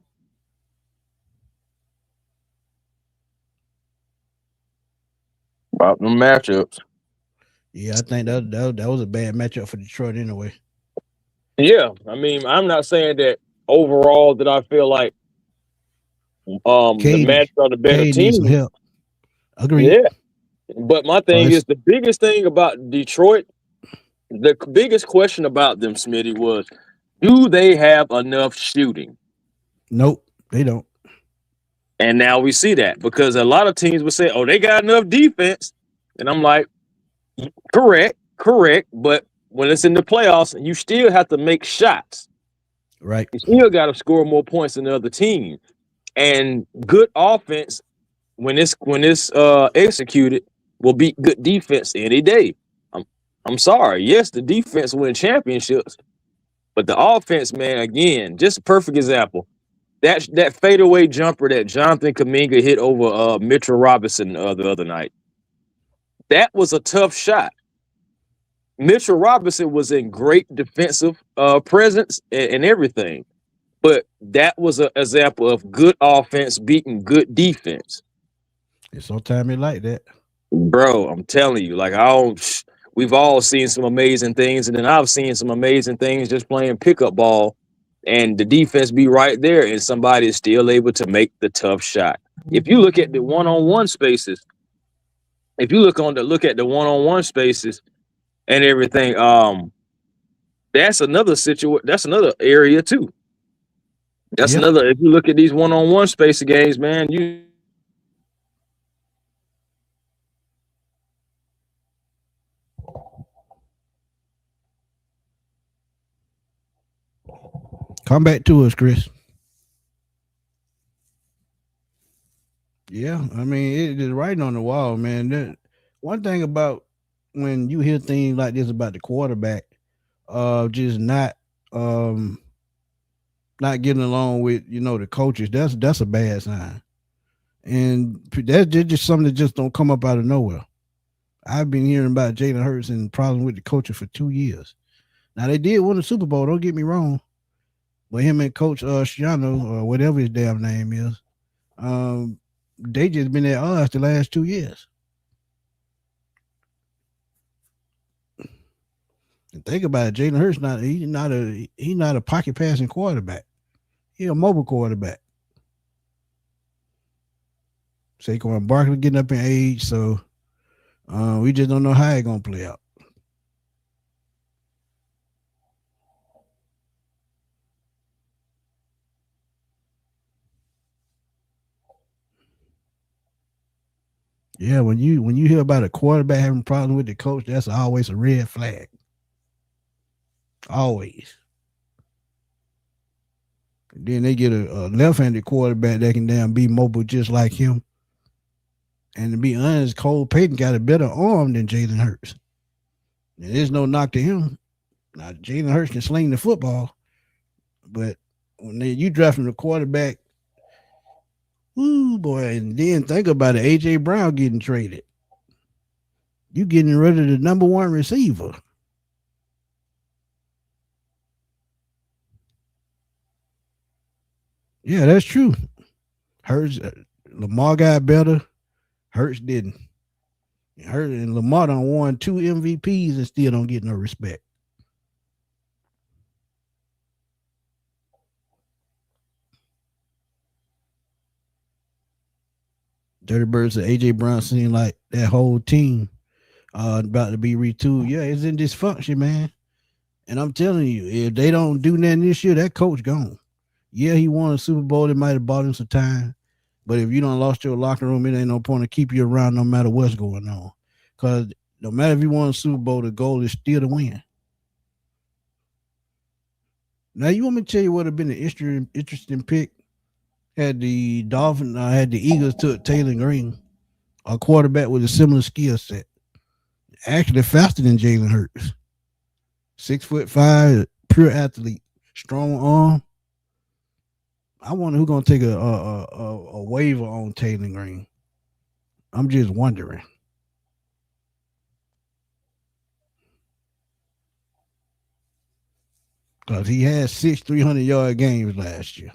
About the matchups. Yeah, I think that was a bad matchup for Detroit anyway. Yeah, I mean, I'm not saying that overall that I feel like the Mets are the better team. Needs some help. Agreed. Yeah, but my thing is the biggest thing about Detroit. The biggest question about them, Smitty, was do they have enough shooting? Nope, they don't. And now we see that because a lot of teams would say, "Oh, they got enough defense," and I'm like, correct, but when it's in the playoffs, you still have to make shots. Right. You still got to score more points than the other team. And good offense, when it's executed, will beat good defense any day. I'm sorry. Yes, the defense win championships, but the offense, man, again, just a perfect example. That fadeaway jumper that Jonathan Kuminga hit over Mitchell Robinson the other night. That was a tough shot. Mitchell Robinson was in great defensive presence and everything, but that was an example of good offense beating good defense. It's sometimes like that, bro. I'm telling you, like we've all seen some amazing things, and then I've seen some amazing things just playing pickup ball, and the defense be right there, and somebody is still able to make the tough shot. If you look at the one-on-one spaces, and everything, that's another situation. That's another area too. That's another. If you look at these one-on-one space games, man, you. Come back to us, Chris. Yeah, I mean, it is writing on the wall, man. One thing about when you hear things like this about the quarterback, just not getting along with the coaches, that's a bad sign, and that's just something that just don't come up out of nowhere. I've been hearing about Jalen Hurts and problems with the coaches for 2 years. Now they did win the Super Bowl. Don't get me wrong. But him and Coach Shiano, or whatever his damn name is, they just been at odds the last 2 years. And think about it, Jalen Hurts he's not a pocket passing quarterback. He's a mobile quarterback. Saquon Barkley getting up in age, so we just don't know how it's gonna play out. Yeah, when you hear about a quarterback having problems with the coach, that's always a red flag. Always. And then they get a left-handed quarterback that can damn be mobile just like him. And to be honest, Cole Payton got a better arm than Jalen Hurts. And there's no knock to him. Now, Jalen Hurts can sling the football, but when you drafting a quarterback, ooh boy, and then think about it, A.J. Brown getting traded. You getting rid of the number one receiver. Yeah, that's true. Hurts, Lamar got better. Hurts didn't. Hurts and Lamar done won 2 MVPs and still don't get no respect. Dirty Bird said AJ Brown seemed like that whole team about to be retooled. Yeah, it's in dysfunction, man. And I'm telling you, if they don't do nothing this year, that coach gone. Yeah, he won a Super Bowl. It might have bought him some time. But if you don't lost your locker room, it ain't no point to keep you around no matter what's going on. Because no matter if you won a Super Bowl, the goal is still to win. Now, you want me to tell you what would have been an interesting pick? Had the Eagles took Taylor Green, a quarterback with a similar skill set. Actually faster than Jalen Hurts. 6'5", pure athlete, strong arm. I wonder who's gonna take a waiver on Taylor Green. I'm just wondering. Because he had 6 300-yard games last year.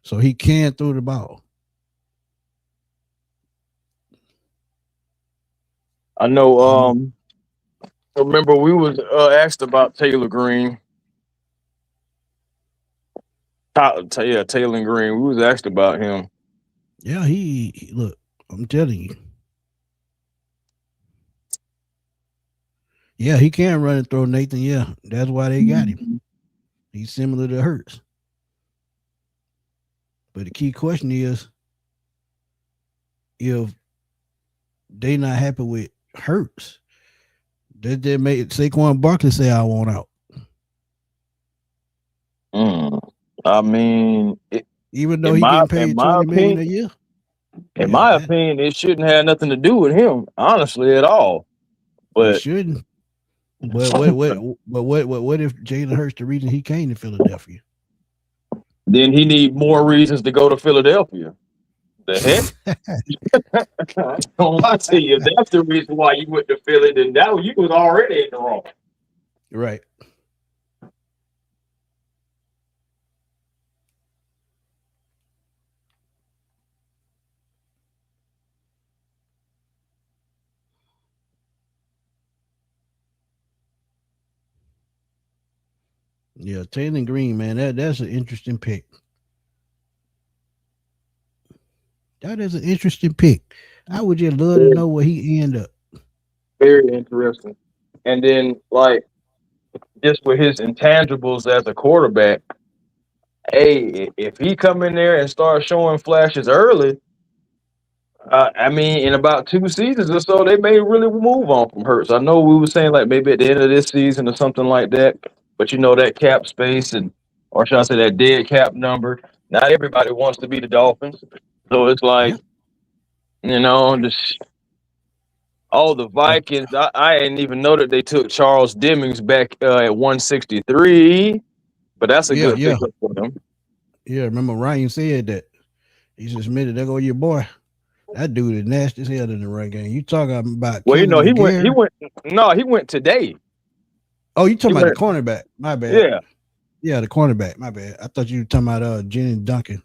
So he can throw the ball. I know. Remember we was asked about Taylor Green. Taylor Green. We was asked about him. Yeah, he look. I'm telling you. Yeah, he can run and throw, Nathan. Yeah, that's why they got him. He's similar to Hurts. But the key question is, if they not happy with Hurts, that they made Saquon Barkley say, I want out. I mean, even though he getting paid $20 million a year. In my opinion, it shouldn't have nothing to do with him, honestly, at all. But it shouldn't. But what if Jalen Hurts the reason he came to Philadelphia? Then he need more reasons to go to Philadelphia. The heck? Don't lie to you. If that's the reason why you went to Philly, then you was already in the wrong. Right. Yeah, Taylor Green, man, that's an interesting pick. That is an interesting pick. I would just love to know where he end up. Very interesting. And then, like, just with his intangibles as a quarterback, hey, if he come in there and start showing flashes early, I mean, in about 2 seasons or so, they may really move on from Hurts. I know we were saying like maybe at the end of this season or something like that, but you know that cap space or should I say that dead cap number? Not everybody wants to be the Dolphins, so it's like, just all the Vikings. I didn't even know that they took Charles Demings back at 163, but that's a good pickup for them. Yeah, remember Ryan said that. He just admitted, there go your boy. That dude is nasty as hell in the run game. You talking about? Well, he went today. Oh, you talking about the cornerback? My bad. Yeah, the cornerback. My bad. I thought you were talking about Jenny Duncan.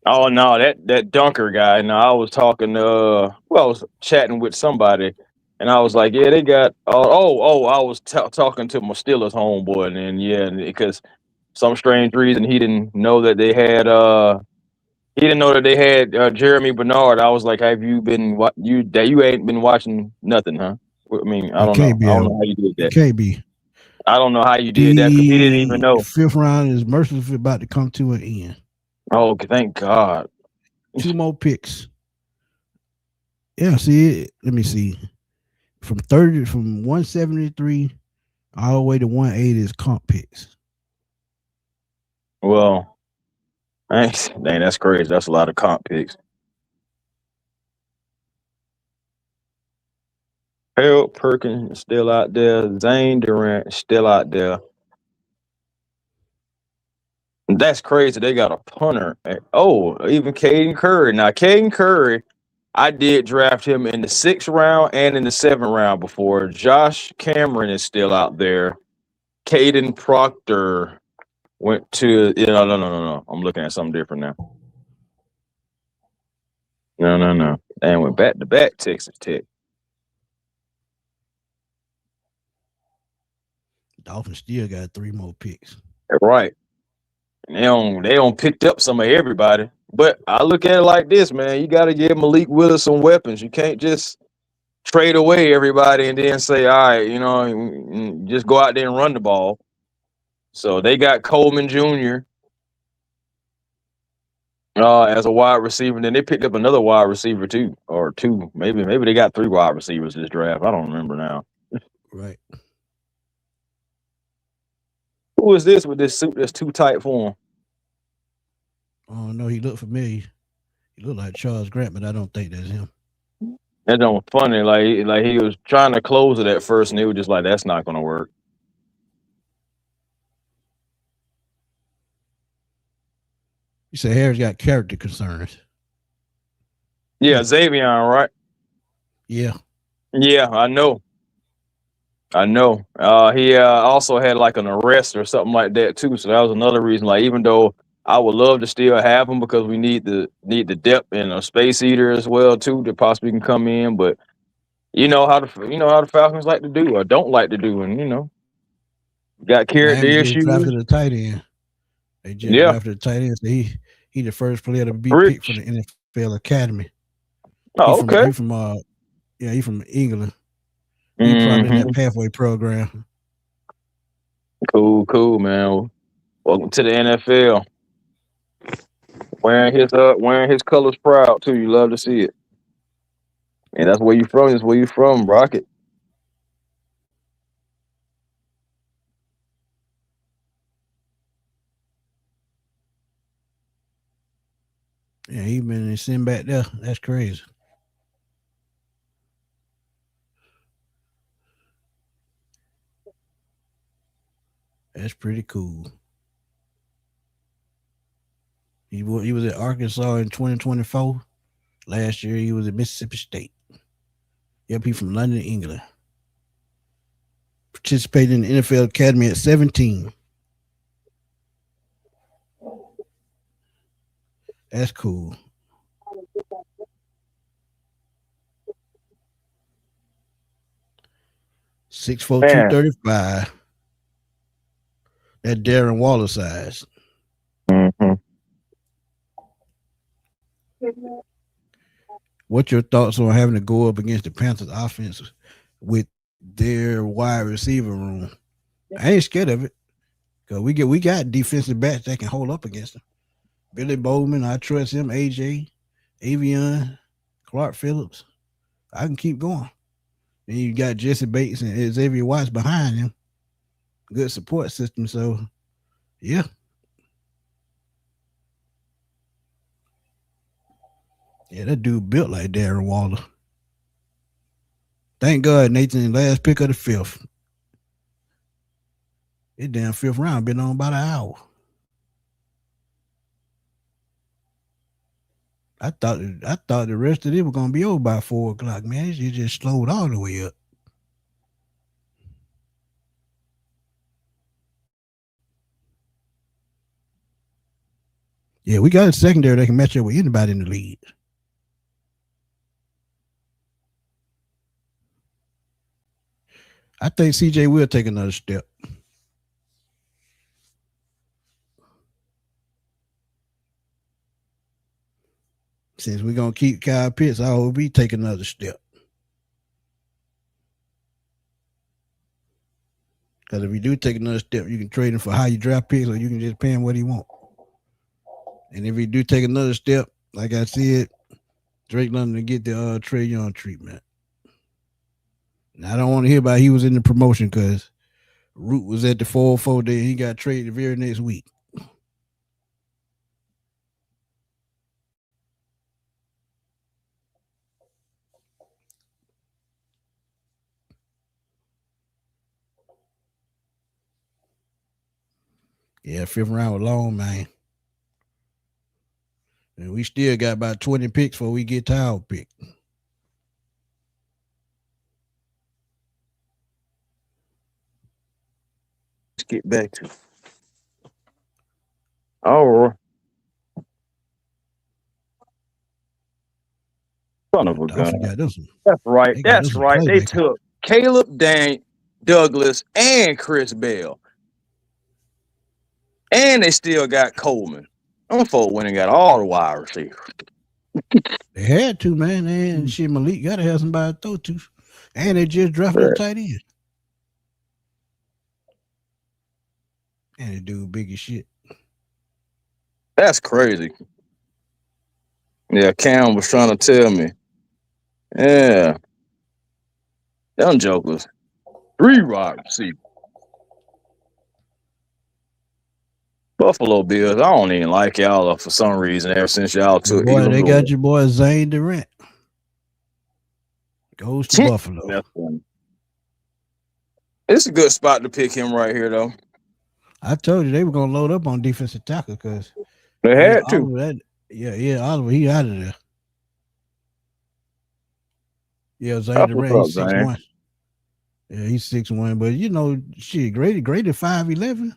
Oh no, that Dunker guy. No, I was talking. Well, I was chatting with somebody, and I was like, yeah, they got. I was talking to my Steelers homeboy, and then yeah, because some strange reason he didn't know that they had. He didn't know that they had Jeremy Bernard. I was like, have you been you ain't been watching nothing, huh? I mean, I It don't know. can't be. I don't know how you did It that. can't be. I don't know how you did that because he didn't even The know. fifth round is mercifully about to come to an end. Oh, thank God. 2 more picks. Yeah, see, let me see. From 173 all the way to 180 is comp picks. Well, thanks. Dang, that's crazy. That's a lot of comp picks. Harold Perkins is still out there. Zane Durant is still out there. That's crazy. They got a punter. Oh, even Caden Curry. Now, Caden Curry, I did draft him in the 6th round and in the 7th round before. Josh Cameron is still out there. Caden Proctor went to no. I'm looking at something different now. No. And went back to back Texas Tech. Dolphins still got 3 more picks. Right. And they don't picked up some of everybody. But I look at it like this, man. You gotta give Malik Willis some weapons. You can't just trade away everybody and then say, all right, just go out there and run the ball. So they got Coleman Jr. As a wide receiver. And then they picked up another wide receiver too, or two. Maybe they got 3 wide receivers this draft. I don't remember now. Right. Who is this with this suit that's too tight for him? Oh no, he looked familiar. He looked like Charles Grant, but I don't think that's him. That's don't funny. Like he was trying to close it at first, and they were just like, "That's not going to work." You say Harris got character concerns. Yeah, Xavier, right? Yeah. Yeah, I know. He also had like an arrest or something like that too. So that was another reason. Like, even though I would love to still have him because we need the depth and a space eater as well too that possibly can come in, but you know how the Falcons like to do or don't like to do, and got character Miami just issues. drafted a tight end. They just Yeah, drafted a tight end. So he the first player to be picked for Rich. the NFL Academy. Oh, okay. He from England. He probably in Mm-hmm. that pathway program. Cool, man. Welcome to the NFL. Wearing his colors proud too. You love to see it. And that's where you from. That's where you from, Rocket. Yeah, he been sitting back there. That's crazy. That's pretty cool. He was at Arkansas in 2024. Last year he was at Mississippi State. Yep, he from London, England. Participated in the NFL Academy at 17. That's cool. Six four Man. 235. That Darren Waller size. Mm-hmm. What's your thoughts on having to go up against the Panthers offense with their wide receiver room? I ain't scared of it. Cause we got defensive backs that can hold up against them. Billy Bowman, I trust him. AJ, Avion, Clark Phillips. I can keep going. Then you got Jesse Bates and Xavier Watts behind him. Good support system. So, yeah. Yeah, that dude built like Darren Waller. Thank God, Nathan, last pick of the 5th. That damn 5th round been on about an hour. I thought the rest of it was gonna be over by 4 o'clock, man. It just slowed all the way up. Yeah, we got a secondary that can match up with anybody in the league. I think CJ will take another step. Since we're going to keep Kyle Pitts, I hope he take another step. Because if you do take another step, you can trade him for high draft picks, or you can just pay him what he wants. And if he do take another step, like I said, Drake London to get the Trey Young treatment. And I don't want to hear about he was in the promotion because Root was at the 404 day and he got traded the very next week. Yeah, 5th round was long, man. And we still got about 20 picks before we get to our pick. Let's get back to oh, son of a gun. That's right. That's right. They took Caleb Douglas and Chris Bell. And they still got Coleman. Them folk went and got all the wide receivers. They had to, man. And shit, Malik got to have somebody to throw to. And they just drafted a tight end. And they do big as shit. That's crazy. Yeah, Cam was trying to tell me. Yeah. Them jokers. 3 wide receivers. Buffalo Bills, I don't even like y'all for some reason ever since y'all took. Boy, they got your boy Zane Durant. Goes to Buffalo. That's funny. It's a good spot to pick him right here, though. I told you they were gonna load up on defensive tackle because they had to. Oliver, he out of there. Yeah, Zane Durant, he's 6'1". Yeah, he's 6'1", but you know, shit, graded 5'11".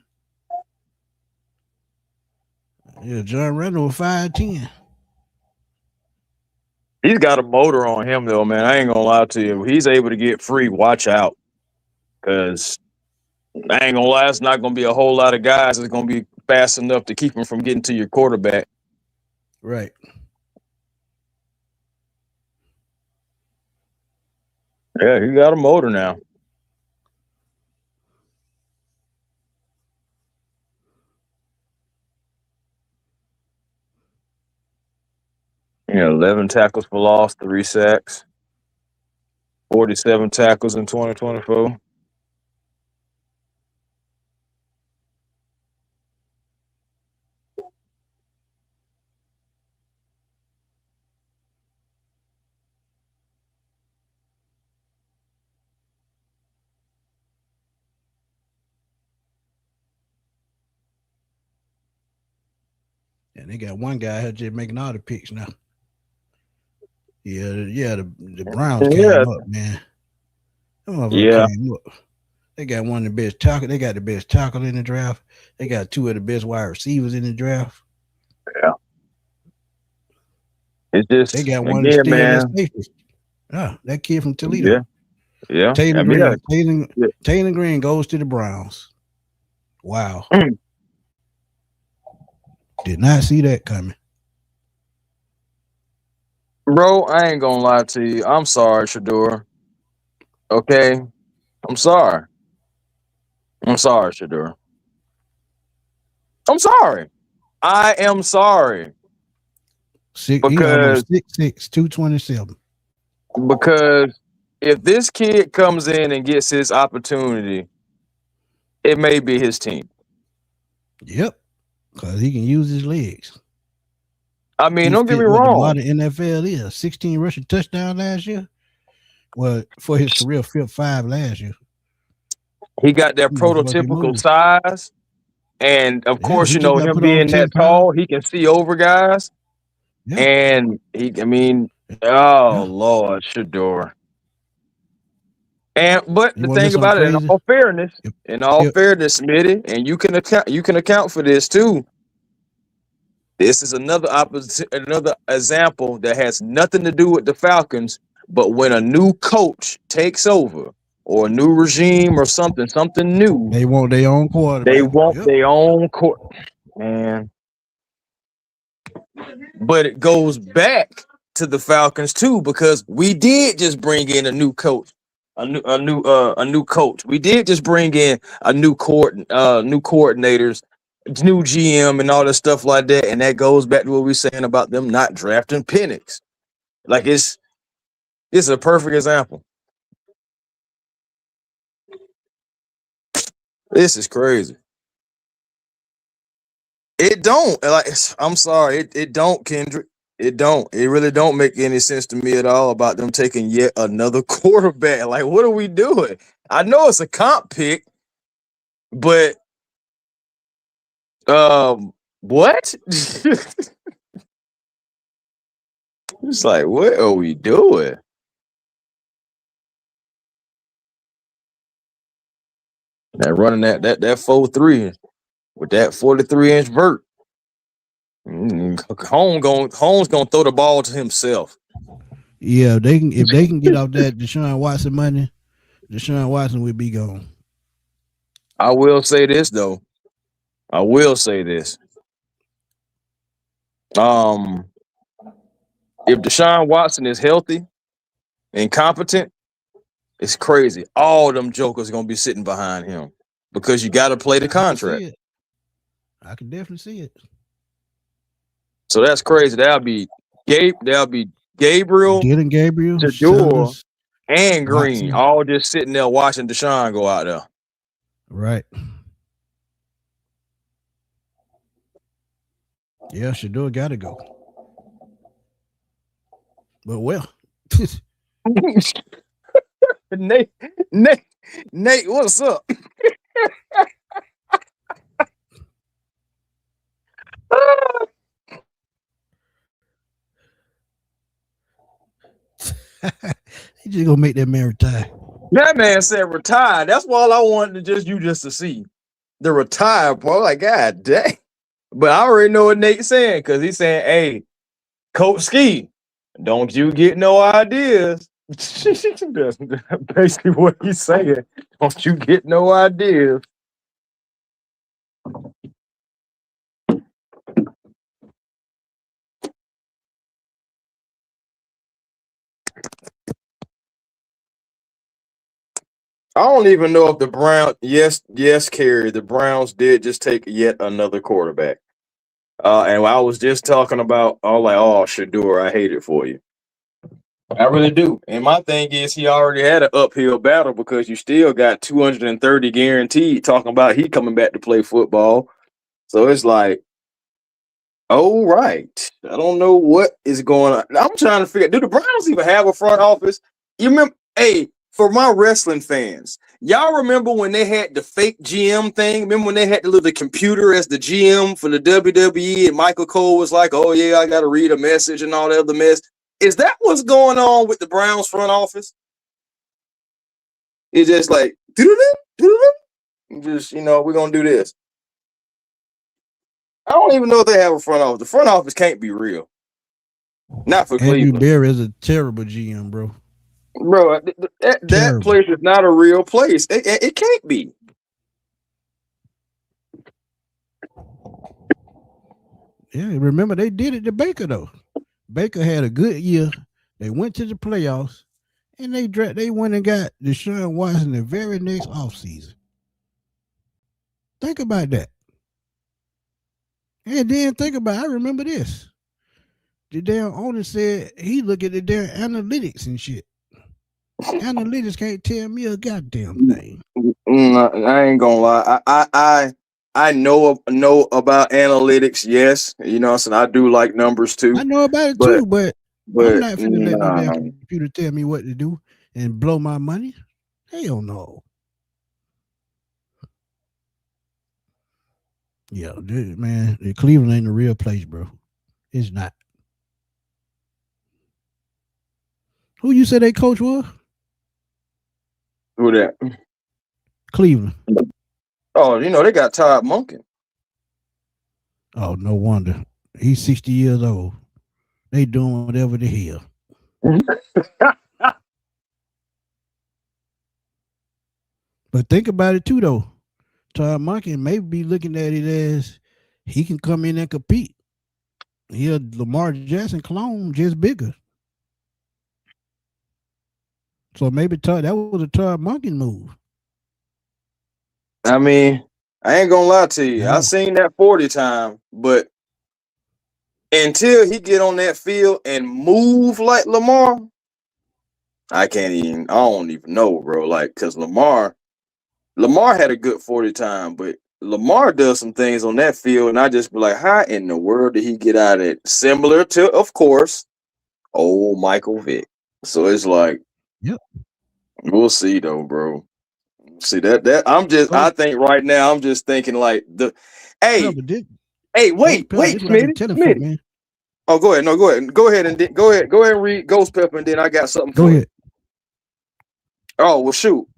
Yeah, John Randall was 5'10". He's got a motor on him, though, man. I ain't gonna lie to you. He's able to get free. Watch out, because I ain't gonna lie. It's not gonna be a whole lot of guys that's gonna be fast enough to keep him from getting to your quarterback. Right. Yeah, he got a motor now. Yeah, 11 tackles for loss, 3 sacks, 47 tackles in 2024. And they got one guy here just making all the picks now. Yeah, the Browns came up, man. Came up. They got one of the best tackle. They got the best tackle in the draft. They got 2 of the best wide receivers in the draft. Yeah. It's just they got one of the safeties. That kid from Toledo. Yeah. Taylor Green goes to the Browns. Wow. Did not see that coming. Bro, I ain't gonna lie to you. I'm sorry, Shador. Okay? I'm sorry. Shador. I'm sorry. I am sorry. Because 6'6", 227. Because if this kid comes in and gets his opportunity, it may be his team. Yep. Because he can use his legs. I mean, don't get me wrong. What the NFL is 16 rushing touchdown last year. Well, for his career, 5 last year. He got that prototypical size, and of course, you know, him being that tall, he can see over guys. Yeah. And Lord, Shador. But the thing about it, in all fairness, Smitty, and you can account for this too. This is another example that has nothing to do with the Falcons, but when a new coach takes over or a new regime or something new, They want their own quarterback. they want their own court, man. But it goes back to the Falcons too, because we did just bring in a new coach, a new coach. We did just bring in a new coordinators, new GM, and all that stuff like that. And that goes back to what we were saying about them not drafting Penix. Like it's a perfect example. This is crazy. It don't I'm sorry. It don't, Kendrick. It don't. It really don't make any sense to me at all about them taking yet another quarterback. Like, what are we doing? I know it's a comp pick, but what? It's like, what are we doing? That running that 4.3 with that 43-inch vert. Holmes gonna throw the ball to himself. Yeah, if they can get off that Deshaun Watson money, Deshaun Watson would be gone. I will say this though. If Deshaun Watson is healthy and competent, it's crazy. All them jokers are gonna be sitting behind him because you got to play the contract. I can definitely see it. So that's crazy. That'll be Gabriel, Shador, and Green, Watson. All just sitting there watching Deshaun go out there. Right. Yeah, Shador got to go. But well, Nate, what's up? He just gonna make that man retire. That man said retire. That's all I wanted to see. The retire part. Like, God dang. But I already know what Nate's saying, because he's saying, hey, Coach Ski, don't you get no ideas. That's basically what he's saying. Don't you get no ideas. I don't even know if the Browns, Kerry, the Browns did just take yet another quarterback. And I was just talking about, Shador, I hate it for you. I really do. And my thing is, he already had an uphill battle because you still got 230 guaranteed, talking about he coming back to play football. So it's like, oh, right. I don't know what is going on. I'm trying to figure, do the Browns even have a front office? You remember, for my wrestling fans, y'all remember when they had the fake GM thing? Remember when they had to leave the computer as the GM for the WWE and Michael Cole was like, oh, yeah, I got to read a message and all that other mess. Is that what's going on with the Browns front office? It's just like, just, we're going to do this. I don't even know if they have a front office. The front office can't be real. Not for Cleveland. Andrew Berry is a terrible GM, bro. Bro, that place is not a real place. It can't be. Yeah, remember they did it to Baker though. Baker had a good year. They went to the playoffs, and they went and got Deshaun Watson the very next offseason. Think about that. And then think about, I remember this. The damn owner said he look at the damn analytics and shit. Analytics can't tell me a goddamn thing. I ain't gonna lie. I know about analytics. Yes, so I do like numbers too. I know about it too, but I'm not finna let no damn computer tell me what to do and blow my money. Hell no. Yeah, man, Cleveland ain't a real place, bro. It's not. Who you said they coach was? Who that? Cleveland. Oh, they got Todd Monken. Oh, no wonder. He's 60 years old. They doing whatever the hell. But think about it too, though. Todd Monken may be looking at it as he can come in and compete. He a Lamar Jackson clone, just bigger. So maybe that was a Todd Monken move. I mean, I ain't gonna lie to you. Yeah. I seen that 40 time, but until he get on that field and move like Lamar, I don't even know, bro. Like, cause Lamar had a good 40 time, but Lamar does some things on that field, and I just be like, how in the world did he get out of it? Similar to, of course, old Michael Vick. So it's like, yep. We'll see though, bro. See that I think right now I'm just thinking like wait, wait, Smitty. Man. Oh, go ahead. No, go ahead. Go ahead and read Ghost Pepper, and then I got something for you. Oh, well, shoot.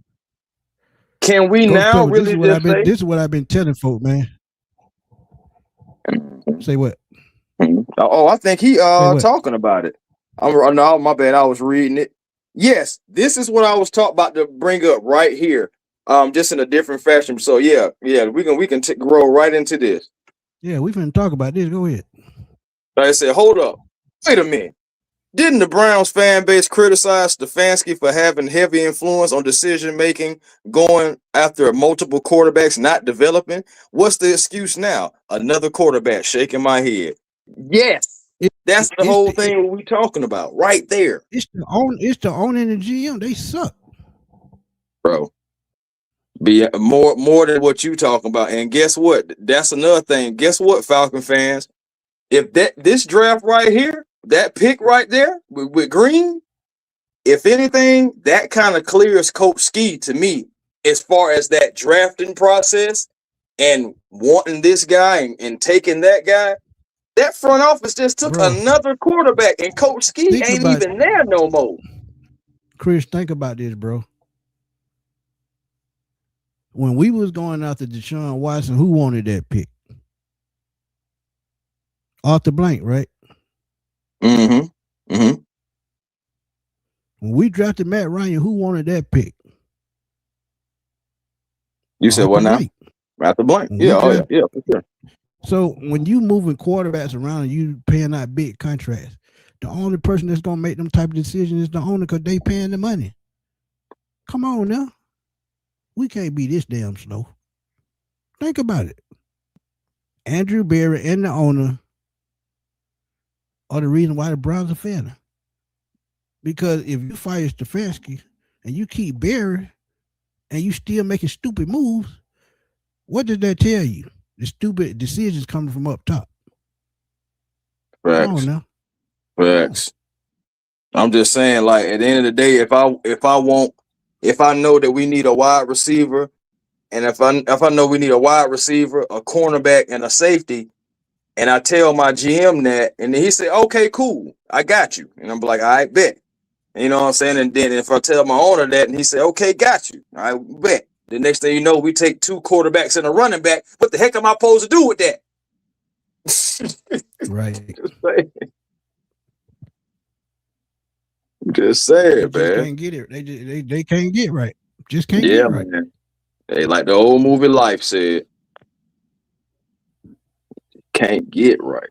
Can we Ghost now Pepper, really this is what I've been telling folk, man. Say what? Oh, I think he talking about it. No, my bad. I was reading it. Yes, this is what I was about to bring up right here. Just in a different fashion. So yeah, we can grow right into this. Yeah, we finna talk about this. Go ahead. I said, hold up. Wait a minute. Didn't the Browns fan base criticize Stefanski for having heavy influence on decision making, going after multiple quarterbacks not developing? What's the excuse now? Another quarterback. Shaking my head. Yes. That's the whole thing we talking about right there. It's the owner and the GM. They suck, bro. Be more than what you talking about. And guess what? That's another thing. Guess what, Falcon fans? If this draft right here, that pick right there with Green, if anything, that kind of clears Coach Ski to me as far as that drafting process and wanting this guy and taking that guy. That front office just took another quarterback, and Coach Ski ain't even there no more. Chris, think about this, bro. When we was going after Deshaun Watson, who wanted that pick? Arthur Blank, right? Mm-hmm. Mm-hmm. When we drafted Matt Ryan, who wanted that pick? You said what now? Arthur Blank. Yeah, for sure. So when you moving quarterbacks around and you paying out big contracts, the only person that's gonna make them type of decisions is the owner because they paying the money. Come on now. We can't be this damn slow. Think about it. Andrew Berry and the owner are the reason why the Browns are failing. Because if you fire Stefanski and you keep Berry and you still making stupid moves, what does that tell you? The stupid decisions coming from up top. Facts. Come on now. Facts. I'm just saying, like, at the end of the day, if I know that we need a wide receiver, and if I know we need a wide receiver, a cornerback, and a safety, and I tell my GM that, and then he say, okay, cool, I got you. And I'm like, all right, bet. You know what I'm saying? And then if I tell my owner that, and he say, okay, got you. I bet. The next thing you know, we take two quarterbacks and a running back. What the heck am I supposed to do with that? Right. Just say it, man. Can't get it. They can't get right. Just can't get right. Man. Hey, like the old movie Life said, can't get right.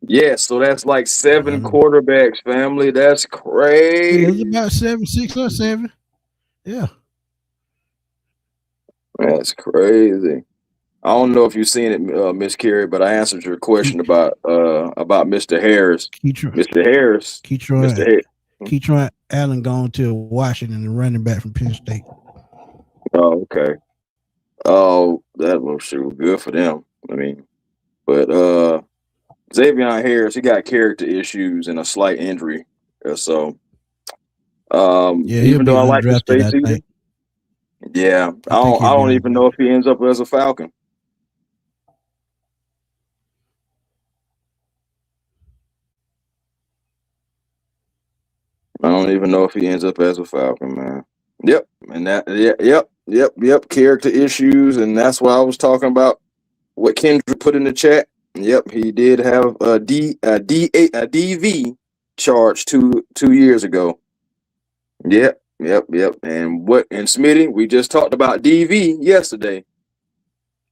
Yeah, so that's like 7 quarterbacks, family. That's crazy. Yeah, it's about 6 or 7. Yeah. That's crazy. I don't know if you've seen it, Miss Carey, but I answered your question about Mr. Harris. Mr. Harris. Keytron Allen gone to Washington and running back from Penn State. Oh, okay. Oh, that little shoot. Good for them. I mean, but Xavier Harris, he got character issues and a slight injury. So even though I like the space season, yeah, I don't even know if he ends up as a Falcon. I don't even know if he ends up as a Falcon, man. Yep, and yep. Character issues, and that's why I was talking about what Kendrick put in the chat. Yep, he did have a DV charge two years ago. Yep. And Smitty, we just talked about DV yesterday.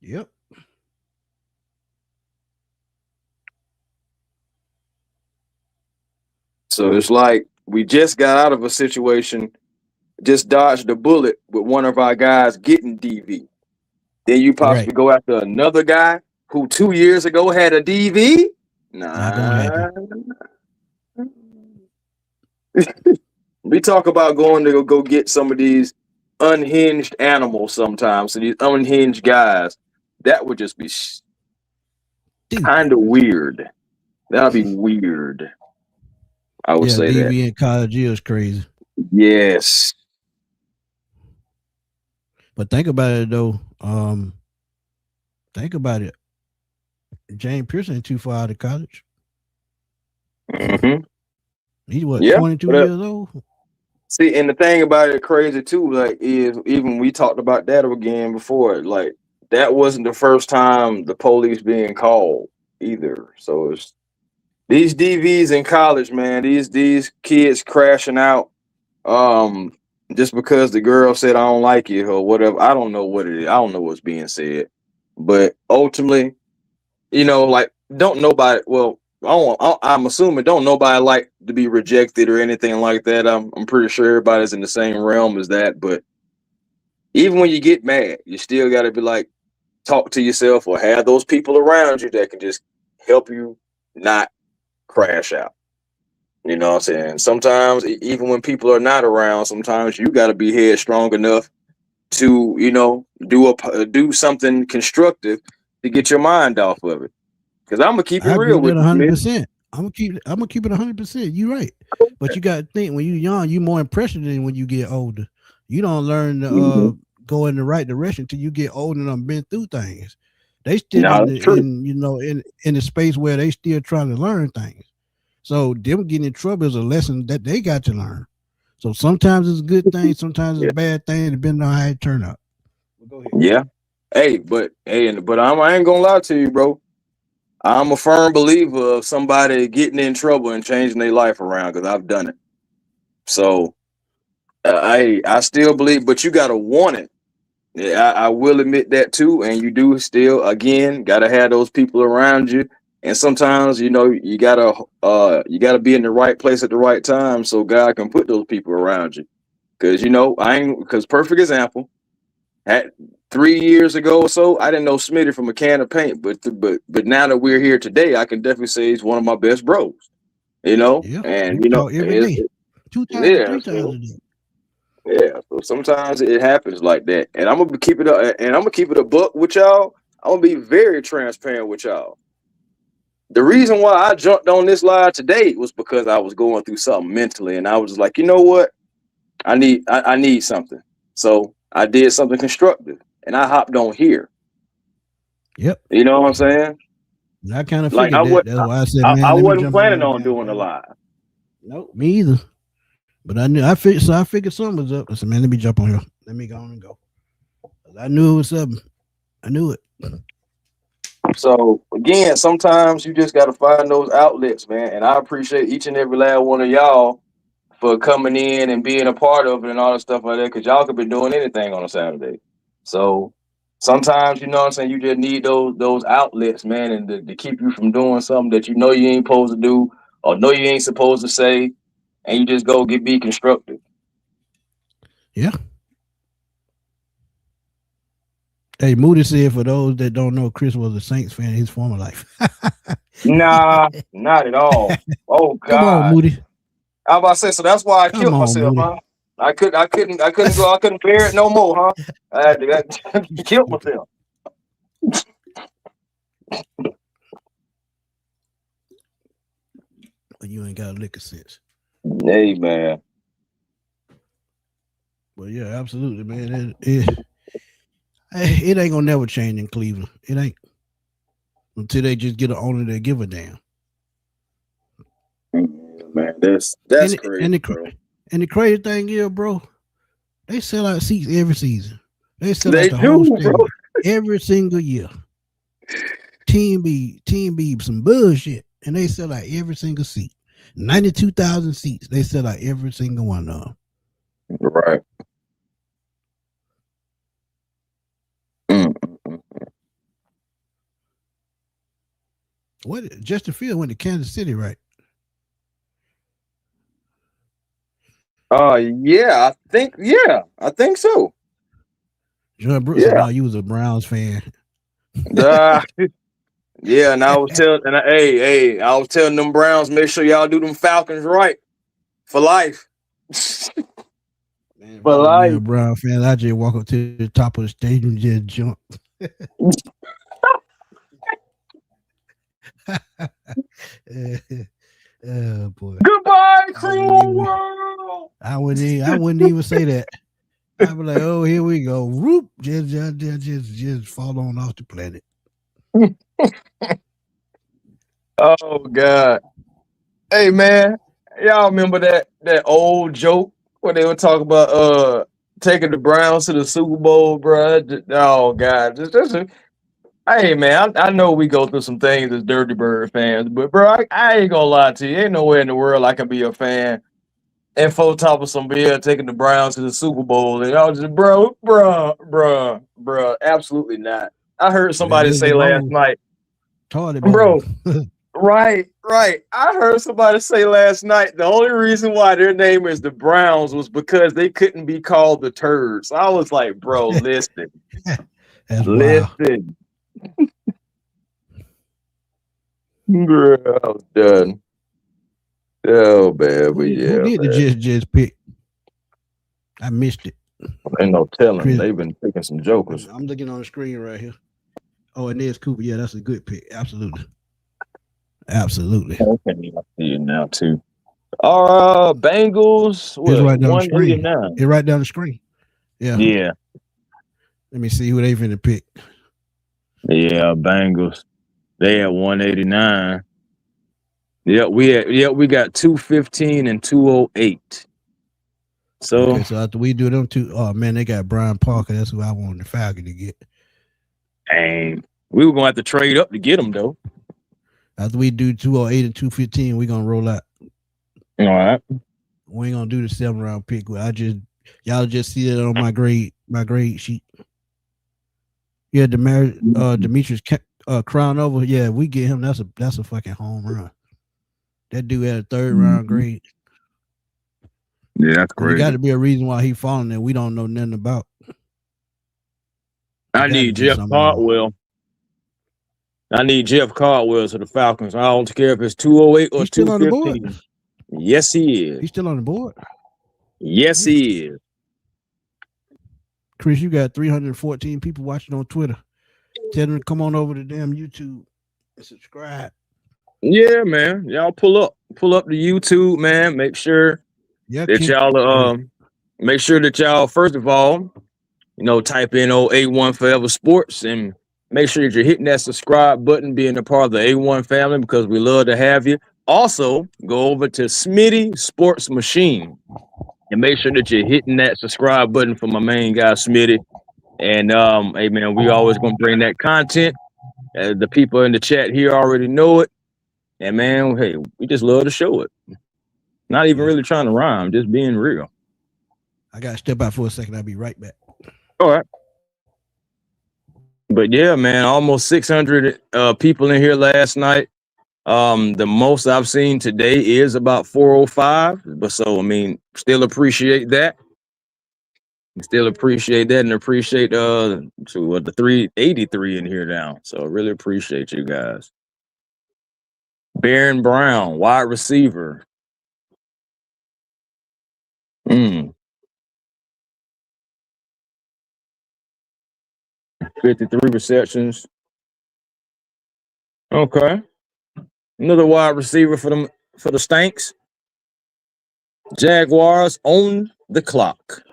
Yep. So it's like we just got out of a situation, just dodged a bullet with one of our guys getting DV. Then you possibly go after another guy who 2 years ago had a DV? Not gonna happen. We talk about going to go get some of these unhinged animals sometimes, so these unhinged guys. That would just be kind of weird. That'd be weird. I would say DV that. in college is crazy. Yes. But think about it though. Think about it. James Pearson ain't too far out of college. Mm-hmm. He's 22 years old. See, and the thing about it crazy too, like, is even we talked about that again before, like that wasn't the first time the police being called either. So it's these DVs in college, man, these kids crashing out just because the girl said I don't like you or whatever. I don't know what it is. I don't know what's being said. But ultimately, like I'm assuming don't nobody like to be rejected or anything like that. I'm pretty sure everybody's in the same realm as that. But even when you get mad, you still got to be like, talk to yourself or have those people around you that can just help you not crash out. You know what I'm saying? Sometimes, even when people are not around, sometimes you got to be headstrong enough to, do something constructive to get your mind off of it. Because I'm gonna keep it real with you, 100%. I'm gonna keep it 100%. You're right, but you got to think when you're young, you're more impressionable than when you get older. You don't learn to go in the right direction till you get older and I've been through things. They still in the space where they still trying to learn things. So them getting in trouble is a lesson that they got to learn. So sometimes it's a good thing, sometimes it's a bad thing, depending on how it turn out. Go ahead. Yeah. But I ain't gonna lie to you, bro. I'm a firm believer of somebody getting in trouble and changing their life around because I've done it. So I still believe, but you gotta want it. Yeah, I will admit that too. And you do still, again, gotta have those people around you. And sometimes, you gotta be in the right place at the right time so God can put those people around you. Because perfect example, at 3 years ago or so, I didn't know Smitty from a can of paint, but now that we're here today, I can definitely say he's one of my best bros. And every day, 2 times, 3 times a day. Yeah, so sometimes it happens like that, and I'm gonna keep it up, and I'm gonna keep it a buck with y'all. I'm gonna be very transparent with y'all. The reason why I jumped on this live today was because I was going through something mentally, and I was like, you know what, I need something. So I did something constructive, and I hopped on here. Yep. You know what I'm saying? And I kind of figured that. That's why I said, man, I wasn't planning on doing a live. Nope, me either. But I figured something was up. I said, man, let me jump on here. Let me go on and go. I knew it was something. I knew it. So again, sometimes you just got to find those outlets, man. And I appreciate each and every last one of y'all for coming in and being a part of it and all that stuff like that. Because y'all could be doing anything on a Saturday. So sometimes, you know what I'm saying, you just need those outlets, man, and to keep you from doing something that you know you ain't supposed to do or know you ain't supposed to say, and you just go be constructive. Yeah. Hey, Moody said for those that don't know, Chris was a Saints fan in his former life. Nah, not at all. Oh God. Come on, Moody. I was about to say, so that's why I killed myself, Moody. Huh? I couldn't bear it no more, huh? I had to kill myself. You ain't got a lick of sense. Hey, man. Well, yeah, absolutely, man. It ain't gonna never change in Cleveland. It ain't until they just get an owner that give a damn. Man, that's crazy. And the crazy thing is, bro, they sell out seats every season. They sell out the whole stadium every single year. team be some bullshit, and they sell out every single seat. 92,000 seats. They sell out every single one of them. Right. What Justin Field went to Kansas City, right? Yeah, I think so. John Brooks said, "No, you was a Browns fan." Uh, yeah, and I was telling, I was telling them Browns, make sure y'all do them Falcons right for life. Man, if For I was a real life. Brown fan, I just walk up to the top of the stage and just jump. Oh boy. Goodbye, cruel world. I wouldn't even say that. I'd be like, oh, here we go. Whoop, just fall on off the planet. Oh God. Hey man, y'all remember that old joke where they were talking about taking the Browns to the Super Bowl, bro? Oh God, hey man, I know we go through some things as Dirty Bird fans, but bro, I ain't gonna lie to you. Ain't nowhere in the world I can be a fan and full top of some beer taking the Browns to the Super Bowl. And I was just, bro, absolutely not. I heard That somebody is the say last bowl. night, Toilet bowl. bro. Right. I heard somebody say last night the only reason why their name is the Browns was because they couldn't be called the Turds. I was like, bro, listen. That's wild. Listen. Bro, I was done. Oh, man, but yeah, Who did the man. just pick? I missed it. Ain't no telling. Chris, They've been picking some jokers. I'm looking on the screen right here. Oh, and there's Cooper. Yeah, that's a good pick. Absolutely. Okay, I see it now too. Bengals, It's what, right down the screen. 189? It's right down the screen. Yeah. Yeah. Let me see who they finna pick. Yeah, Bengals. They at 189. Yeah, we got 215 and 208. So Okay, so after we do them two, oh man, they got Brian Parker. That's who I wanted the Falcon to get. dang, we were gonna have to trade up to get them though. After we do 208 and 215, we're gonna roll out. All right. We ain't gonna do the 7th-round pick. Y'all just see it on my grade sheet. Yeah, Demetrius Crown over. Yeah, we get him. That's a fucking home run. That dude had a 3rd-round grade. Yeah, that's There got crazy. to be a reason why he falling that we don't know nothing about. I need Jeff Caldwell. I need Jeff Caldwell to the Falcons. I don't care if it's 208 or He's still on the board. 215. Yes, he is. He's still on the board. Yes, he is. Chris, you got 314 people watching on Twitter. Tell them to come on over to damn YouTube and subscribe. Yeah, man. Y'all pull up the YouTube, man. Make sure that y'all make sure that y'all first of all, type in A1 Forever Sports and make sure that you're hitting that subscribe button, being a part of the A1 family because we love to have you. Also, go over to Smitty Sports Machine and make sure that you're hitting that subscribe button for my main guy Smitty. And hey man, we always gonna bring that content. The people in the chat here already know it. And man, hey, we just love to show it. Not even really trying to rhyme, just being real. I gotta step out for a second. I'll be right back. All right. But yeah, man, almost 600 people in here last night. The most I've seen today is about 405. But so I mean, still appreciate that. Still appreciate that and appreciate the 383 in here now. So really appreciate you guys. Baron Brown, wide receiver. 53 receptions. Okay. Another wide receiver for the Stanks. Jaguars on the clock.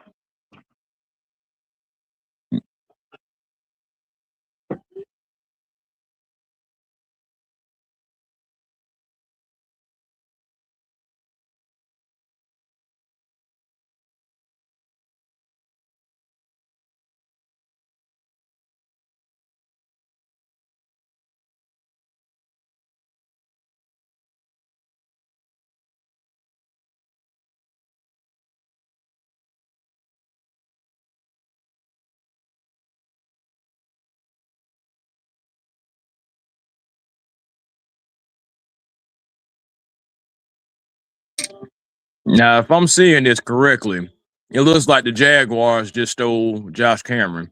Now, if I'm seeing this correctly, it looks like the Jaguars just stole Josh Cameron.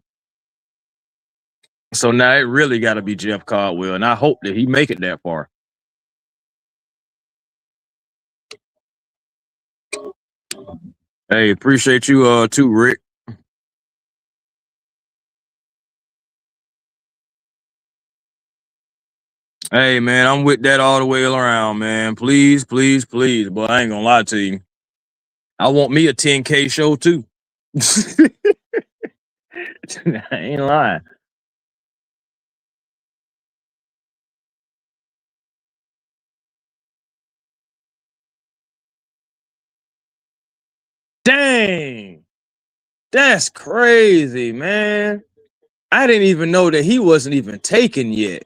So now it really got to be Jeff Caldwell, and I hope that he make it that far. Hey, appreciate you too, Rick. Hey, man, I'm with that all the way around, man. Please, please, please. But I ain't gonna lie to you. I want me a 10K show too. I ain't lying. Dang. That's crazy, man. I didn't even know that he wasn't even taken yet.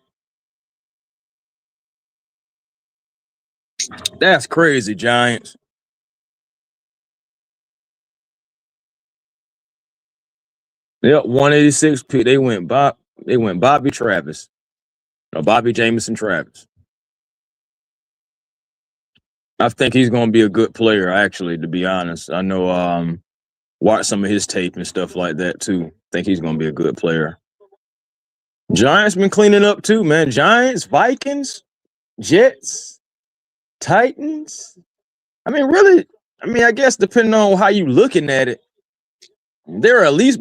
That's crazy, Giants. Yep, 186 pick. They went Bobby Travis. No, Bobby Jamison Travis. I think he's gonna be a good player, actually, to be honest. I know watch some of his tape and stuff like that too. Think he's gonna be a good player. Giants been cleaning up too, man. Giants, Vikings, Jets, Titans. I mean, really, I guess depending on how you looking at it, there are at least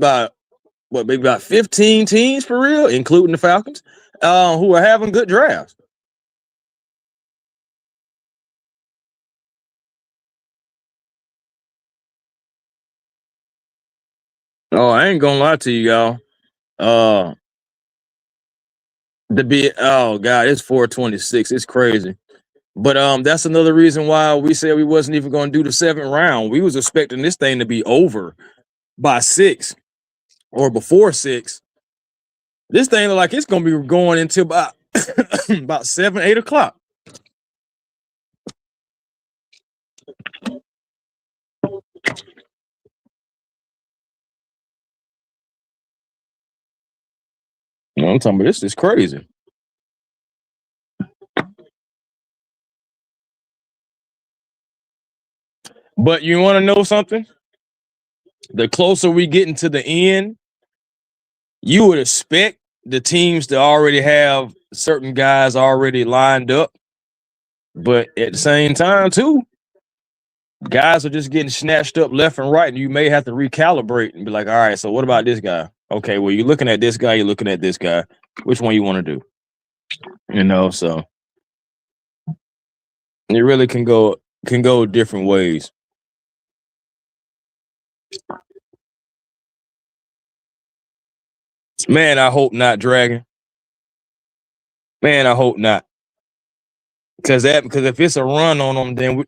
maybe about 15 teams for real, including the Falcons, who are having good drafts. Oh, I ain't gonna lie to you, y'all. Uh, oh god, it's 426. It's crazy. But that's another reason why we said we wasn't even gonna do the 7th round. We was expecting this thing to be over by 6 or before 6. This thing look like it's gonna be going until about about 7, 8 o'clock. I'm talking about this is crazy. But you want to know something? The closer we get into the end, you would expect the teams to already have certain guys already lined up. But at the same time, too, guys are just getting snatched up left and right, and you may have to recalibrate and be like, all right, so what about this guy? Okay, well, you're looking at this guy, you're looking at this guy. Which one you want to do? So it really can go different ways. Man, I hope not, Dragon. Man, I hope not. Because if it's a run on them, then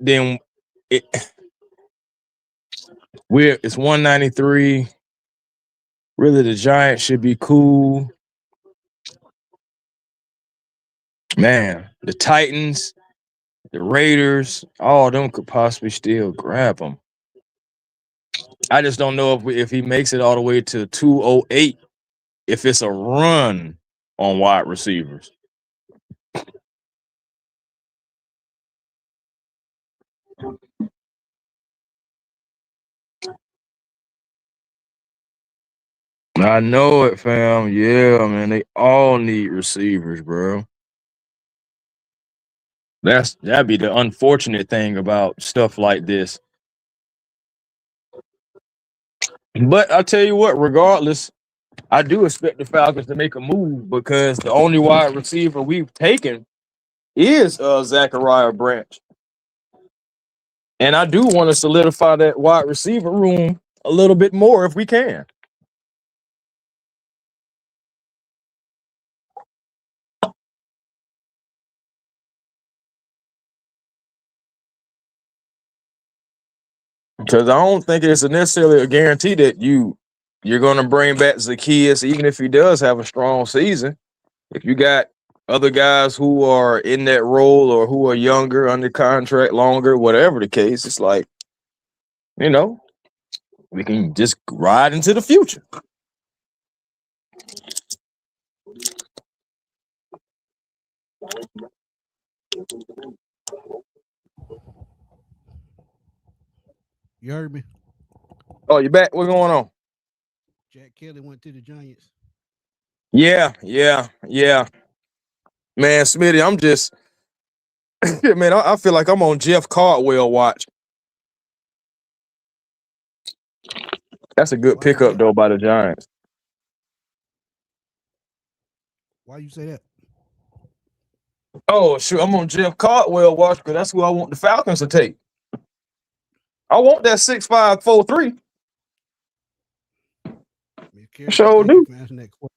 it's 193. Really, the Giants should be cool. Man, the Titans, the Raiders, all of them could possibly still grab them. I just don't know if he makes it all the way to 208, if it's a run on wide receivers. I know it, fam. Yeah, man. They all need receivers, bro. That'd be the unfortunate thing about stuff like this. But I tell you what, regardless, I do expect the Falcons to make a move because the only wide receiver we've taken is Zachariah Branch. And I do want to solidify that wide receiver room a little bit more if we can. Because I don't think it's necessarily a guarantee that you're going to bring back Zacchaeus, even if he does have a strong season. If you got other guys who are in that role or who are younger, under contract longer, whatever the case, it's like, we can just ride into the future. You heard me? Oh, you back? What's going on? Jack Kelly went to the Giants. Yeah. Man, Smitty, I'm just man, I feel like I'm on Jeff Caldwell watch. That's a good Why you pickup say, though by the Giants. why you say that? Oh, shoot, I'm on Jeff Caldwell watch because that's who I want the Falcons to take. I want that 6'5", 4'3". Miss Carey said, Sure thank you do. for answering that question.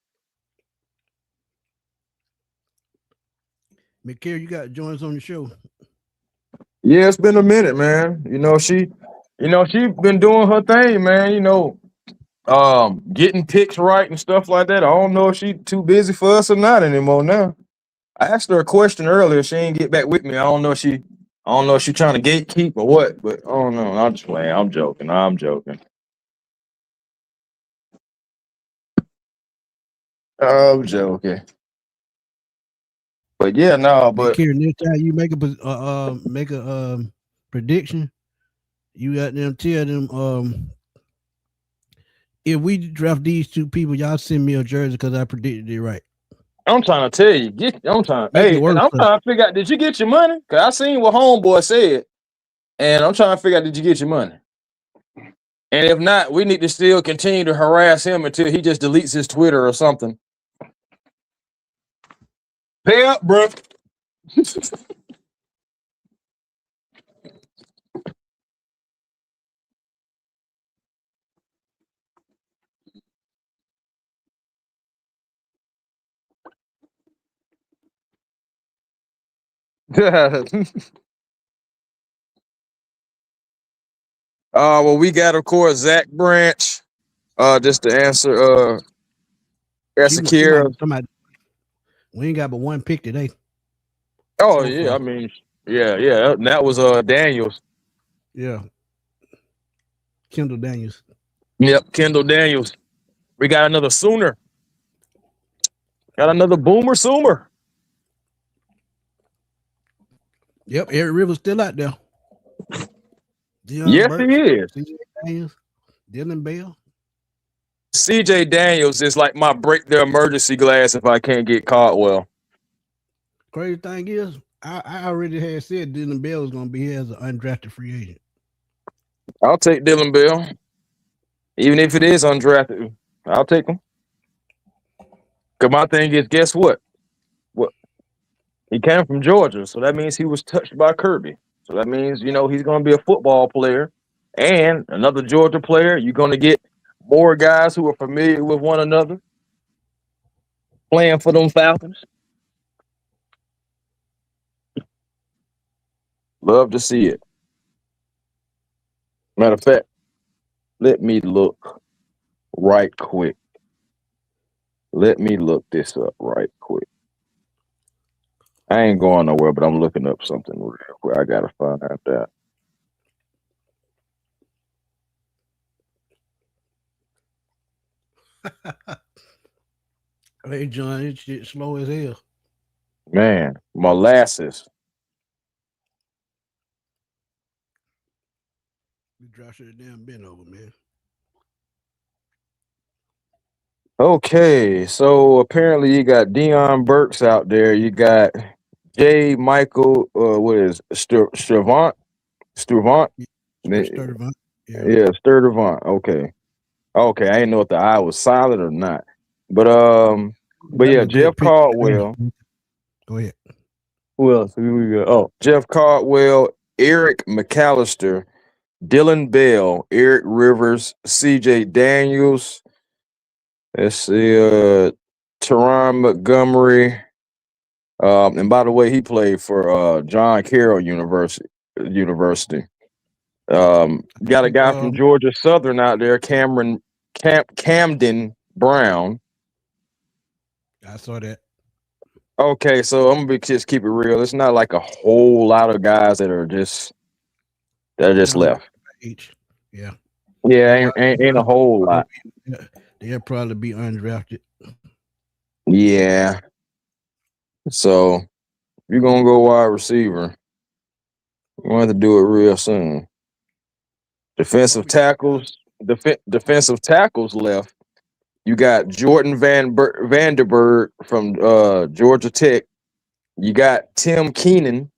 Miss Carey, you got to join us on the show. Yeah, it's been a minute, man. She been doing her thing, man. Getting picks right and stuff like that. I don't know if she too busy for us or not anymore now. I asked her a question earlier. She ain't get back with me. I don't know if she trying to gatekeep or what, but I don't know. I'm just playing. I'm joking. I'm joking. But yeah, no, Miss but Carey, next time you make a prediction, you got them tell them if we draft these two people, y'all send me a jersey because I predicted it right. I'm trying to tell you. Get the And worst I'm stuff. trying to figure out, did you get your money? Cause I seen what homeboy said, and I'm trying to figure out, did you get your money? And if not, we need to still continue to harass him until he just deletes his Twitter or something. Pay up, bro. Well, we got, of course, Zach Branch. Just to answer, She might Kira. be somebody. We ain't got but one pick today. Oh So yeah, far. I mean, yeah. And that was Daniels. Yeah. Kendall Daniels. Yep, Kendall Daniels. We got another Sooner. Got another Boomer Sooner. Yep, Eric Rivers still out there. Deion Yes, he Burks, is. CJ Daniels, Dylan Bell. CJ Daniels is like my break the emergency glass if I can't get Caldwell. Crazy thing is, I already had said Dylan Bell was going to be here as an undrafted free agent. I'll take Dylan Bell. Even if it is undrafted, I'll take him. Because my thing is, guess what? He came from Georgia, so that means he was touched by Kirby. So that means, he's going to be a football player and another Georgia player. You're going to get more guys who are familiar with one another playing for them Falcons. Love to see it. Matter of fact, let me look right quick. Let me look this up right quick. I ain't going nowhere, but I'm looking up something real quick. I gotta find out that. Hey, John, this shit slow as hell. Man, molasses. You drop should have damn been over, man. Okay, so apparently you got Deion Burks out there. You got J. Michael, what is Stravant? Stravant? Sturtevant. Yeah. Yeah, Sturdivant. Okay. I didn't know if the I was silent or not. But That'd be yeah, a Jeff good pick. Caldwell. Go ahead. Who else? Who we got? Oh, Jeff Caldwell, Eric McAllister, Dylan Bell, Eric Rivers, CJ Daniels. Let's see, Teron Montgomery. And by the way, he played for John Carroll University. Got a guy from Georgia Southern out there, Camden Brown. I saw that. Okay, so I'm gonna just keep it real. It's not like a whole lot of guys that are just left. Yeah. Yeah, ain't a whole lot. They'll probably be undrafted. Yeah. So if you're gonna go wide receiver, you want to do it real soon. Defensive tackles. Defensive tackles left. You got Jordan Vanderberg from Georgia Tech. You got Tim Keenan.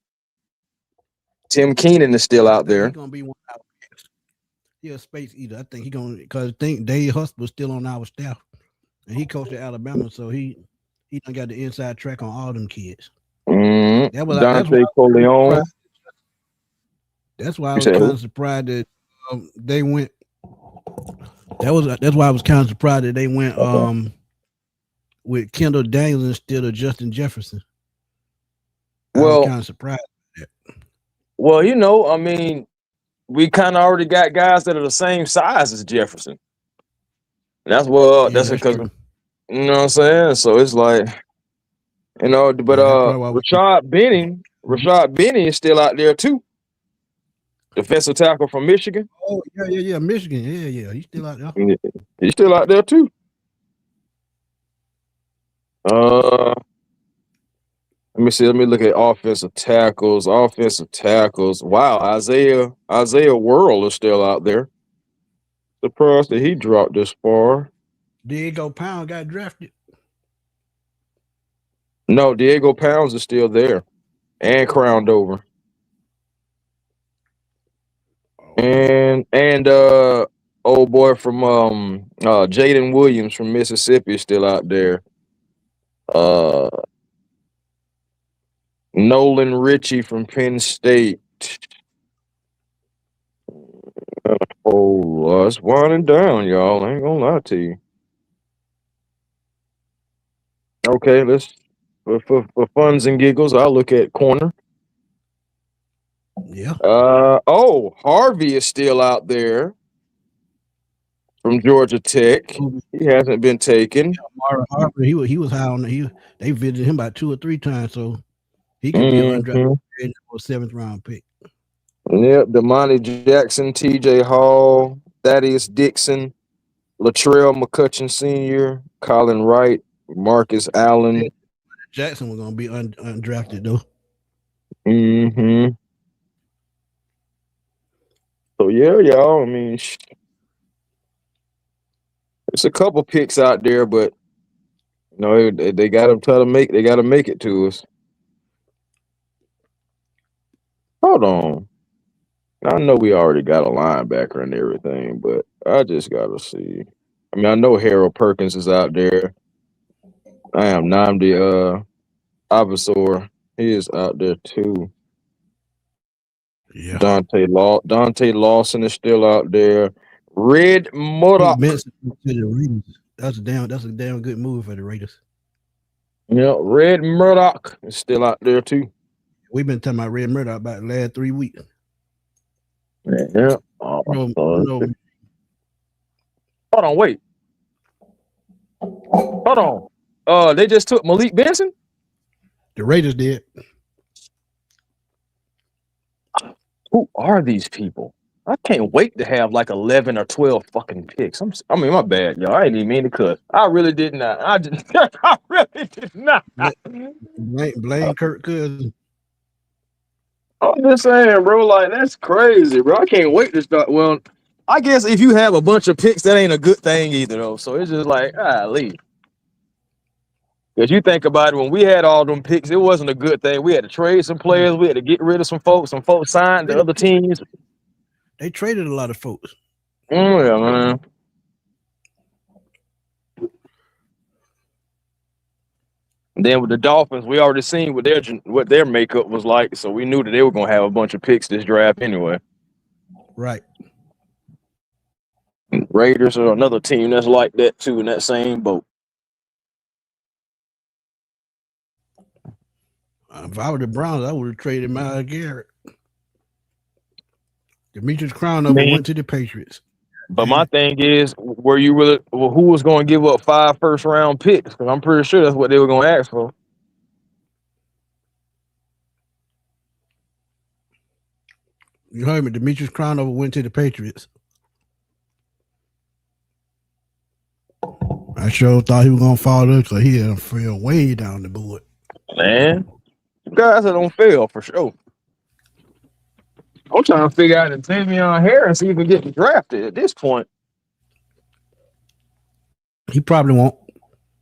Tim Keenan is still out there. He's gonna be one of our guys. He a space eater. I think he gonna because I think Dave Husband's still on our staff, and he coached at Alabama, so he done got the inside track on all them kids. Dante Coleon. That's why I was kind of surprised that they went. That's why I was kind of surprised that they went with Kendall Daniels instead of Justin Jefferson. I was kind of surprised at that. Well, you know, I mean, we kind of already got guys that are the same size as Jefferson. And that's because true. you know what I'm saying. So it's like, you know, but Rashad Benny is still out there too. Defensive tackle from Michigan. Oh yeah, Michigan. Yeah, he's still out there. He's still out there too. Let me see. Let me look at offensive tackles. Wow, Isaiah Worrell is still out there. Surprised that he dropped this far. Diego Pound got drafted. No, Diego Pounds is still there and crowned over. And old boy from Jaden Williams from Mississippi is still out there. Nolan Ritchie from Penn State. It's winding down, y'all. I ain't gonna lie to you. Okay, let's for funs and giggles, I'll look at corner. Yeah. Harvey is still out there from Georgia Tech. He hasn't been taken. Harvey, he was high on they visited him about 2 or 3 times, so he could be an undrafted 7th round pick. Yep, Damani Jackson, TJ Hall, Thaddeus Dixon, Latrell McCutcheon Sr., Colin Wright, Marcus Allen. Jackson was gonna be undrafted though. So yeah, y'all. I mean, there's a couple picks out there, but you know they got to make it to us. Hold on. I know we already got a linebacker and everything, but I just gotta see. I mean, I know Harold Perkins is out there. I am Nnamdi Avasor. He is out there too. Yeah. Dante Lawson is still out there. Red Murdoch. That's a damn good move for the Raiders. Yeah, Red Murdoch is still out there too. We've been talking about Red Murdoch about the last 3 weeks. Yeah. No. Hold on, wait. Hold on. They just took Malik Benson? The Raiders did. Who are these people? I can't wait to have like 11 or 12 fucking picks. My bad, y'all. I didn't even mean to cuss. I really did not. I really did not. Blame Kirk Cousins. I'm just saying, bro, like, that's crazy, bro. I can't wait to start. Well, I guess if you have a bunch of picks, that ain't a good thing either, though. So it's just like, leave. Because you think about it, when we had all them picks, it wasn't a good thing. We had to trade some players. We had to get rid of some folks. Some folks signed to other teams. They traded a lot of folks. Yeah, man. And then with the Dolphins, we already seen what their makeup was like, so we knew that they were gonna have a bunch of picks this draft anyway. Right. Raiders are another team that's like that too, in that same boat. If I were the Browns, I would have traded Myles Garrett. Demetrius Crownover went to the Patriots. But my thing is, were you really? Well, who was going to give up 5 first-round picks? Because I'm pretty sure that's what they were going to ask for. You heard me. Demetrius Crownover went to the Patriots. I sure thought he was going to fall there because he had fell way down the board. Man, guys that don't fail for sure. I'm trying to figure out if Davion Harris even getting drafted at this point. He probably won't.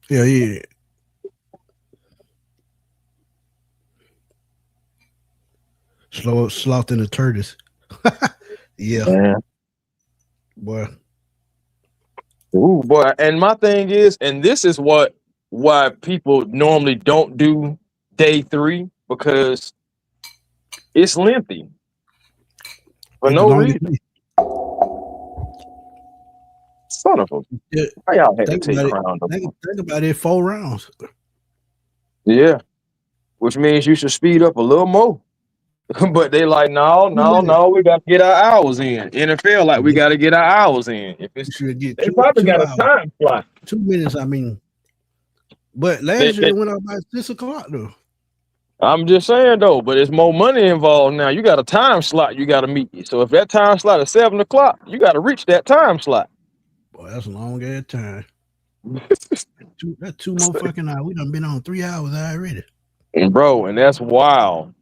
Yeah. Sloth in the turtles. Yeah, Yeah. boy. Ooh, boy. And my thing is, and this is why people normally don't do day 3 because it's lengthy for It's the no longest. reason. Son of a, Yeah, why y'all had to think take about it. Crown? Think about it. 4 rounds. Yeah, which means you should speed up a little more. But they like, no, 2 minutes. we got to get our hours in. NFL, like, we got to get our hours in. If it's, You should get they two probably got a hours, time slot. 2 minutes. I mean, but last year it went out by 6:00 though. I'm just saying though, but it's more money involved now. You got a time slot you got to meet. So if that time slot is 7:00, you got to reach that time slot. Boy, that's a long ass time. That's 2 more fucking hours. We done been on 3 hours already. And bro, and that's wild.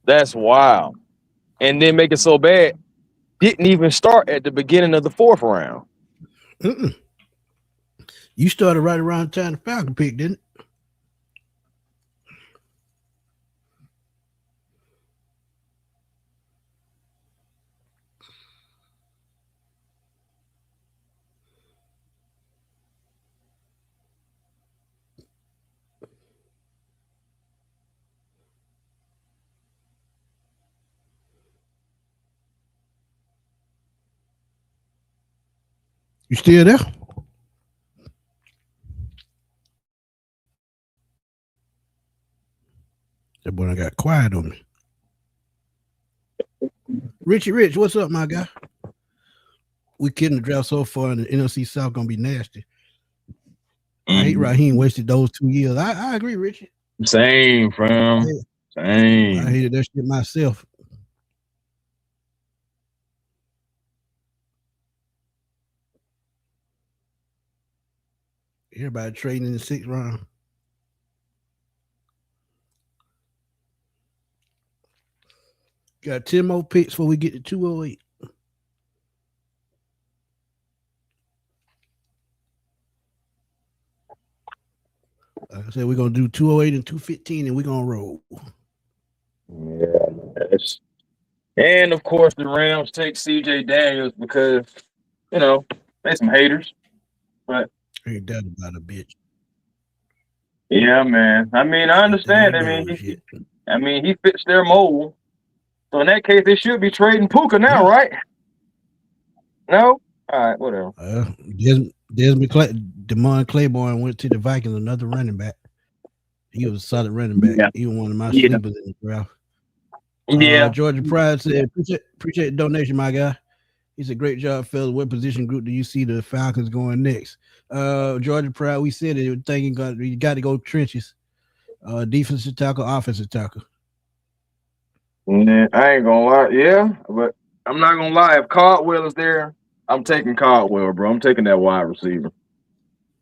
That's wild. And then make it so bad, didn't even start at the beginning of the 4th round. Mm-mm. You started right around the time the Falcon pick, didn't it? You still there? That boy done got quiet on me. Richie Rich, what's up, my guy? We kidding the draft so far, and the NFC South gonna be nasty. I hate Raheem wasted those 2 years. I agree, Richie. Same, fam. Same. I hated that shit myself. Everybody trading in the 6th round. Got 10 more picks before we get to 208. Like I said, we're gonna do 208 and 215, and we're gonna roll. Yeah, and of course the Rams take CJ Daniels because they some haters. But Ain't that about a bitch? yeah, man. I mean, I understand. I mean, he fits their mold. So in that case, they should be trading Puka now, right? No? All right, whatever. Damon Claiborne went to the Vikings, another running back. He was a solid running back. Yeah. He was one of my sleepers in the draft. Yeah. Georgia Pride said, appreciate the donation, my guy. He said, great job, fellas. What position group do you see the Falcons going next? Georgia Pride, we said it. You got to go trenches. Defensive tackle, offensive tackle. Yeah, I ain't gonna lie. Yeah, but I'm not gonna lie. If Caldwell is there, I'm taking Caldwell, bro. I'm taking that wide receiver.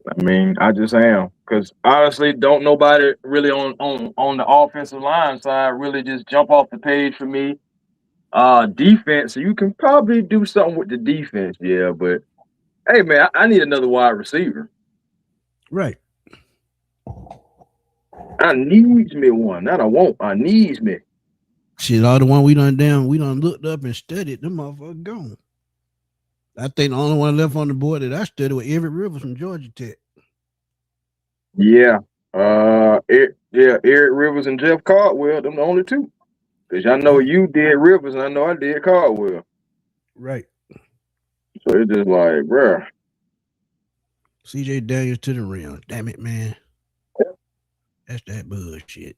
I mean, I just am. Because honestly, don't nobody really on the offensive line side really just jump off the page for me. Defense, you can probably do something with the defense, yeah, but hey man, I need another wide receiver. Right. I needs me one. Not I won't. I needs me. Shit, all the one we done looked up and studied, them motherfuckers gone. I think the only one left on the board that I studied was Everett Rivers from Georgia Tech. Yeah. Eric Rivers and Jeff Caldwell, them the only two. Because I know you did Rivers and I know I did Caldwell. Right. So it's just like, bruh. CJ Daniels to the rim. Damn it, man. That's that bullshit.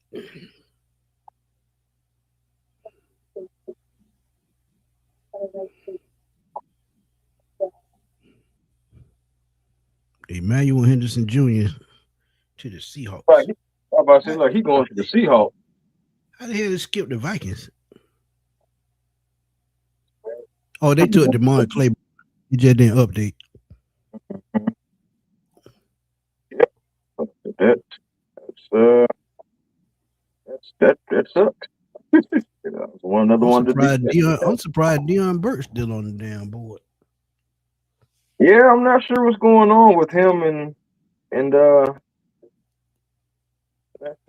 Emmanuel Henderson Jr. to the Seahawks. Right. How about to say, look, he going to the Seahawks. How the hell they skip the Vikings? Oh, they took Damon Claiborne. He just didn't update. Yep. That sucks. Another one to be. I'm surprised Deion Burke's still on the damn board. Yeah, I'm not sure what's going on with him and not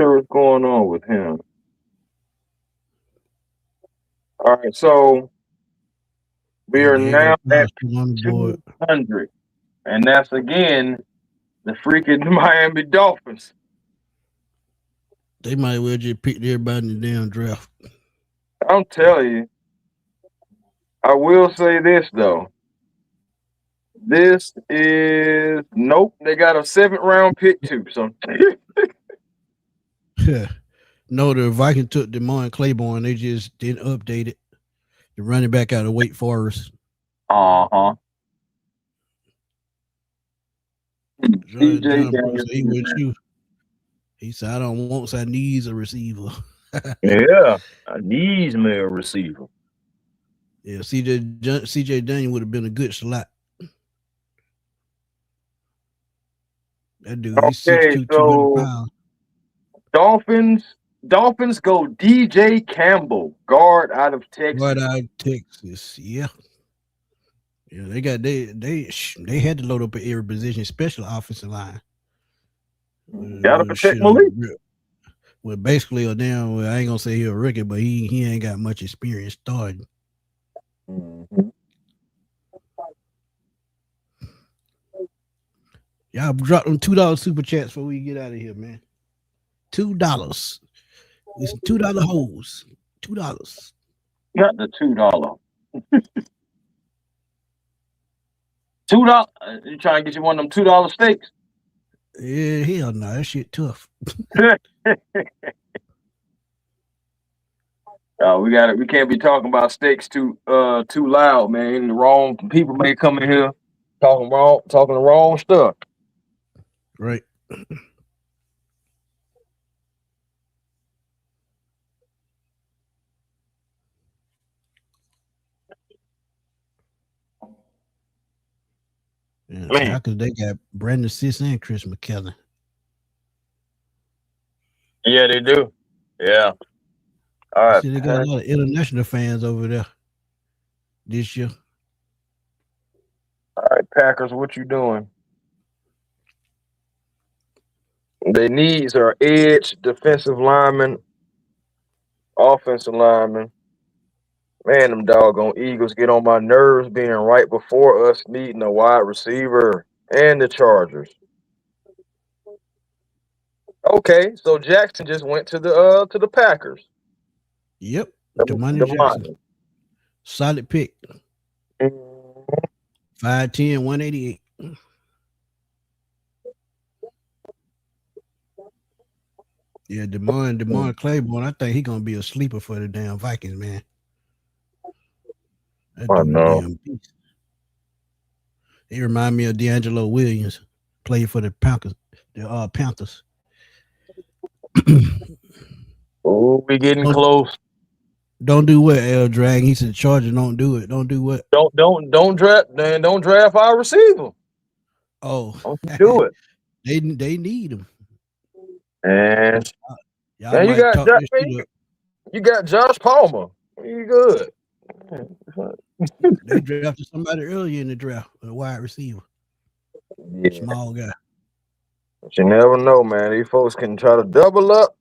sure what's going on with him. All right, so we are now at 200, and that's again the freaking Miami Dolphins. They might well just pick everybody in the damn draft. I'm telling you. I will say this though. This is nope. They got a 7th round pick too. So no, the Vikings took DeMond Claiborne. They just didn't update it. The running back out of Wake Forest. DJ John Brooks, he with you. He said, "I don't want. I needs a receiver." Yeah, I needs me a receiver. Yeah, CJ Daniel would have been a good slot. That dude, he's 6'2", 200 pounds. Dolphins go DJ Campbell, guard out of Texas. Guard out of Texas, yeah. Yeah, they had to load up at every position, especially offensive line. Gotta protect Malik. Well, basically, I ain't gonna say he's a rookie, but he ain't got much experience starting. Mm-hmm. Y'all drop them $2 super chats before we get out of here, man. $2. It's $2 holes. $2. Got the $2. $2. You trying to get you one of them $2 steaks? Yeah, hell no, that shit tough. We can't be talking about steaks too loud, man. The wrong people may come in here talking the wrong stuff. Right. Yeah, because they got Brandon Sis and Chris McKellen. Yeah, they do. Yeah. All right. See, they got a lot of international fans over there this year. All right, Packers, what you doing? Their needs are edge, defensive lineman, offensive lineman. Man, them doggone Eagles get on my nerves being right before us needing a wide receiver and the Chargers. Okay, so Jackson just went to the Packers. Yep, Demani Jackson. Solid pick. 5'10", 188. Yeah, DeMond Claiborne, I think he's gonna be a sleeper for the damn Vikings, man. I know. He remind me of D'Angelo Williams, played for the Panthers. Oh, we getting close. Don't do what, L Drag. He said Charger, don't do it. Don't do what? Don't draft our receiver. Oh, don't do it. They need him. And you got Josh Palmer. You good. They drafted somebody earlier in the draft, a wide receiver. Yeah. Small guy. But you never know, man. These folks can try to double up.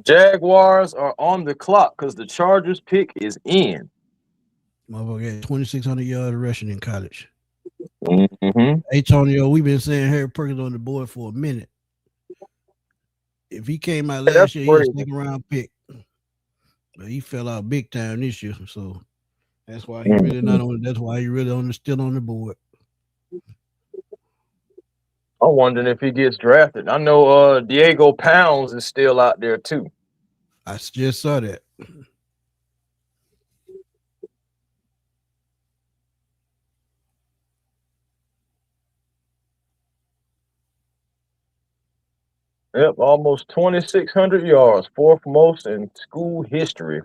Jaguars are on the clock because the Chargers pick is in. Motherfucker had 2,600 yards rushing in college. Mm-hmm. Hey, Tonio, we've been saying Harry Perkins on the board for a minute. If he came out last year, he was a second round pick. But he fell out big time this year. So that's why he really not on. That's why he really still on the board. I'm wondering if he gets drafted. I know Diego Pounds is still out there too. I just saw that. Yep, almost 2,600 yards, 4th most in school history.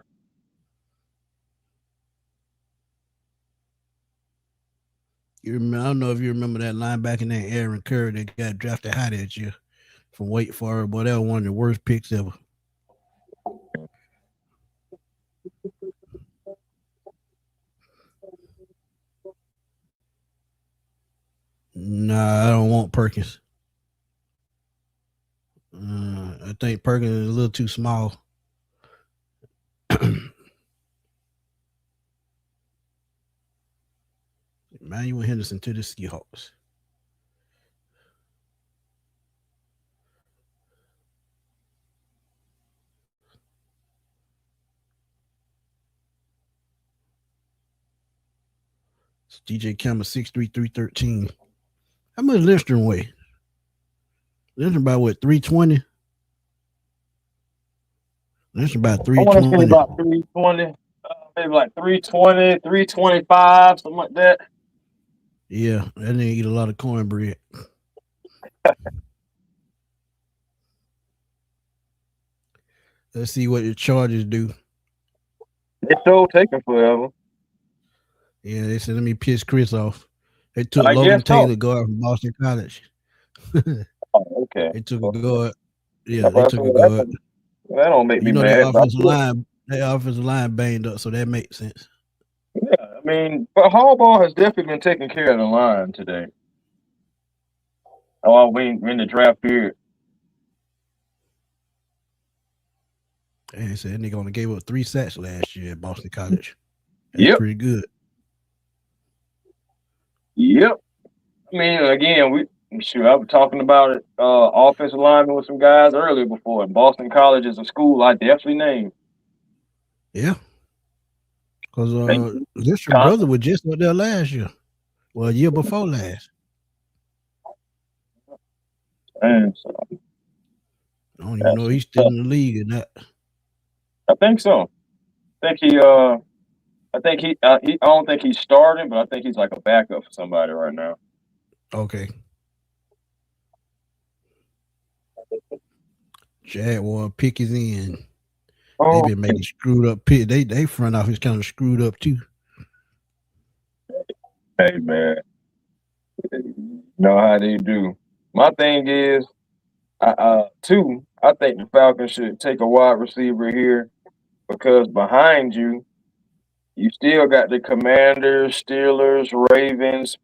I don't know if you remember that linebacker named Aaron Curry that got drafted high that year. from Wake Forest. Boy, that was one of the worst picks ever. Nah, I don't want Perkins. I think Perkins is a little too small. Emmanuel Henderson to the Seahawks. It's DJ Campbell 6'3", 313. How much Lindstrom weigh? Lindstrom about what, 320? Lindstrom about 320. I want to say about 320, maybe like 320, 325, something like that. Yeah, that nigga eat a lot of cornbread. Let's see what the Chargers do. It's still taking forever. Yeah, they said let me piss Chris off. They took Logan Taylor, guard from Boston College. Okay. They took a guard. Yeah, they took a guard. That don't make me mad. Their offensive line banged up, so that makes sense. Yeah, I mean, but Harbaugh has definitely been taking care of the line today. Oh, we in the draft period. And they said that nigga only gave up 3 sacks last year at Boston College. That's pretty good. Yep. I mean, again, I was talking about it, offensive lineman with some guys earlier before. And Boston College is a school I definitely named. Yeah. Because this your brother was just up there last year. Well, a year before last. And so, I don't even know he's still in the league or not. I think so. I don't think he's starting, but I think he's like a backup for somebody right now. Okay. Jaguar pick is in. They've been making screwed up pick. They front office kind of screwed up too. Hey man, you know how they do. My thing is, I think the Falcons should take a wide receiver here because behind you, you still got the Commanders, Steelers, Ravens,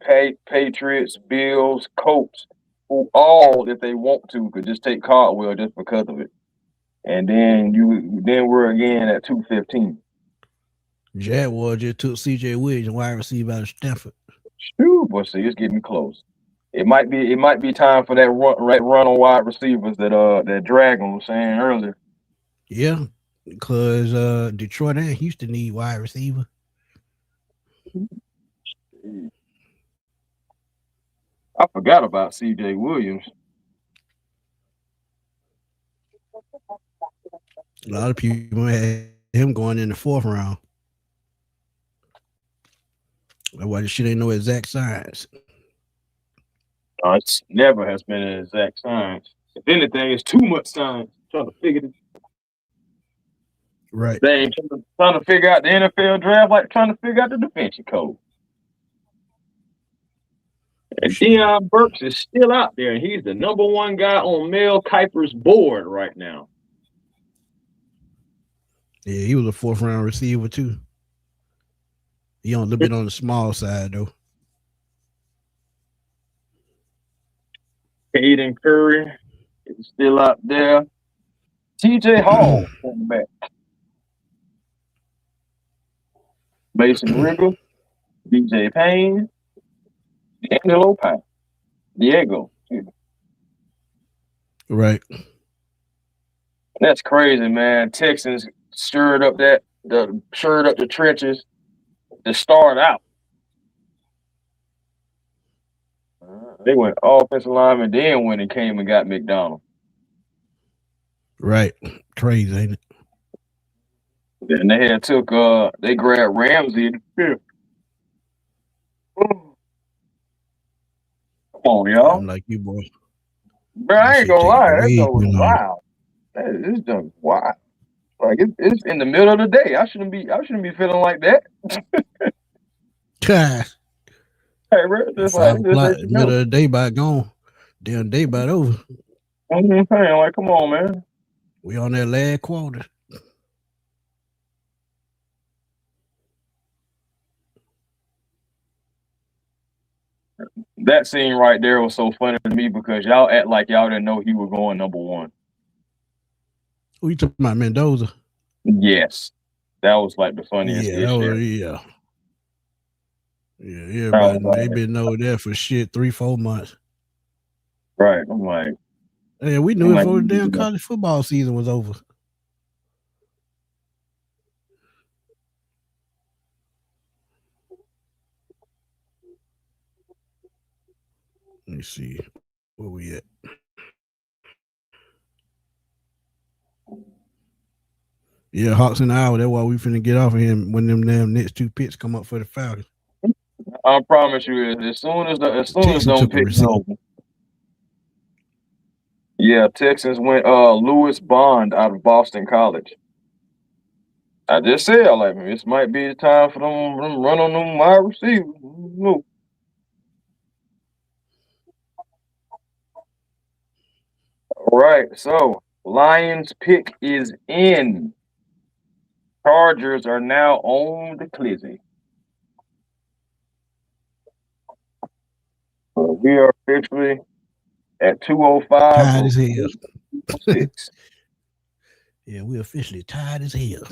Patriots, Bills, Colts, who all, if they want to, could just take Caldwell just because of it. And then we're again at 215. Jaguar just took C.J. Williams, wide receiver out of Stanford. Shoot, boy, see, it's getting close. It might be time for that run on wide receivers that Dragon was saying earlier. Yeah, because Detroit and Houston need wide receiver. I forgot about C.J. Williams. A lot of people had him going in the 4th round. That's why this shit ain't no exact science. It never has been an exact science. If anything, it's too much science. Trying to figure it. Right. They ain't trying to figure out the NFL draft like trying to figure out the Da Vinci Code. And Deion Burks is still out there, and he's the number 1 guy on Mel Kiper's board right now. Yeah, he was a 4th round receiver too. He on a little bit on the small side though. Caden Curry is still out there. TJ Hall coming back. Mason Riggle, DJ Payne, Angelo Pine, Diego. Right. That's crazy, man. Texans stirred up the trenches to start out. They went offensive lineman, then when it came and got McDonald. Right. Crazy, ain't it? And they grabbed Ramsey in the 5th. Come on, y'all. I'm like you, boy. Bro, I ain't gonna lie. That was wild. It's just wild. Like it's in the middle of the day. I shouldn't be feeling like that. Hey, bro, middle of the day about gone. Damn day about over. I'm just saying, like, come on, man. We on that last quarter. That scene right there was so funny to me because y'all act like y'all didn't know he was going number one. Who you talking about, Mendoza? Yes. That was like the funniest Yeah, shit. Everybody they been know that for shit 3-4 months. Right. I'm like, yeah, we knew it before the damn college football season was over. Let me see where we at. Yeah, Hawks in the hour. That's why we finna get off of him when them damn next 2 picks come up for the Falcons. I promise you, as soon as them picks go. Yeah, Texans went Lewis Bond out of Boston College. I just said, like, this might be the time for them run on them wide receivers. All right, so Lions pick is in. Chargers are now on the Clizzy. We are officially at 2:05. Tired as hell. Yeah, we officially tired as hell.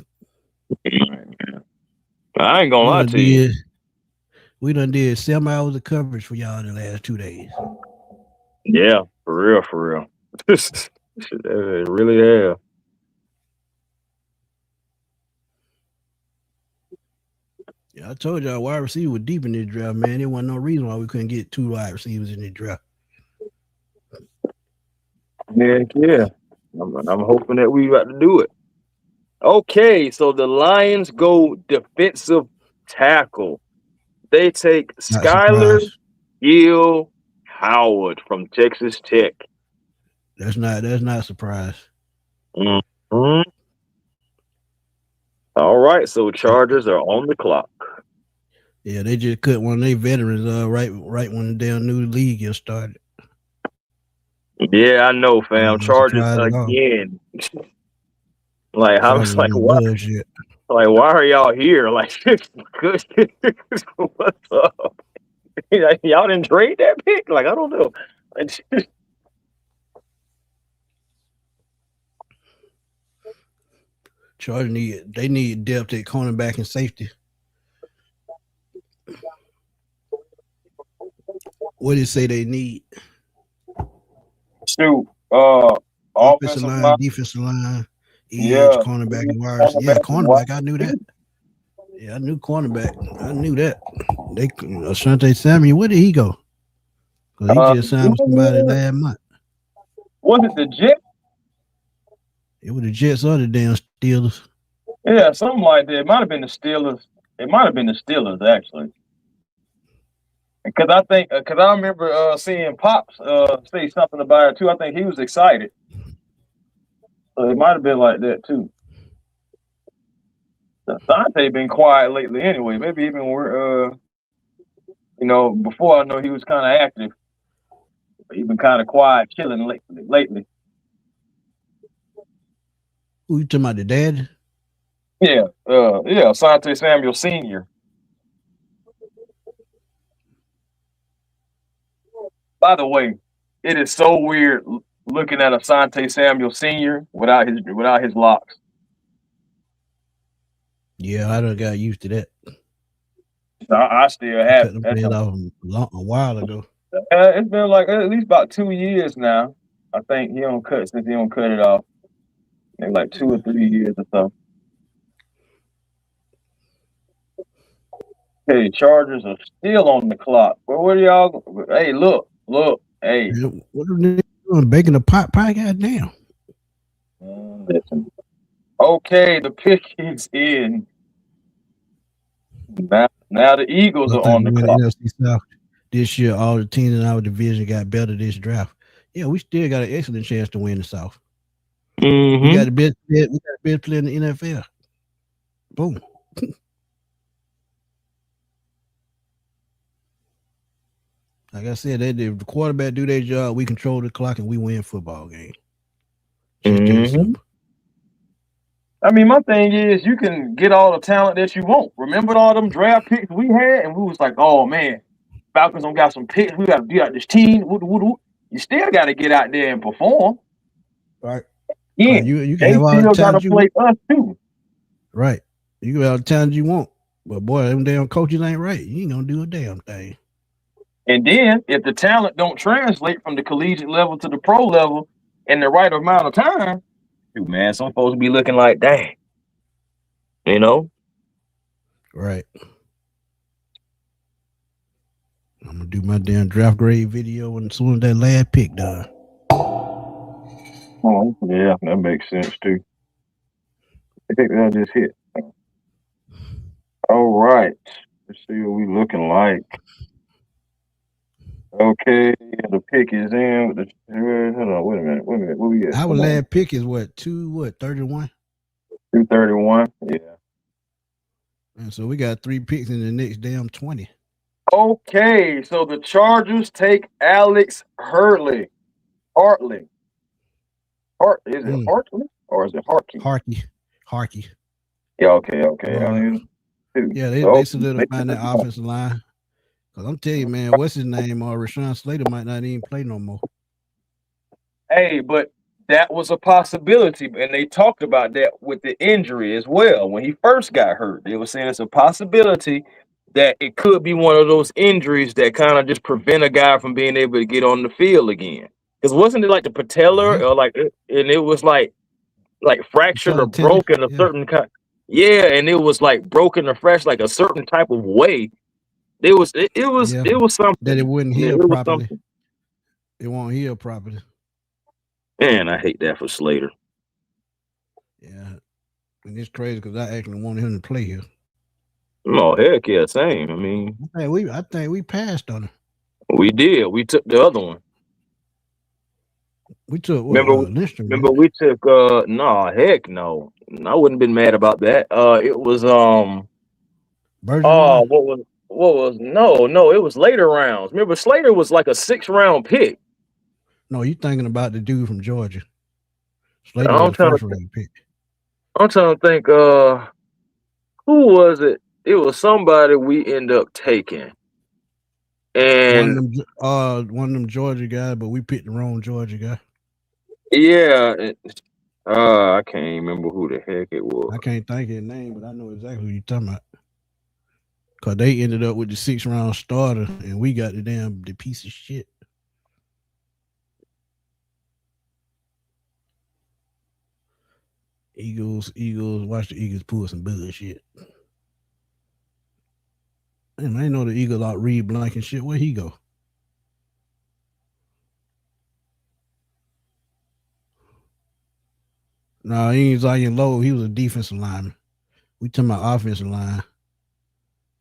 I ain't gonna lie to you. We done did 7 hours of coverage for y'all in the last 2 days. Yeah, for real. It really have. Yeah, I told y'all wide receiver was deep in this draft, man. There wasn't no reason why we couldn't get 2 wide receivers in this draft. Yeah. I'm hoping that we got to do it. Okay, so the Lions go defensive tackle. They take Skyler Hill Howard from Texas Tech. That's not a surprise. Mm-hmm. All right, so Chargers are on the clock. Yeah, they just cut one of their veterans right when the damn new league gets started. Yeah, I know, fam. Chargers again. Like I was like, what? Like, why are y'all here? Like, what's up? Y'all didn't trade that pick? Like, I don't know. Chargers need depth at cornerback and safety. What do you say they need? Shoot, offensive line, defensive line, edge, cornerback, and wide receiver. Yeah, cornerback. I knew that. Yeah, I knew cornerback. I knew that. They Asante Samuel, where did he go? Because he just signed with somebody last month. Was it the Jets? It was the Jets or the damn Steelers. Yeah, something like that. It might have been the Steelers. It might have been the Steelers, actually. Because I remember seeing Pops say something about it, too. I think he was excited. So it might have been like that, too. Dante been quiet lately anyway. Maybe even we're, before I know he was kind of active. He's been kind of quiet, chilling lately. Who you talking about, the dad? Yeah, Asante Samuel Sr. By the way, it is so weird looking at Asante Samuel Sr. without his locks. Yeah, I done got used to that. I still have. Cut them off a while ago. It's been like at least about 2 years now. I think he don't cut it off. Maybe like 2 or 3 years or so. Okay, Chargers are still on the clock. Well, what are y'all? Hey, look. Hey, what are they doing? Baking a pot pie? Goddamn. Listen. Okay, the pick is in. Now the Eagles are on the clock. NFC South this year, all the teams in our division got better this draft. Yeah, we still got an excellent chance to win the South. Mm-hmm. We got the best player in the NFL. Boom. Like I said, if the quarterback do their job, we control the clock and we win football games. Just that simple. I mean, my thing is, you can get all the talent that you want. Remember all them draft picks we had, and we was like, "Oh man, Falcons don't got some picks. We got to beat out this team." You still got to get out there and perform. Right. Yeah, you can they have all still the got to talent you play want. us too. Right. You can have all the talent you want, but boy, them damn coaches ain't right. You ain't gonna do a damn thing. And then, if the talent don't translate from the collegiate level to the pro level in the right amount of time, dude, man, some folks be looking like, dang, you know. Right. I'm gonna do my damn draft grade video as soon as that last pick done. Oh, yeah, that makes sense too. I think that just hit. All right. Let's see what we looking like. Okay, the pick is in. Hold on, wait a minute. What we at? Our last pick is what 31? 231. Yeah. And so we got 3 picks in the next damn 20. Okay, so the Chargers take Alex Hartley. Is it Hartley or is it Harkey? Harkey. Yeah, okay. Yeah, they solidified that offensive line. Cause I'm telling you, man, what's his name? Rashawn Slater might not even play no more. Hey, but that was a possibility, and they talked about that with the injury as well. When he first got hurt, they were saying it's a possibility that it could be one of those injuries that kind of just prevent a guy from being able to get on the field again. Because wasn't it like the patella or like, and it was like fractured or broken a certain kind? Yeah, and it was like broken or fresh, like a certain type of way. It was something that it wouldn't heal properly. It won't heal properly. Man, I hate that for Slater. Yeah, and it's crazy because I actually wanted him to play here. Oh heck yeah, same. I mean, I think we passed on him. We did. We took the other one. We took remember we took no, heck no. I wouldn't have been mad about that. It was what was no, it was later rounds. Remember Slater was like a 6th-round pick. No, you thinking about the dude from Georgia. Slater was a 1st-round pick. I'm trying to think who was it? It was somebody we end up taking. And one of them Georgia guys, but we picked the wrong Georgia guy. Yeah, I can't remember who the heck it was. I can't think of his name, but I know exactly who you're talking about. Cause they ended up with the 6th-round starter, and we got the piece of shit. Eagles. Watch the Eagles pull some bullshit. Man, I know the Eagles out read blank and shit. Where he go? No, he was like in low. He was a defensive lineman. We talking about offensive line.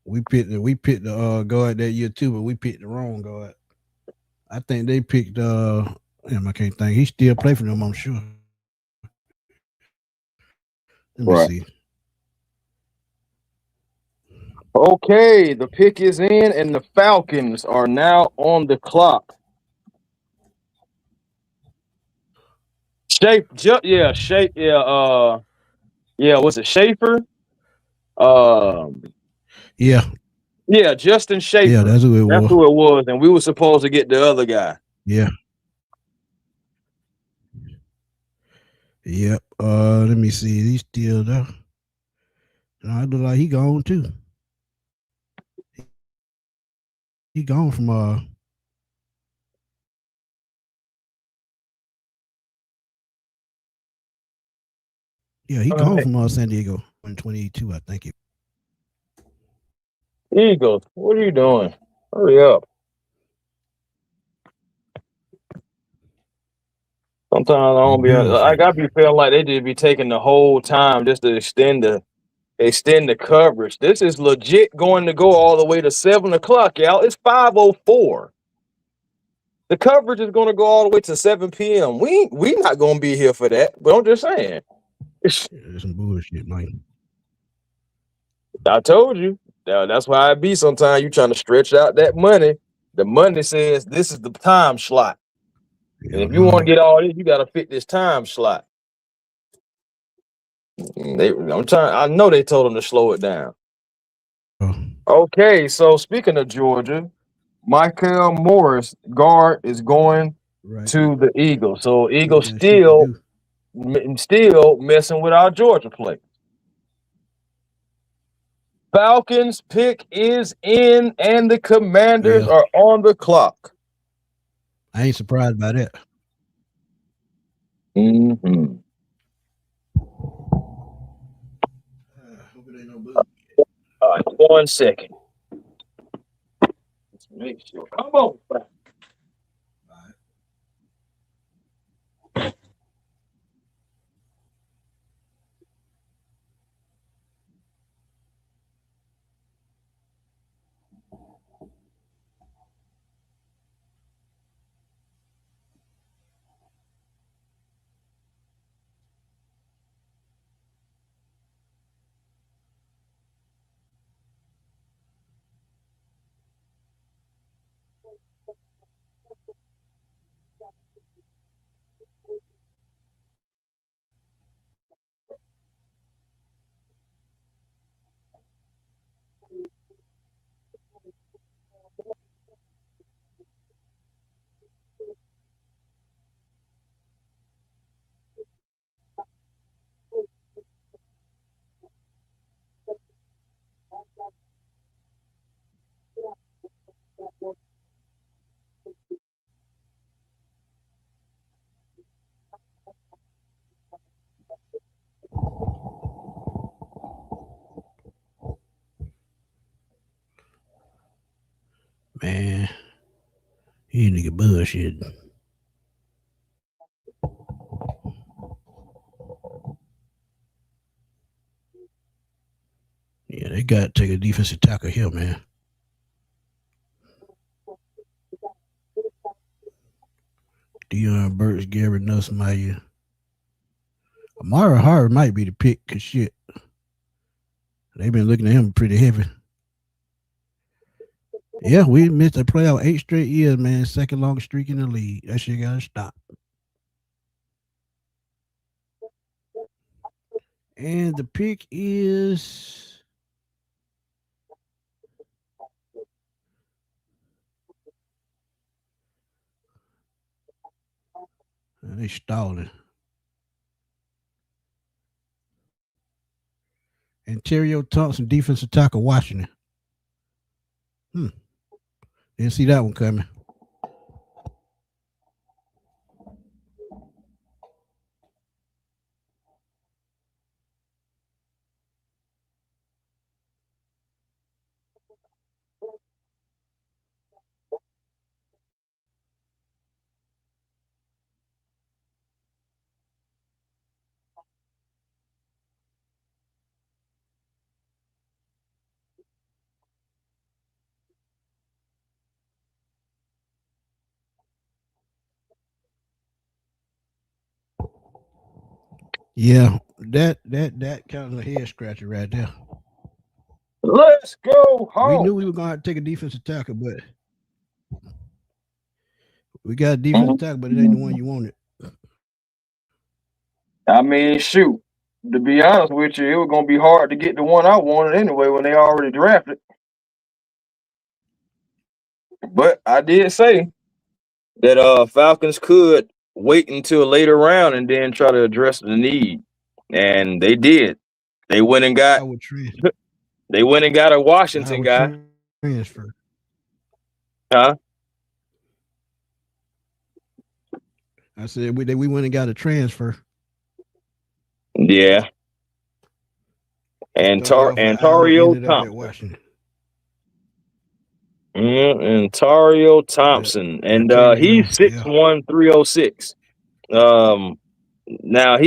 We picked the guard that year too, but we picked the wrong guard. I think they picked I can't think. He still play for them, I'm sure. Let me see. Okay, the pick is in, and the Falcons are now on the clock. Was it Schaefer? Yeah, Justin Schaefer. Yeah, that's who it was, and we were supposed to get the other guy. Yeah. Yep. Let me see. He's still there. I look like he gone too. He gone from he gone from San Diego in 2022, I think it. Eagles, what are you doing? Hurry up. Sometimes I don't be. I got to be feeling like they just be taking the whole time just to extend the coverage. This is legit going to go all the way to 7 o'clock, y'all. It's 5:04. The coverage is going to go all the way to 7 p.m. We not going to be here for that. But I'm just saying. It's some bullshit, man. I told you. That's why I be sometimes you trying to stretch out that money The money says this is the time slot. And if you want to Uh-huh. get all this, you got to fit this time slot. I know they told them to slow it down. Oh, Okay, so speaking of Georgia, Michael Morris, guard, is going right. to the Eagles. So He Eagles got shit to still do. messing with our Georgia play. Falcons pick is in, and the Commanders Yeah, are on the clock. I ain't surprised by that. Mm-hmm. Hope it ain't no bug. All right, 1 second. Let's make sure. Come on. Man, he nigga bullshit. Yeah, they got to take a defensive tackle here, man. Deion Burks, Gary Nussmeier. Amara Hart might be the pick, cause shit, they've been looking at him pretty heavy. Yeah, we missed a playoff 8 straight years, man. Second longest streak in the league. That shit gotta stop. And the pick is they stalling. Ontario Thompson, defensive tackle, Washington. Didn't see that one coming. Yeah, that kind of a head scratcher right there. Let's go home. We knew we were gonna have to take a defensive tackle, but we got a defensive tackle, but it ain't the one you wanted. I mean, shoot. To be honest with you, it was gonna be hard to get the one I wanted anyway when they already drafted. But I did say that Falcons could wait until a later round and then try to address the need, and they did. They went and got I would a Washington guy, transfer. huh? I said we went and got a transfer. Yeah, and Started off at Iowa, Antario ended up at Thompson. Washington. Antario Yeah, Thompson, and Ontario. he's Yeah, 6'1", 306. Now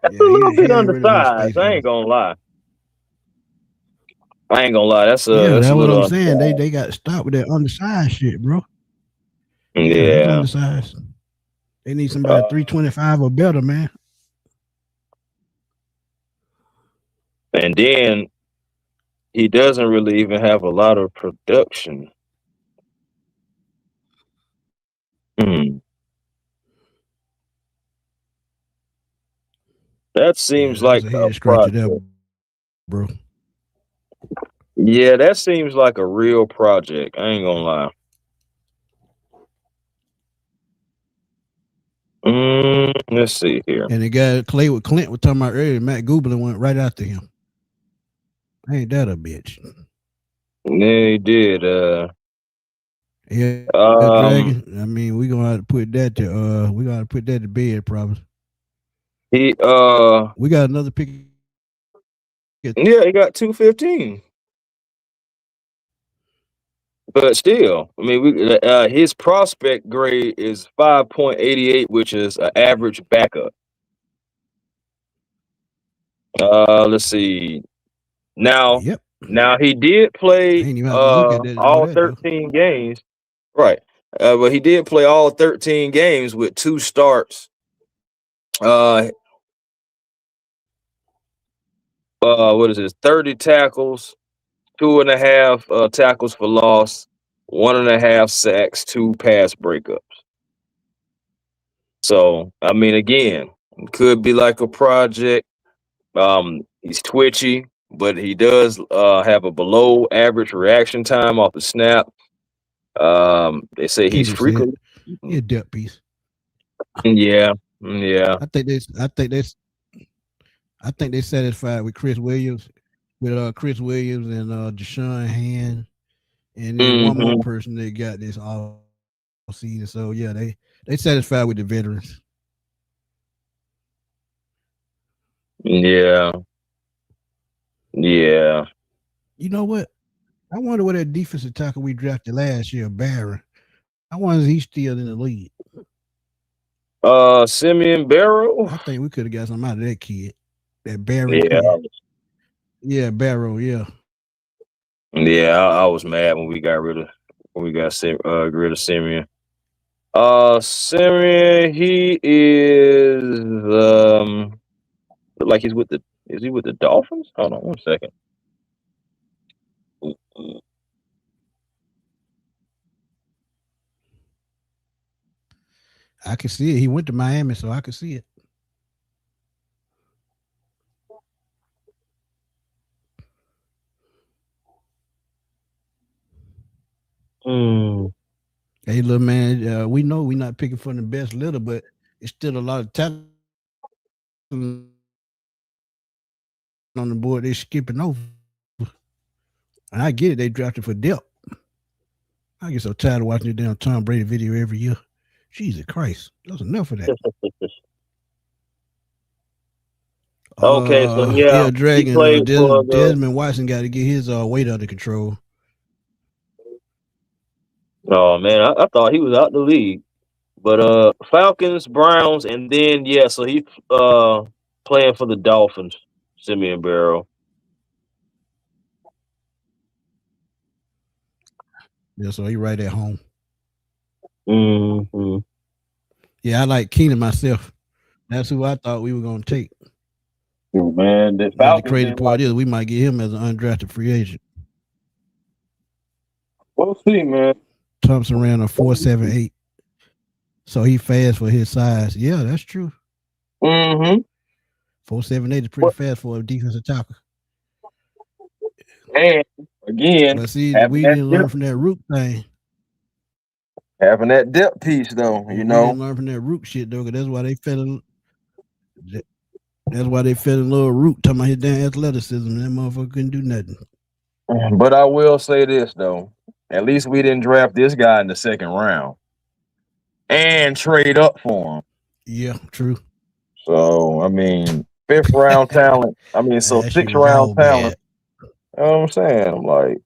that's a yeah. little He bit ain't really no undersized. space I on ain't him. gonna lie. That's Yeah, a that's what little I'm saying. undersized. They got to stop with that undersized shit, bro. Yeah, he's Yeah. undersized. They need somebody 325 or better, man. And then he doesn't really even have a lot of production. That seems Yeah, like that's a a head scratcher project. there, bro. Yeah, that seems like a real project. I ain't gonna lie. Let's see here. And the guy that played with Clint was talking about earlier, Matt Goobler went right after him. Ain't that a bitch? They did. Yeah, Um, Dragon. I mean, we gonna have to put that to bed, probably. he We got another pick. yeah, he got 215. But still, I mean, his prospect grade is 5.88, which is an average backup. Let's see. Now Yep. he did I play ain't even have to look at that to know all that though. 13 games. Right. But he did play all 13 games with 2 starts. What is this? 30 tackles, 2.5 tackles for loss, 1.5 sacks, 2 pass breakups. So, I mean, again, could be like a project. He's twitchy, but he does have a below average reaction time off the snap. They say he's Kendrick said, frequent. "He a depth piece." Yeah. I think they satisfied with Chris Williams, and Deshaun Hand, and then one more Mm-hmm. person they got this all season. So yeah, they satisfied with the veterans. Yeah. Yeah. You know what? I wonder what that defensive tackle we drafted last year, Barron. I wonder if he's still in the league. Simeon Barrow. I think we could have got something out of that kid, that Barron Yeah. kid. Yeah, Barrow. Yeah. Yeah. I was mad when we got rid of Simeon. Simeon, he is like is he with the Dolphins? Hold on 1 second. I can see it. He went to Miami, so I could see it. Hey, little man, we know we're not picking from the best litter, but it's still a lot of talent on the board they're skipping over. And I get it, they drafted for depth. I get so tired of watching the damn Tom Brady video every year. Jesus Christ, that's enough of that. Okay, so yeah, he Dragon, played for the. Desmond Watson got to get his weight under control. Oh man, I thought he was out the league, but Falcons, Browns, and then yeah, so he playing for the Dolphins. Simeon Barrow. Yeah, so he right at home. Mm-hmm. Yeah, I like Keenan myself. That's who I thought we were going to take. Man, the But Falcons the crazy part is we might get him as an undrafted free agent. We'll see, man. Thompson ran a 4.78, so he fast for his size. Yeah, that's true. Mm-hmm. 4.78 is pretty fast for a defensive tackle. And again, But see, we didn't learn from that Rook thing. Having that depth piece, though, we didn't learn from that Rook shit, though, because that's why they fell in. That's why they fell in little Rook talking about his damn athleticism. That motherfucker couldn't do nothing. But I will say this though, at least we didn't draft this guy in the 2nd round and trade up for him. Yeah, true. So I mean, 5th round talent. I mean, so 6th round talent. You know what I'm saying? I'm like,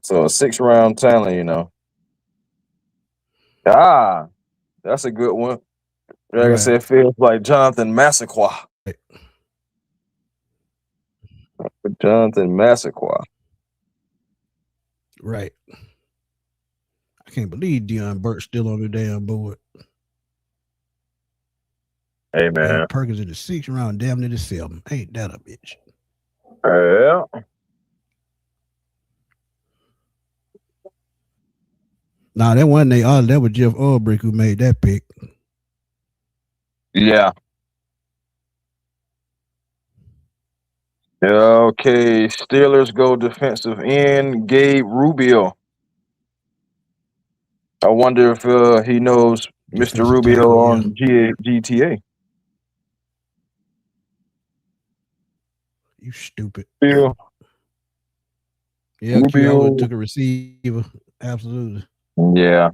so a 6th round talent, you know. That's a good one. Like I said, feels like Jonathan Massaquoi. Right. Jonathan Massaquoi. Right. I can't believe Deion Burke's still on the damn board. Hey man, Perkins in the 6th round, damn near the 7th. Ain't that a bitch? Yeah. Nah, that wasn't that was Jeff Ulbrich who made that pick. Yeah. Okay, Steelers go defensive end Gabe Rubio. I wonder if he knows Mr. Defensive Rubio tackle, yeah. on GTA. You stupid. Yeah. Yeah, Q, I would have Rubio. took a receiver. Absolutely. Yeah,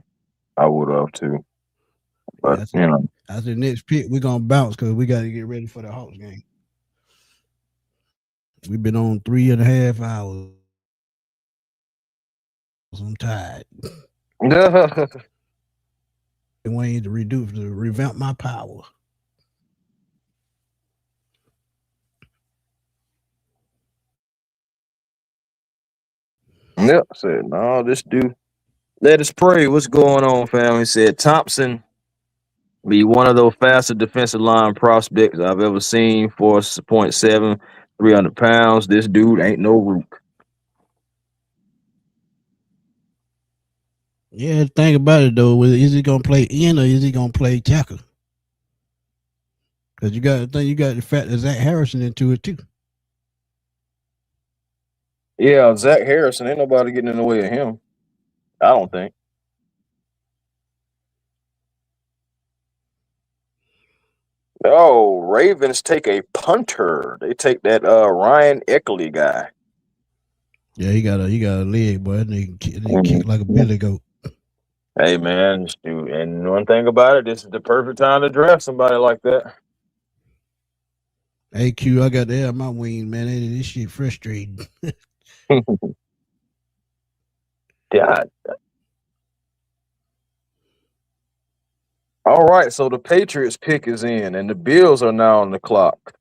I would have too. But Yeah, that's the next pick. We're gonna bounce because we got to get ready for the Hawks game. We've been on 3.5 hours. I'm tired. And waiting to revamp my power. Yep, said no, this dude. Let us pray. What's going on, fam? He said Thompson be one of those faster defensive line prospects I've ever seen. 4.7, 300 pounds. This dude ain't no rook. Yeah, think about it though. Is he gonna play in or is he gonna play tackle? Because you got the fact that Zach Harrison into it too. Yeah, Zach Harrison ain't nobody getting in the way of him. I don't think. Oh, Ravens take a punter. They take that Ryan Eckley guy. Yeah, he got a leg, boy. They kick like a billy goat. Hey man, dude, and one thing about it, this is the perfect time to draft somebody like that. Hey Q, I got to have my wing, man. This shit frustrating. God. All right, so the Patriots pick is in, and the Bills are now on the clock.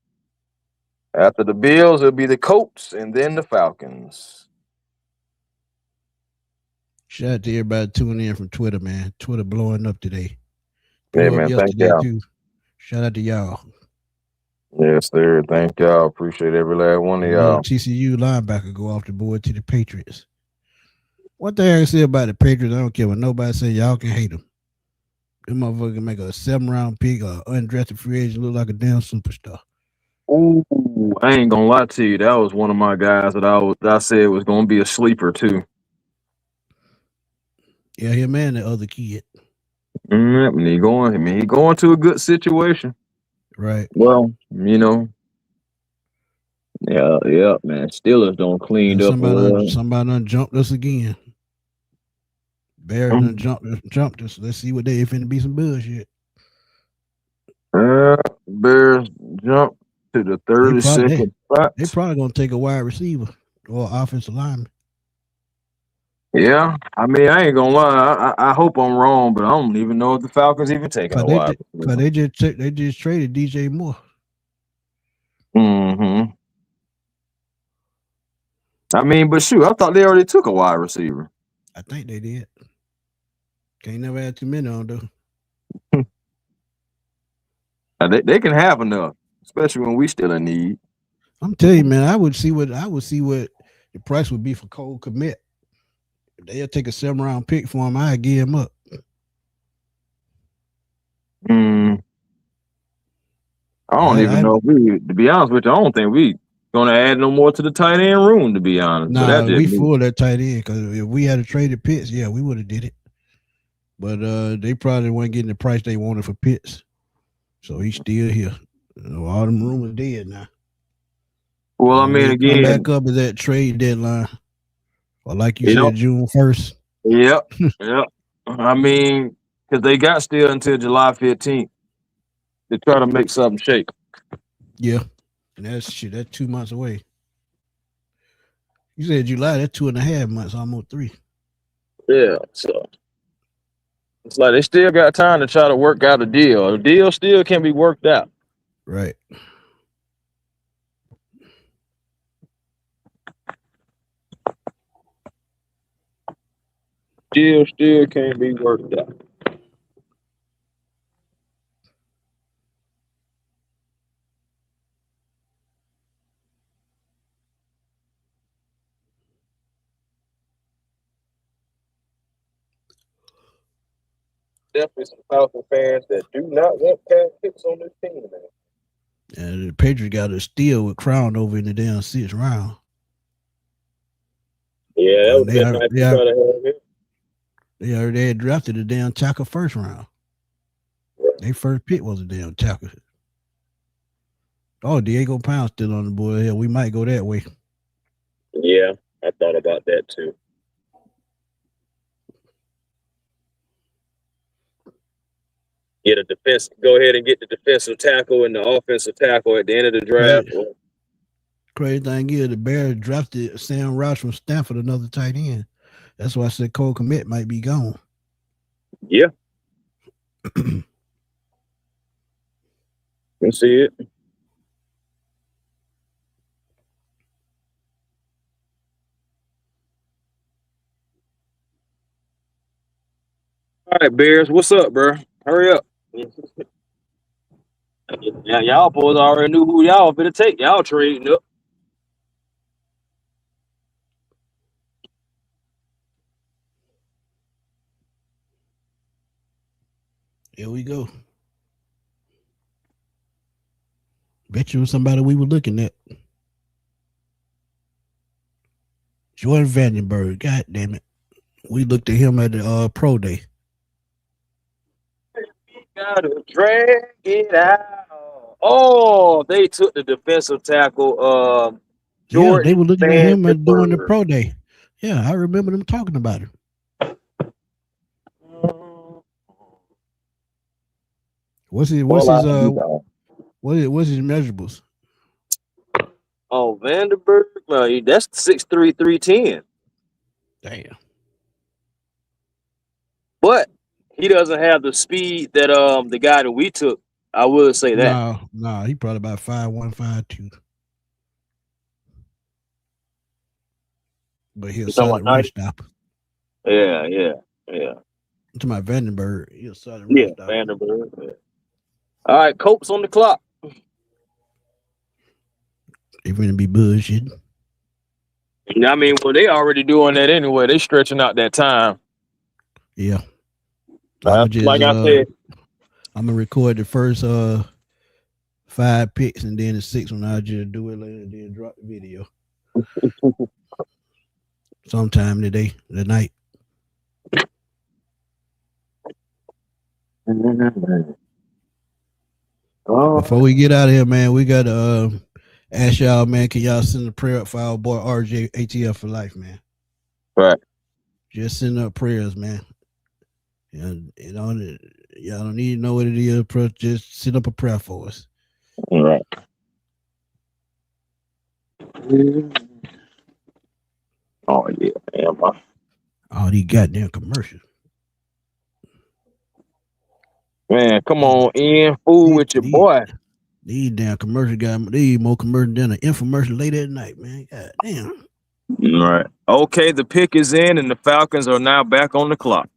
After the Bills, it'll be the Colts and then the Falcons. Shout out to everybody tuning in from Twitter, man. Twitter blowing up today. Hey Blew up man, thank yesterday y'all. too. Shout out to y'all. Yes, sir. Thank y'all. Appreciate every last one of Another y'all. TCU linebacker go off the board to the Patriots. One thing I can say about the Patriots, I don't care what nobody say. Y'all can hate them. Them motherfucker can make a 7-round pick or undrafted free agent look like a damn superstar. Ooh, I ain't gonna lie to you. That was one of my guys that I said was gonna be a sleeper too. Yeah, him and the other kid. And he going to a good situation. Right. Well, yeah, man. Steelers don't cleaned And up. somebody done jumped us again. Bears done jumped us. Let's see what they finna be some bullshit. Bears jump to the 32nd spot. They probably gonna take a wide receiver or offensive lineman. Yeah, I mean, I ain't gonna lie. I hope I'm wrong, but I don't even know if the Falcons even taking a wide receiver. Cause they just traded DJ Moore. Mm-hmm. I mean, but shoot, I thought they already took a wide receiver. I think they did. Can't never have too many on though. They can have enough, especially when we still in need. I'm telling you, man, I would see what the price would be for Cole Kmet. If they'll take a 7-round pick for him, I'd give him up. I don't even know if to be honest with you, I don't think we gonna add no more to the tight end room, to be honest. Nah, we full that tight end because if we had traded Pitts, yeah, we would have did it. But they probably weren't getting the price they wanted for Pitts. So he's still here. All them rumors dead now. Well, I mean, again, come back up at that trade deadline, or like you said, June 1st. Yep. I mean, because they got still until July 15th to try to make something shake. Yeah, and that's 2 months away. You said July, that's 2.5 months, almost 3. Yeah, so it's like they still got time to try to work out a deal. A deal still can be worked out. Right. Deal still can't be worked out. definitely some Falcon fans that do not want Cal Pitts on this team, man. And the Patriots got a steal with Crown over in the damn 6th round. Yeah, that would be nice to try to have him. They had drafted a damn tackle 1st round. Right. Their first pick was a damn tackle. Oh, Diego Pound still on the board. Yeah, we might go that way. Yeah, I thought about that too. Get a defense. Go ahead and get the defensive tackle and the offensive tackle at the end of the draft. Crazy thing is, the Bears drafted Sam Roush from Stanford, another tight end. That's why I said Cole Kmet might be gone. Yeah. Can see it. All right, Bears, what's up, bro? Hurry up. Yeah, y'all boys already knew who y'all finna take. Y'all trading up. Here we go. Bet you was somebody we were looking at. Jordan Vandenberg. God damn it. We looked at him at the pro day. Gotta drag it out. Oh, they took the defensive tackle. Yeah, they were looking at him at doing the pro day. Yeah, I remember them talking about him. What's his measurables? Oh, Vandenberg, no, that's 6'3", 310. Damn. But he doesn't have the speed that the guy that we took. I will say that. No, he probably about 5'1", 5'2". But he'll solid run stopper. Yeah. I'm talking about Vandenberg. He'll solid run stopper. Vandenberg. Yeah. All right, Colts on the clock. They're going to be bullshit. I mean, well, they already doing that anyway. They stretching out that time. Yeah. I said, I'm going to record the first 5 picks, and then the 6th one I'll just do it later and then drop the video. Sometime today, tonight. Before we get out of here, man, we got to ask y'all, man, can y'all send a prayer up for our boy RJ ATL for life, man? Right. Just send up prayers, man. And y'all don't need to know what it is. Just send up a prayer for us. All right. Oh yeah, man. All these goddamn commercials. Man, come on, Ian. Fool with your boy. These damn commercial guys, these more commercial than an infomercial late at night, man. God damn. All right. Okay, the pick is in, and the Falcons are now back on the clock.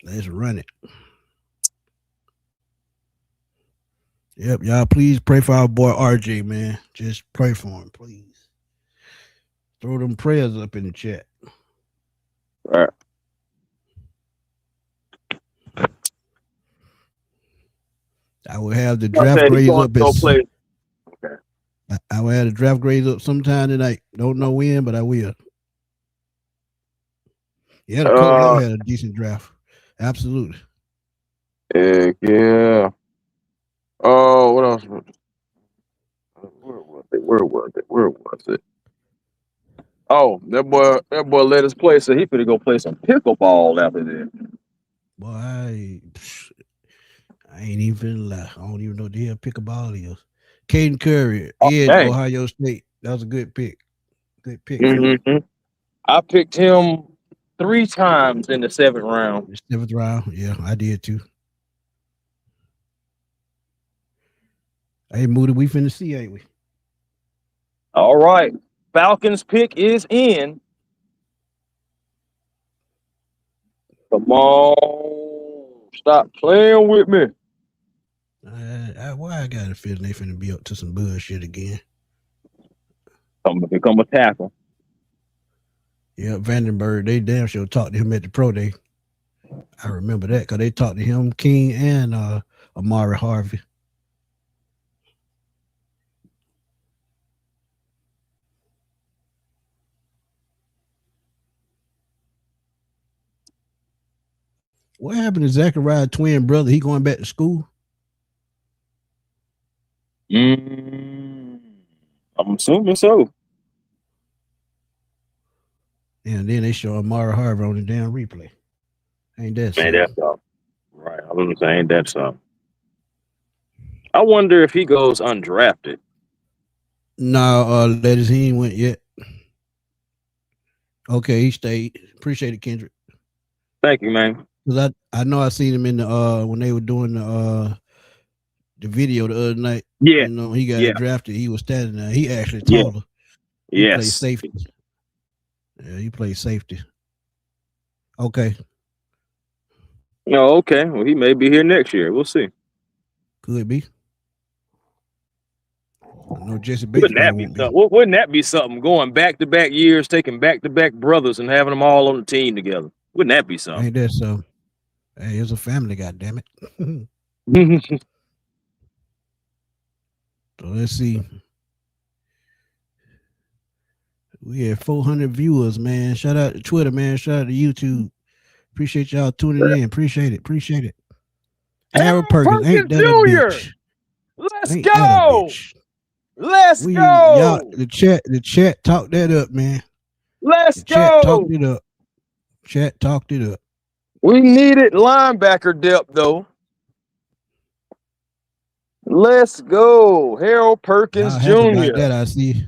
Let's run it. Yep, y'all please pray for our boy RJ, man. Just pray for him, please. Throw them prayers up in the chat. All right. I will have the draft grades up. Okay. I will have the draft grades up sometime tonight. Don't know when, but I will. Yeah, the Colts had a decent draft. Absolutely. Yeah. Oh, what else? Where was it? Oh, that boy let us play, so he finna go play some pickleball after this. Boy, I ain't even lie. I don't even know what the hell pickleball is. Caden Curry, Ohio State. That was a good pick. Good pick. Mm-hmm. I picked him 3 times in the 7th round. The 7th round, yeah, I did too. Hey, Moody, we finna see, ain't we? All right. Falcons pick is in. Come on. Stop playing with me. Why I got a feeling they finna be up to some bullshit again. Become a tackle. Yeah, Vandenberg, they damn sure talked to him at the pro day. I remember that because they talked to him, King, and Amari Harvey. What happened to Zachariah's twin brother? He going back to school? I'm assuming so. And then they show Amari Harvey on the damn replay. Ain't that something? That's something. Right. I was saying that's something. I wonder if he goes undrafted. No, ladies, he ain't went yet. Okay, he stayed. Appreciate it, Kendrick. Thank you, man. Because I know I seen him in the when they were doing the video the other night. Yeah. You know, he got drafted. He was standing there. He actually taller. He plays safety. Yeah, he plays safety. Okay. Oh, okay. Well, he may be here next year. We'll see. Could be. I know Jesse Bates. Wouldn't that be something? Going back-to-back years, taking back-to-back brothers and having them all on the team together. Wouldn't that be something? Ain't that so? Hey, it's a family, goddammit. So let's see. We had 400 viewers, man. Shout out to Twitter, man. Shout out to YouTube. Appreciate y'all tuning in. Appreciate it. Harold Perkins, ain't that a bitch? Let's go. Let's go. Y'all, the chat talked that up, man. Let's go. Chat talked it up. We needed linebacker depth, though. Let's go. Harold Perkins Jr. That I see.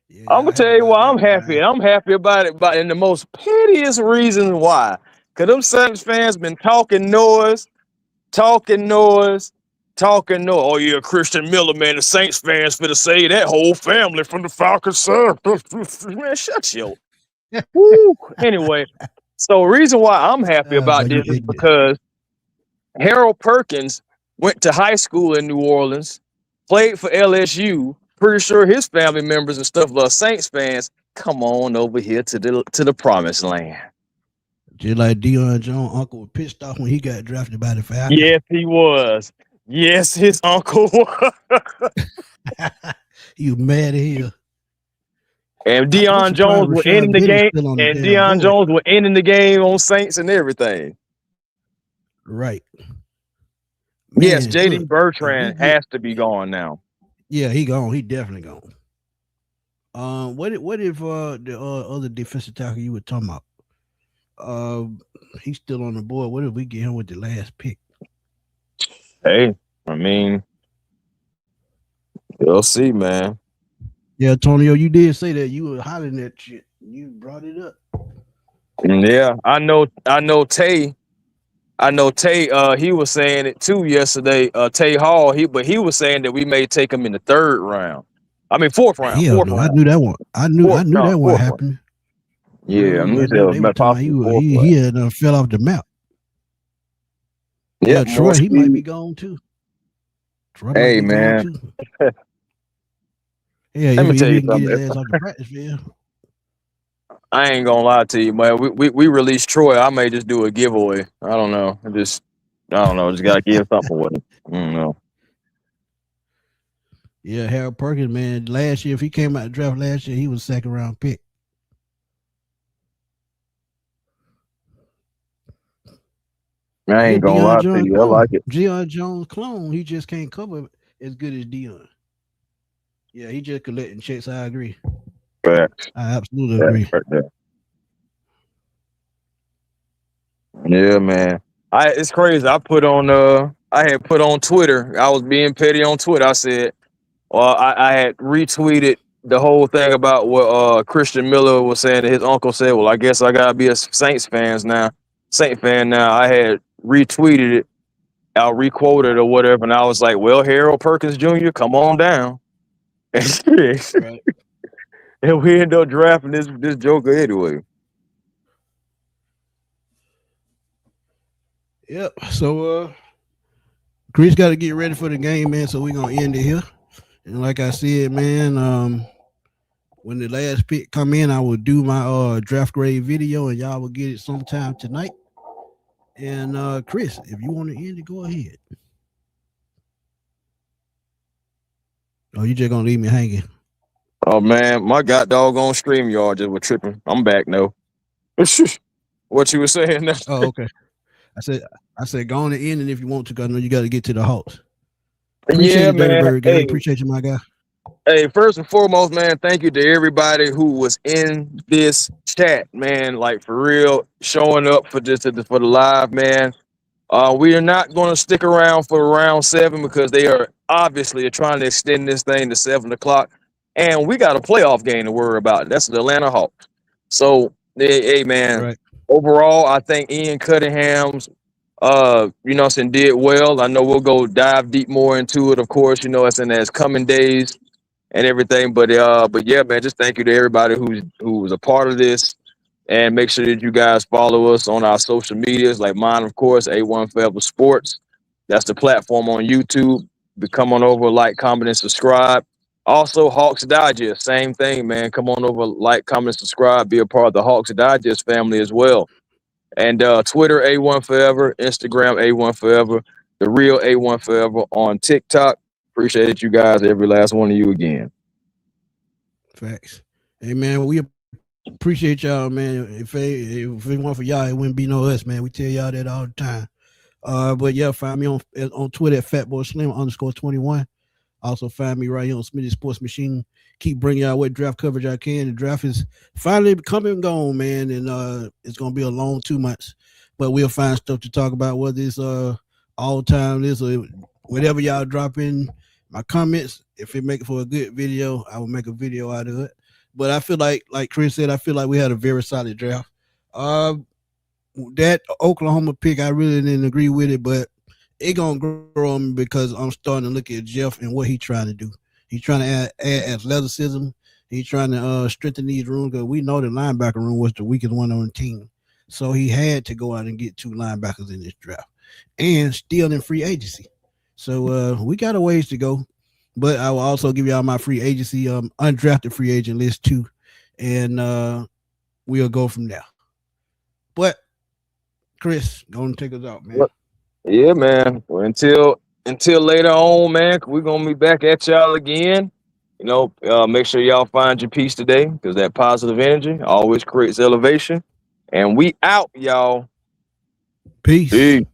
Yeah, I'm gonna tell you why I'm happy. I'm happy about it, and the most pettiest reasons why. Cause them Saints fans been talking noise. Oh yeah, Christian Miller, man. The Saints fans finna say that whole family from the Falcons, sir. Man, shut your. Woo. Anyway, so reason why I'm happy about this is because Harold Perkins went to high school in New Orleans, played for LSU. Pretty sure his family members and stuff are Saints fans. Come on over here to the promised land. Just like Deion Jones' uncle was pissed off when he got drafted by the Falcons. Yes, he was. Yes, his uncle was. He was mad at him. And Deion Jones was ending the game. And Deion Jones was ending the game on Saints and everything. Right. Man, yes, JD Bertrand has to be gone now. Yeah, he gone. He definitely gone. What if the other defensive tackle you were talking about? He's still on the board. What if we get him with the last pick? Hey, I mean, we'll see, man. Yeah, Antonio, you did say that. You were hollering that shit. You brought it up. Yeah, I know Tay. He was saying it too yesterday. Tay Hall. He was saying that we may take him in the third round. I mean, fourth round. Hell no, I knew that one. I knew that one happened. Yeah, he had fell off the map. Yeah, Troy, he might be gone too. Hey, man. Yeah, let me tell you something. Get his ass off the practice field. I ain't gonna lie to you, man. We released Troy. I may just do a giveaway. I don't know. Just gotta give something with him. I don't know. Yeah, Harold Perkins, man. Last year, if he came out the draft last year, he was second round pick. I ain't gonna lie to you. I like it. Deion Jones clone. He just can't cover as good as Deion. Yeah, he just collecting checks. I agree. Facts. I absolutely agree. Yeah, man. It's crazy. I had put on Twitter. I was being petty on Twitter. I said, I had retweeted the whole thing about what Christian Miller was saying that his uncle said. Well, I guess I gotta be a Saint fan now. I had retweeted it. I requoted or whatever, and I was like, well, Harold Perkins Jr., come on down. Right. And we ended up drafting this joker anyway. Yep. So Chris got to get ready for the game, man. So we're gonna end it here. And like I said, man, when the last pick come in, I will do my draft grade video, and y'all will get it sometime tonight. And Chris, if you want to end it, go ahead. Oh, you just gonna leave me hanging? Oh man, my god doggone stream yard just was tripping. I'm back no. What you were saying? Oh, okay. I said, go on and end it if you want to, because I know you got to get to the Hawks. Appreciate Yeah, you, Dirty man. Bird gang. Appreciate you, my guy. Hey, first and foremost, man, thank you to everybody who was in this chat, man. Like for real, showing up for for the live, man. We are not going to stick around for round 7 because they are obviously trying to extend this thing to 7 o'clock, and we got a playoff game to worry about. That's the Atlanta Hawks. So, hey man, Right. overall, I think Ian Cunningham's, did well. I know we'll go dive deep more into it, of course. It's in as coming days and everything. But yeah, man, just thank you to everybody who was a part of this. And make sure that you guys follow us on our social medias, like mine, of course, A1 Forever Sports. That's the platform on YouTube. Come on over, like, comment, and subscribe. Also, Hawks Digest, same thing, man. Come on over, like, comment, subscribe, be a part of the Hawks Digest family as well. And Twitter, A1 Forever, Instagram, A1 Forever, the real A1 Forever on TikTok. Appreciate you guys, every last one of you again. Facts. Hey, man, we appreciate y'all, man. If it weren't for y'all, it wouldn't be no us, man. We tell y'all that all the time. But yeah, find me on Twitter at FatboySlim_21. Also find me right here on Smitty Sports Machine. Keep bringing y'all what draft coverage I can. The draft is finally coming and gone, man, and it's gonna be a long 2 months. But we'll find stuff to talk about, whether it's all time this or whatever y'all drop in my comments. If it make it for a good video, I will make a video out of it. But I feel like Chris said, I feel like we had a very solid draft. That Oklahoma pick, I really didn't agree with it, but it gonna grow on me because I'm starting to look at Jeff and what he's trying to do. He's trying to add athleticism. He's trying to strengthen these rooms, because we know the linebacker room was the weakest one on the team. So he had to go out and get 2 linebackers in this draft, and still in free agency. So we got a ways to go. But I will also give y'all my free agency, undrafted free agent list too, and we'll go from there. But Chris, go and take us out, man. Yeah, man. Well, until later on, man, we're gonna be back at y'all again. Make sure y'all find your peace today, because that positive energy always creates elevation. And we out, y'all. Peace.